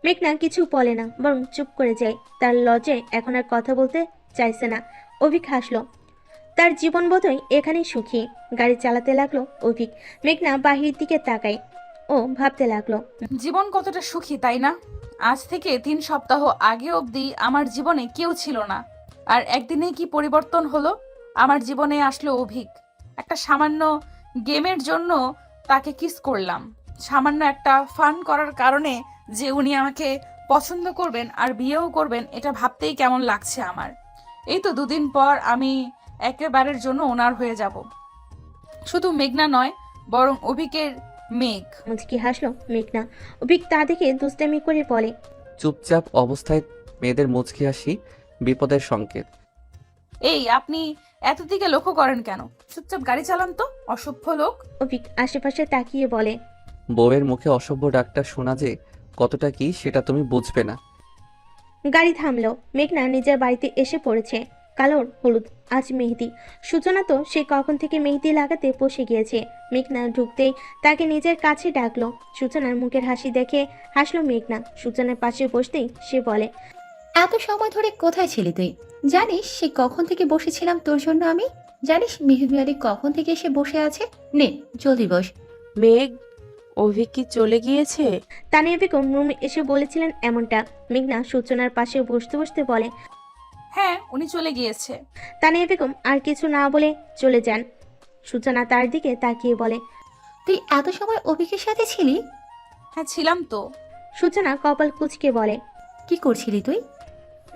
মেঘনা কিছু বলে না, বরং চুপ করে যায়। তার লজ্জায় এখন আর কথা বলতে চাইছে না। অভিক হাসলো। তার জীবন বোধহয় এখানেই সুখী। গাড়ি চালাতে লাগলো অভিক। মেঘনা বাহির দিকে তাকায় ও ভাবতে লাগলো, জীবন কতটা সুখী, তাই না? আজ থেকে 3 সপ্তাহ আগে অবধি আমার জীবনে কেউ ছিল না, আর একদিনে কি পরিবর্তন হলো। আমার জীবনে আসলো অভিক। একটা সামান্য গেমের জন্য তাকে কিস করলাম। সামান্য একটা ফান করার কারণে যে উনি আমাকে পছন্দ করবেন আর বিয়েও করবেন, এটা ভাবতেই কেমন লাগছে আমার। এই তো 2 দিন পর আমি একেবারের জন্য ওনার হয়ে যাব। শুধু মেঘনা নয়, বরং অভিকের মেঘ। মুচকি হাসলো মেঘনা। অভিক তা দেখে দুষ্টামি করে বলে, চুপচাপ অবস্থায় মেয়েদের মুচকি হাসি বিপদের সংকেত। এই আপনি এত দিকে লক্ষ্য করেন কেন? চুপচাপ গাড়ি চালান তো, অসভ্য লোক। অভিক আশেপাশে তাকিয়ে বলে, বউয়ের মুখে অসভ্য ডাকটা শোনা যে কতটা কি সেটা তুমি বুঝবে না। গাড়ি থামলো। মেঘনা নিজের বাড়িতে এসে পড়েছে। কালোর হলুদ, আজ মেহেদি। সূচনা তো সে কখন থেকে মেহেদি লাগাতে বসে গিয়েছে। মেঘনা ঢুকতেই তাকে নিজের কাছে ডাকলো। সূচনার মুখের হাসি দেখে হাসলো মেঘনা। সূচনার পাশে বসতেই সে বলে, এত সময় ধরে কোথায় ছিলি তুই? জানিস সে কখন থেকে বসেছিলাম তোর জন্য আমি? জানিস মেহেদি কখন থেকে এসে বসে আছে? নে জলদি বস। মেঘ, অভিক কি চলে গিয়েছে? তানিয়া বেগম রুমে এসে বলেছিলেন এমনটা। মেঘনা সূচনার পাশে বসতে বসতে বলে, হ্যাঁ, উনি চলে গিয়েছে। তানিয়া বেগম আর কিছু না বলে চলে যান। সূচনা তার দিকে তাকিয়ে বলে, তুই এত সময় অভিকের সাথে ছিলি? হ্যাঁ, ছিলাম তো। সূচনা কপাল কুঁচকে বলে। কি করছিলি তুই?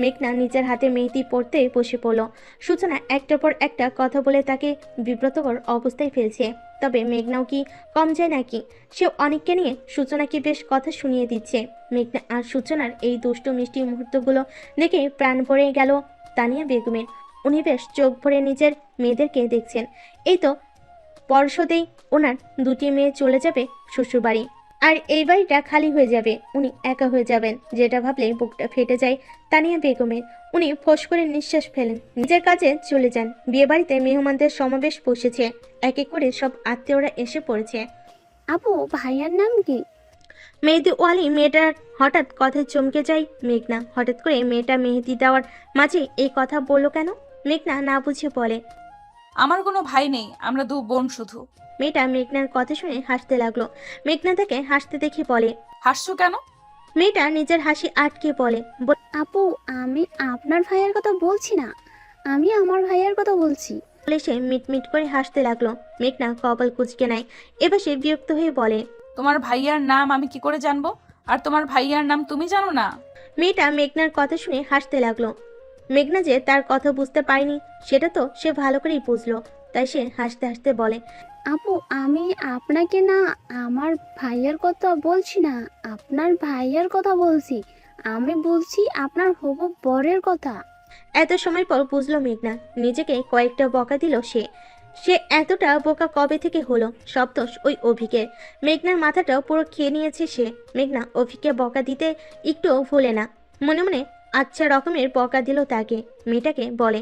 মেঘনা নিজের হাতে মেহেদি পড়তে বসে পড়ল। সূচনা একটার পর একটা কথা বলে তাকে বিব্রতকর অবস্থায় ফেলছে। তবে মেঘনাও কি কম যায় নাকি? সে অনেককে নিয়ে সূচনাকে বেশ কথা শুনিয়ে দিচ্ছে। মেঘনা আর সূচনার এই দুষ্টু মিষ্টি মুহূর্তগুলো দেখে প্রাণ ভরে গেল তানিয়া বেগমের। উনি বেশ চোখ ভরে নিজের মেয়েদেরকে দেখছেন। এই তো পরশতেই ওনার দুটি মেয়ে চলে যাবে শ্বশুরবাড়ি, আর এই বাড়িটা খালি হয়ে যাবে, উনি একা হয়ে যাবেন। যেটা ভাবলে বুকটা ফেটে যায় তানিয়া বেগমের। উনি ফোঁস করে নিঃশ্বাস ফেলেন, নিজের কাজে চলে যান। বিয়ে বাড়িতে মেহমানদের সমাবেশ বসেছে, এক এক করে সব আত্মীয়রা এসে পড়েছে। আপু, ভাইয়ার নাম কি? মেহেদি ওয়ালি মেয়েটার হঠাৎ কথায় চমকে যায় মেঘনা। হঠাৎ করে মেয়েটা মেহেদি দেওয়ার মাঝে এই কথা বললো কেন? মেঘনা না বুঝে বলে, আমার কোনো ভাই নেই, আমরা 2 বোন শুধু। মেয়েটা মেঘনার কথা শুনে হাসতে লাগলো। মেঘনা তাকে হাসতে দেখে বলে, হাসছো কেন? মেয়েটা নিজের হাসি আটকে বলে, আপু, আমি আপনার ভাইয়ার কথা বলছি না, আমি আমার ভাইয়ার কথা বলছি। বলে সে মিটমিট করে হাসতে লাগলো। মেঘনা কপাল কুঁচকে নেয়। এবার সে বিরক্ত হয়ে বলে, তোমার ভাইয়ার নাম আমি কি করে জানবো? আর তোমার ভাইয়ার নাম তুমি জানো না? মেয়েটা মেঘনার কথা শুনে হাসতে লাগলো। মেঘনা যে তার কথা বুঝতে পারেনি সেটা তো সে ভালো করেই বুঝলো, তাই সে হাসতে হাসতে বলে, আপু, আমি আপনাকে না, আমার ভাইয়ার কথা বলছি না, আপনার ভাইয়ার কথা বলছি। আমি বলছি আপনার হবু বরের কথা। এত সময় পর বুঝলো মেঘনা। নিজেকে কয়েকটা বকা দিল সে। সে এতটা বোকা কবে থেকে হলো? সব দোষ ওই অভিকের। মেঘনার মাথাটাও পুরো খেয়ে নিয়েছে সে। মেঘনা অভিকে বকা দিতে একটুও ভুলে না, মনে মনে আচ্ছা রকমের বকা দিল তাকে। মেয়েটাকে বলে,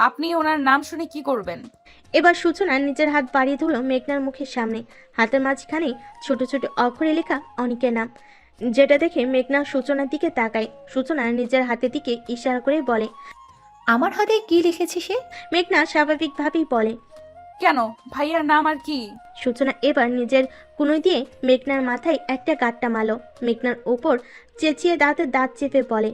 আপনি ওনার নাম শুনে কি করবেন? এবার সূচনা নিজের হাত বাড়িয়ে ধরল মেঘনার মুখের সামনে। হাতের মাঝখানে ছোট ছোট অক্ষরে লেখা অনেকের নাম, যেটা দেখে মেঘনা সূচনার দিকে তাকায়। সূচনা নিজের হাতের দিকে ইশারা করে বলে, আমার হাতে কি লিখেছে সে? মেঘনা স্বাভাবিকভাবেই বলে, কেন, ভাইয়ার নাম আর কি? সূচনা এবার নিজের কুনুই দিয়ে মেঘনার মাথায় একটা গাঁটটা মারল। মেঘনার উপর চেঁচিয়ে দাঁতে দাঁত চেপে বলে,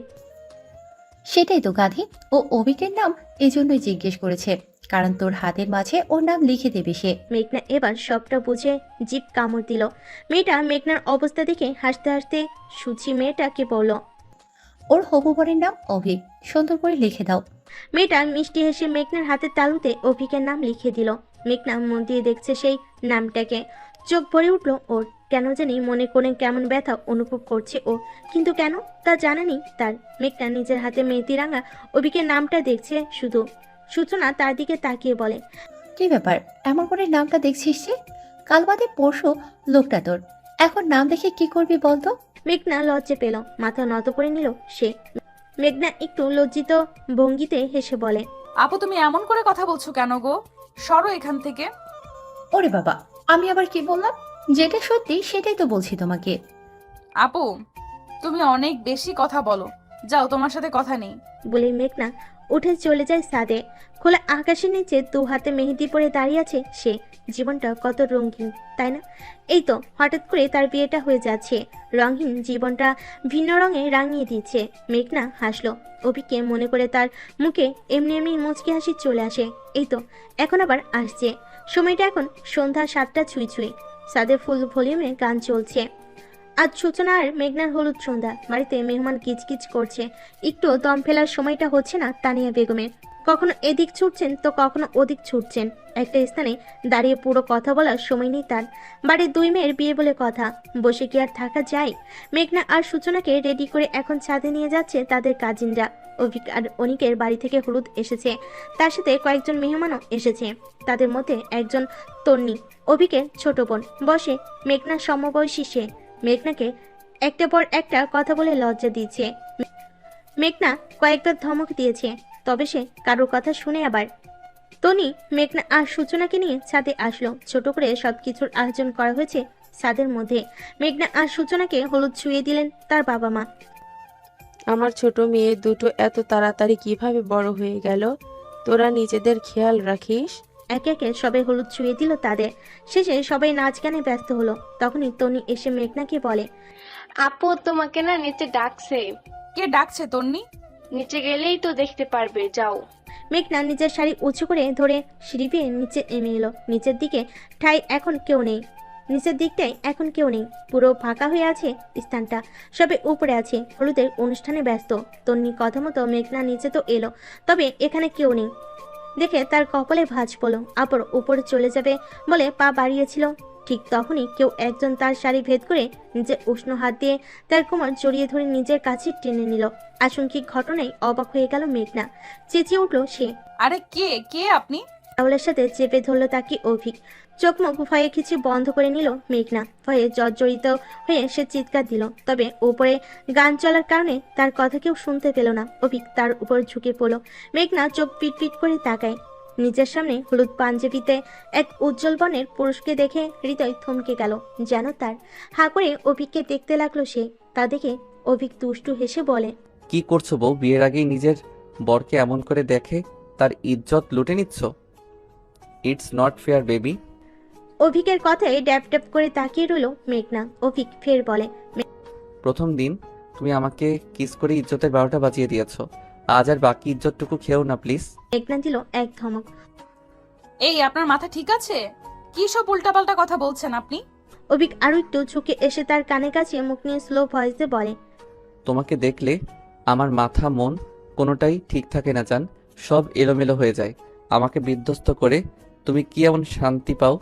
সেটাই তো গাধি, ও অভিকের নাম এজন্যই জিজ্ঞেস করেছে, কারণ তোর হাতের মাঝে ওর নাম লিখে দেবে সে। মেঘনা এবার সবটা বুঝে জিভ কামড় দিল। মেয়েটা মেঘনার অবস্থা দেখে হাসতে হাসতে সুচি মেয়েটাকে বলল, ওর হবু বরের নাম অভিক, সুন্দর করে লিখে দাও। মেয়েটা মিষ্টি হেসে মেঘনার হাতের তালুতে অভিকের নাম লিখে দিল। মেঘনা মন দিয়ে দেখছে সেই নামটাকে। চোখ ভরে উঠল ওর। কেন জানি মনে কোণে কেমন ব্যথা অনুভব করছে ও, কিন্তু কেন তা জানা নেই তার। মেঘনা নিজের হাতে মেহেদি রাঙা অভিকের নামটা দেখছে শুধু। সূচনা তার দিকে তাকিয়ে বলে, কি ব্যাপার, এমন করে নামটা দেখছিস যে? কাল বাদে পরশু লোকটা তোর, এখন নাম দেখে কি করবি বলতো? মেঘনা লজ্জা পেল, মাথা নত করে নিল সে। মেঘনা একটু লজ্জিত ভঙ্গিতে হেসে বলে, আপু, তুমি এমন করে কথা বলছো কেন গো? সরো এখান থেকে। ওরে বাবা, আমি আবার কি বললাম? যেটা সত্যি সেটাই তো বলছি তোমাকে। আপু, তুমি অনেক বেশি কথা বলো, যাও, তোমার সাথে কথা নেই। বলে মেঘনা উঠে চলে যায় ছাদে। খোলা আকাশের নিচে 2 হাতে মেহেদি পরে দাঁড়িয়ে আছে সে। জীবনটা কত রঙিন, তাই না? এই তো হঠাৎ করে তার বিয়েটা হয়ে যাচ্ছে। রঙহীন জীবনটা ভিন্ন রঙে রাঙিয়ে দিচ্ছে। মেঘনা হাসলো। অভিকে মনে করে তার মুখে এমনি এমনি মুচকি হাসি চলে আসে। এই তো এখন আবার আসছে। সময়টা এখন সন্ধ্যা 7টা ছুঁই ছুঁই। ছাদে ফুল ভলিউমে গান চলছে। আজ সূচনা আর মেঘনার হলুদ সন্ধ্যা। বাড়িতে মেহমান কিচকিচ করছে। একটু দম ফেলার সময়টা হচ্ছে না তানিয়া বেগমের। কখনো এদিক ছুটছেন তো কখনো ওদিক ছুটছেন। একটা স্থানে দাঁড়িয়ে পুরো কথা বলার সময় নেই তার। বাড়ির 2 মেয়ের বিয়ে বলে কথা, বসে কি আর থাকা যায়? মেঘনা আর সূচনাকে রেডি করে এখন ছাদে নিয়ে যাচ্ছে তাদের কাজিনরা। অভিক আর অনিকের বাড়ি থেকে হলুদ এসেছে, তার সাথে কয়েকজন মেহমানও এসেছে। তাদের মধ্যে একজন তন্নি, অভিকের ছোট বোন। বসে মেঘনার সমবয়সী সে। মেঘনাকে একটা পর একটা কথা বলে লজ্জা দিয়েছে। মেঘনা কয়েকবার ধমক দিয়েছে, তবে সে কারোর কথা শুনে আবার। তনি মেঘনা আর সূচনাকে নিয়ে ছাদে আসলো। ছোট করে সবকিছুর আয়োজন করা হয়েছে ছাদের মধ্যে। মেঘনা আর সূচনাকে হলুদ ছুঁয়ে দিলেন তার বাবা মা। আমার ছোট মেয়ে দুটো এত তাড়াতাড়ি কিভাবে বড় হয়ে গেল? তোরা নিজেদের খেয়াল রাখিস। একে একে সবাই হলুদ ছুঁয়ে দিল তাদের। শেষে সবাই নাচ গানে ব্যস্ত হলো। তখনই তনি এসে মেঘনাকে বলে, আপু, তোমাকে না নিচে ডাকছে। কে ডাকছে তন্নি? নিচে গেলেই তো দেখতে পারবে, যাও। মেঘনা নিজের শাড়ি উঁচু করে ধরে সিঁড়ি বেয়ে নিচে নেমে এলো। নিচের দিকটায় এখন কেউ নেই, পুরো ফাঁকা হয়ে আছে স্থানটা। সবে উপরে আছে, হলুদের অনুষ্ঠানে ব্যস্ত। তন্নি কথা মতো মেঘনা নিচে তো এলো, তবে এখানে কেউ নেই দেখে তার কপালে ভাঁজ পড়লো। আবার উপরে চলে যাবে বলে পা বাড়িয়েছিল, ঠিক তখনই কেউ একজন তার শাড়ি ভেদ করে নিজের উষ্ণ হাত দিয়ে তার কোমর জড়িয়ে ধরে নিজের কাছে টেনে নিল। আশঙ্কিক ঘটনায় অবাক হয়ে গেল মেঘনা, চেঁচিয়ে উঠল সে। আরে কে কে আপনি? রাহুলের সাথে চেপে ধরল তাকে অভিক। চোখ মুখ ভয়ে কিছু বন্ধ করে নিল মেঘনা। ভয়ে জর্জরিত হয়ে সে চিৎকার দিল, তবে উপরে গান চলার কারণে তার কথা কেউ শুনতে পেল না। অভিক তার উপর ঝুঁকে পড়ল। মেঘনা চোখ পিটপিট করে তাকায়। নিজের সামনে হলুদ পাঞ্জাবিতে এক উজ্জ্বল বর্ণের পুরুষকে দেখে হৃদয় থমকে গেল, যেন তার। হা করে অভিককে দেখতে লাগলো সে। তা দেখে অভিক দুষ্টু হেসে বলে, কি করছো বউ? বিয়ের আগেই নিজের বরকে এমন করে দেখে তার ইজ্জত লুটে নিচ্ছ। It's not fair baby. অভিকের কথায় ড্যাপ ড্যাপ করে তাকিয়ে রইল মেঘনা। অভিক ফের বলে, প্রথম দিন তুমি আমাকে কিস করে ইজ্জতের 12টা বাজিয়ে দিয়েছো। আজ আর বাকি ইজ্জতটুকু খেও না প্লিজ। মেঘনা দিল এক ধমক। এই আপনার মাথা ঠিক আছে? কি সব উল্টাপাল্টা কথা বলছেন আপনি? অভিক আরো একটু ঝুঁকে এসে তার কানে কাছে মুখ নিয়ে স্লো ভয়েসে বলে, তোমাকে দেখলে আমার মাথা মন কোনোটাই ঠিক থাকে না জান, সব এলোমেলো হয়ে যায়। আমাকে বিধ্বস্ত করে তুমি কি এমন শান্তি পাও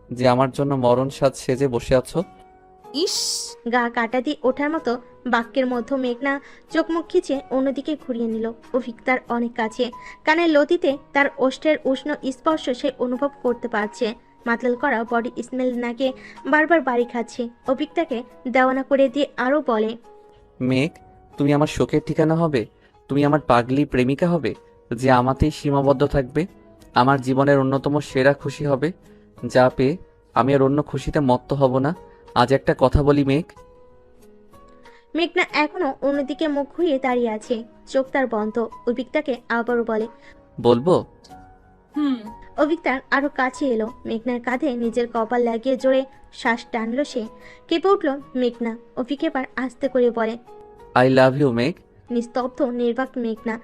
যে আমার জন্য মরণ সাজ সেজে বসে আছো? ইস, গা কাটা দিয়ে ওঠার মতো বাক্যের মধ্যে মেঘনা চোখ মুখ খিচে অন্যদিকে ঘুরিয়ে নিল। অভিক তার অনেক কাছে, কানের লতিতে তার ওষ্ঠের উষ্ণ স্পর্শ সে অনুভব করতে পারছে। মাতলাল করা বডি স্মেল নাকে বারবার বাড়ি খাচ্ছে। অভিক তাকে দেওয়ানা করে দিয়ে আরো বলে, মেঘ, তুমি আমার শোকের ঠিকানা হবে? তুমি আমার পাগলি প্রেমিকা হবে যে আমাতেই সীমাবদ্ধ থাকবে? আমার জীবনের অন্যতম সেরা খুশি হবে যা পেয়ে আমি আর অন্য খুশিতে মত্ত হব না। আজ একটা কথা বলি মেঘ। মেঘনা এখনো অন্যদিকে মুখ ঘুরিয়ে দাঁড়িয়ে আছে, চোখ তার বন্ধ। অভিক তাকে আবারও বলে, বলবো? হুম। অভিক তার আরো কাছে এলো। মেঘনার কাঁধে নিজের কপাল লাগিয়ে জোরে শ্বাস টানলো সে। কেঁপে উঠল মেঘনা। অভিক এবার আস্তে করে বলে, আই লাভ ইউ মেঘ। নিস্তব্ধ নির্বাক মেঘনা।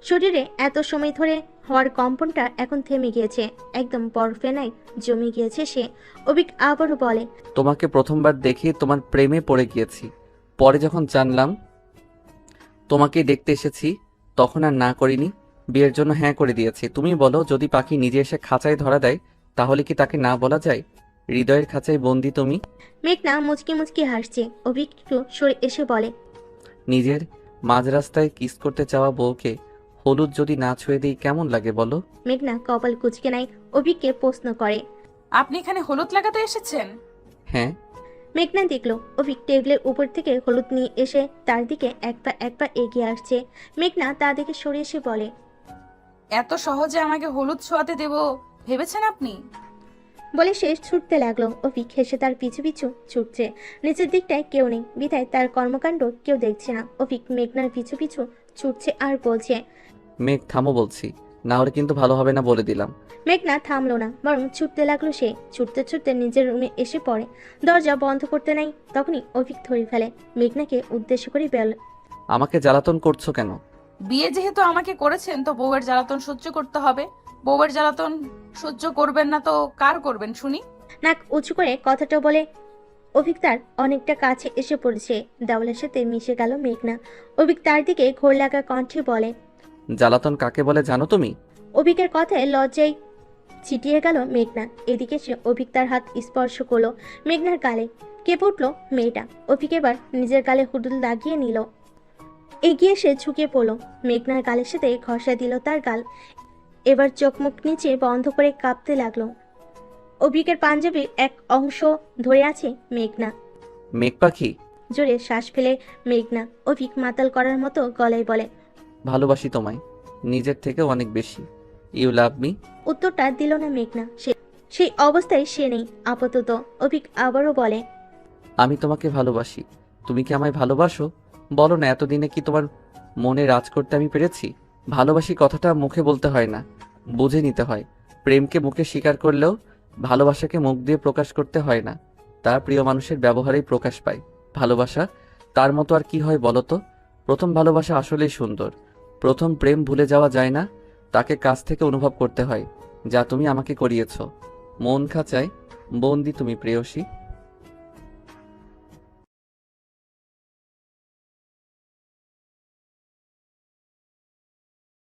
শরীরে এত সময় ধরে হওয়ার কম্পনটা এখন থেমে গিয়েছে, একদম বরফেনায় জমে গিয়েছে সে। অভিক আবারও বলে, তোমাকে প্রথমবার দেখে তোমার প্রেমে পড়ে গিয়েছি। পরে যখন জানলাম তোমাকে দেখতে এসেছি তখন আর না করিনি, বিয়ের জন্য হ্যাঁ করে দিয়েছি। তুমি বলো, যদি পাখি নিজে এসে খাঁচায় ধরা দেয় তাহলে কি তাকে না বলা যায়? হৃদয়ের খাঁচায় বন্দি তুমি। মেঘনা মুচকি মুচকি হাসছে। অভিক একটু সরে এসে বলে, নিজের মাঝ রাস্তায় কিস করতে চাওয়া বউকে হলুদ যদি না ছুঁয়ে দিই কেমন লাগে বলো? মেঘনা কপাল কুচকে নাই অভিককে প্রশ্ন করে, আপনি এখানে হলুদ লাগাতে এসেছেন? হ্যাঁ। মেঘনা দেখলো অভিক টেবিলের উপর থেকে হলুদ নিয়ে এসে তার দিকে এক পা এগিয়ে আসছে। মেঘনা তা দেখে সরে এসে বলে, এত সহজে আমাকে হলুদ ছোঁয়াতে দেব ভেবেছেন আপনি? বলে শেষ ছুটতে লাগলো। অভিক হেসে তার পিছু পিছু ছুটছে। নিচের দিকটায় কেউ নেই বিধায় তার কর্মকাণ্ড কেউ দেখছে না। অভিক মেঘনার পিছু পিছু ছুটছে আর বলছে, মেঘ থামো বলছি, না হলে কিন্তু ভালো হবে না বলে দিলাম। মেঘনা থামলো না, বরং ছুটতে লাগলো সে। ছুটতে ছুটতে নিজের রুমে এসে পড়ে। দরজা বন্ধ করতে নাই তখনই অভিক ধরে ফেলে। মেঘনাকে উদ্দেশ্য করে বলে, আমাকে জ্বালাতন করছো কেন? বিয়ে যেহেতু আমাকে করেছেন তো বউয়ের জ্বালাতন সহ্য করতে হবে। বউয়ের জ্বালাতন সহ্য করবেন না তো কার করবেন শুনি? নাক উঁচু করে কথাটা বলে অভিক তার অনেকটা কাছে এসে পড়েছে। দেওয়ালের সাথে মিশে গেল মেঘনা। অভিক তার দিকে ঘোর লাগা কণ্ঠে বলে, জ্বালাতন কাকে বলে জানো তুমি? অভিকের কথায় লজ্জায় ছিটিয়ে গেল মেঘনা। এদিকে সে অভিক তার হাত স্পর্শ করলো মেঘনার গালে। কেঁপে উঠল মেয়েটা। অভিক এবার নিজের গালে হুডুল লাগিয়ে নিল। এগিয়ে সে ঝুঁকে পড়লো, মেঘনার গালের সাথে ঘষা দিল তার গাল। এবার চোখ মুখ নিচে বন্ধ করে কাঁপতে লাগলো। অভিকের পাঞ্জাবির এক অংশ ধরে আছে মেঘনা। মেঘ পাখি। জোরে শ্বাস ফেলে মেঘনা। অভিক মাতাল করার মতো গলায় বলে, ভালোবাসি তোমায় নিজের থেকে অনেক বেশি। You love me. উত্তরটা দিল না মেঘনা। সেই অবস্থায় সে নেই আপাতত। অভিক আবারও বলে, আমি তোমাকে ভালোবাসি। তুমি কি আমায় ভালোবাসো? বলো না, এতদিনে কি তোমার মনে রাজ করতে আমি পেরেছি? ভালোবাসি কথাটা মুখে বলতে হয় না, বুঝে নিতে হয়। প্রেমকে মুখে স্বীকার করলেও ভালোবাসাকে মুখ দিয়ে প্রকাশ করতে হয় না, তা প্রিয় মানুষের ব্যবহারেই প্রকাশ পায়। ভালোবাসা তার মতো আর কি হয় বলো তো? প্রথম ভালোবাসা আসলেই সুন্দর, প্রথম প্রেম ভুলে যাওয়া যায় না, তাকে কাছ থেকে অনুভব করতে হয়, যা তুমি আমাকে করিয়েছো। মন খাঁচায় বন্দি তুমি প্রেয়সী।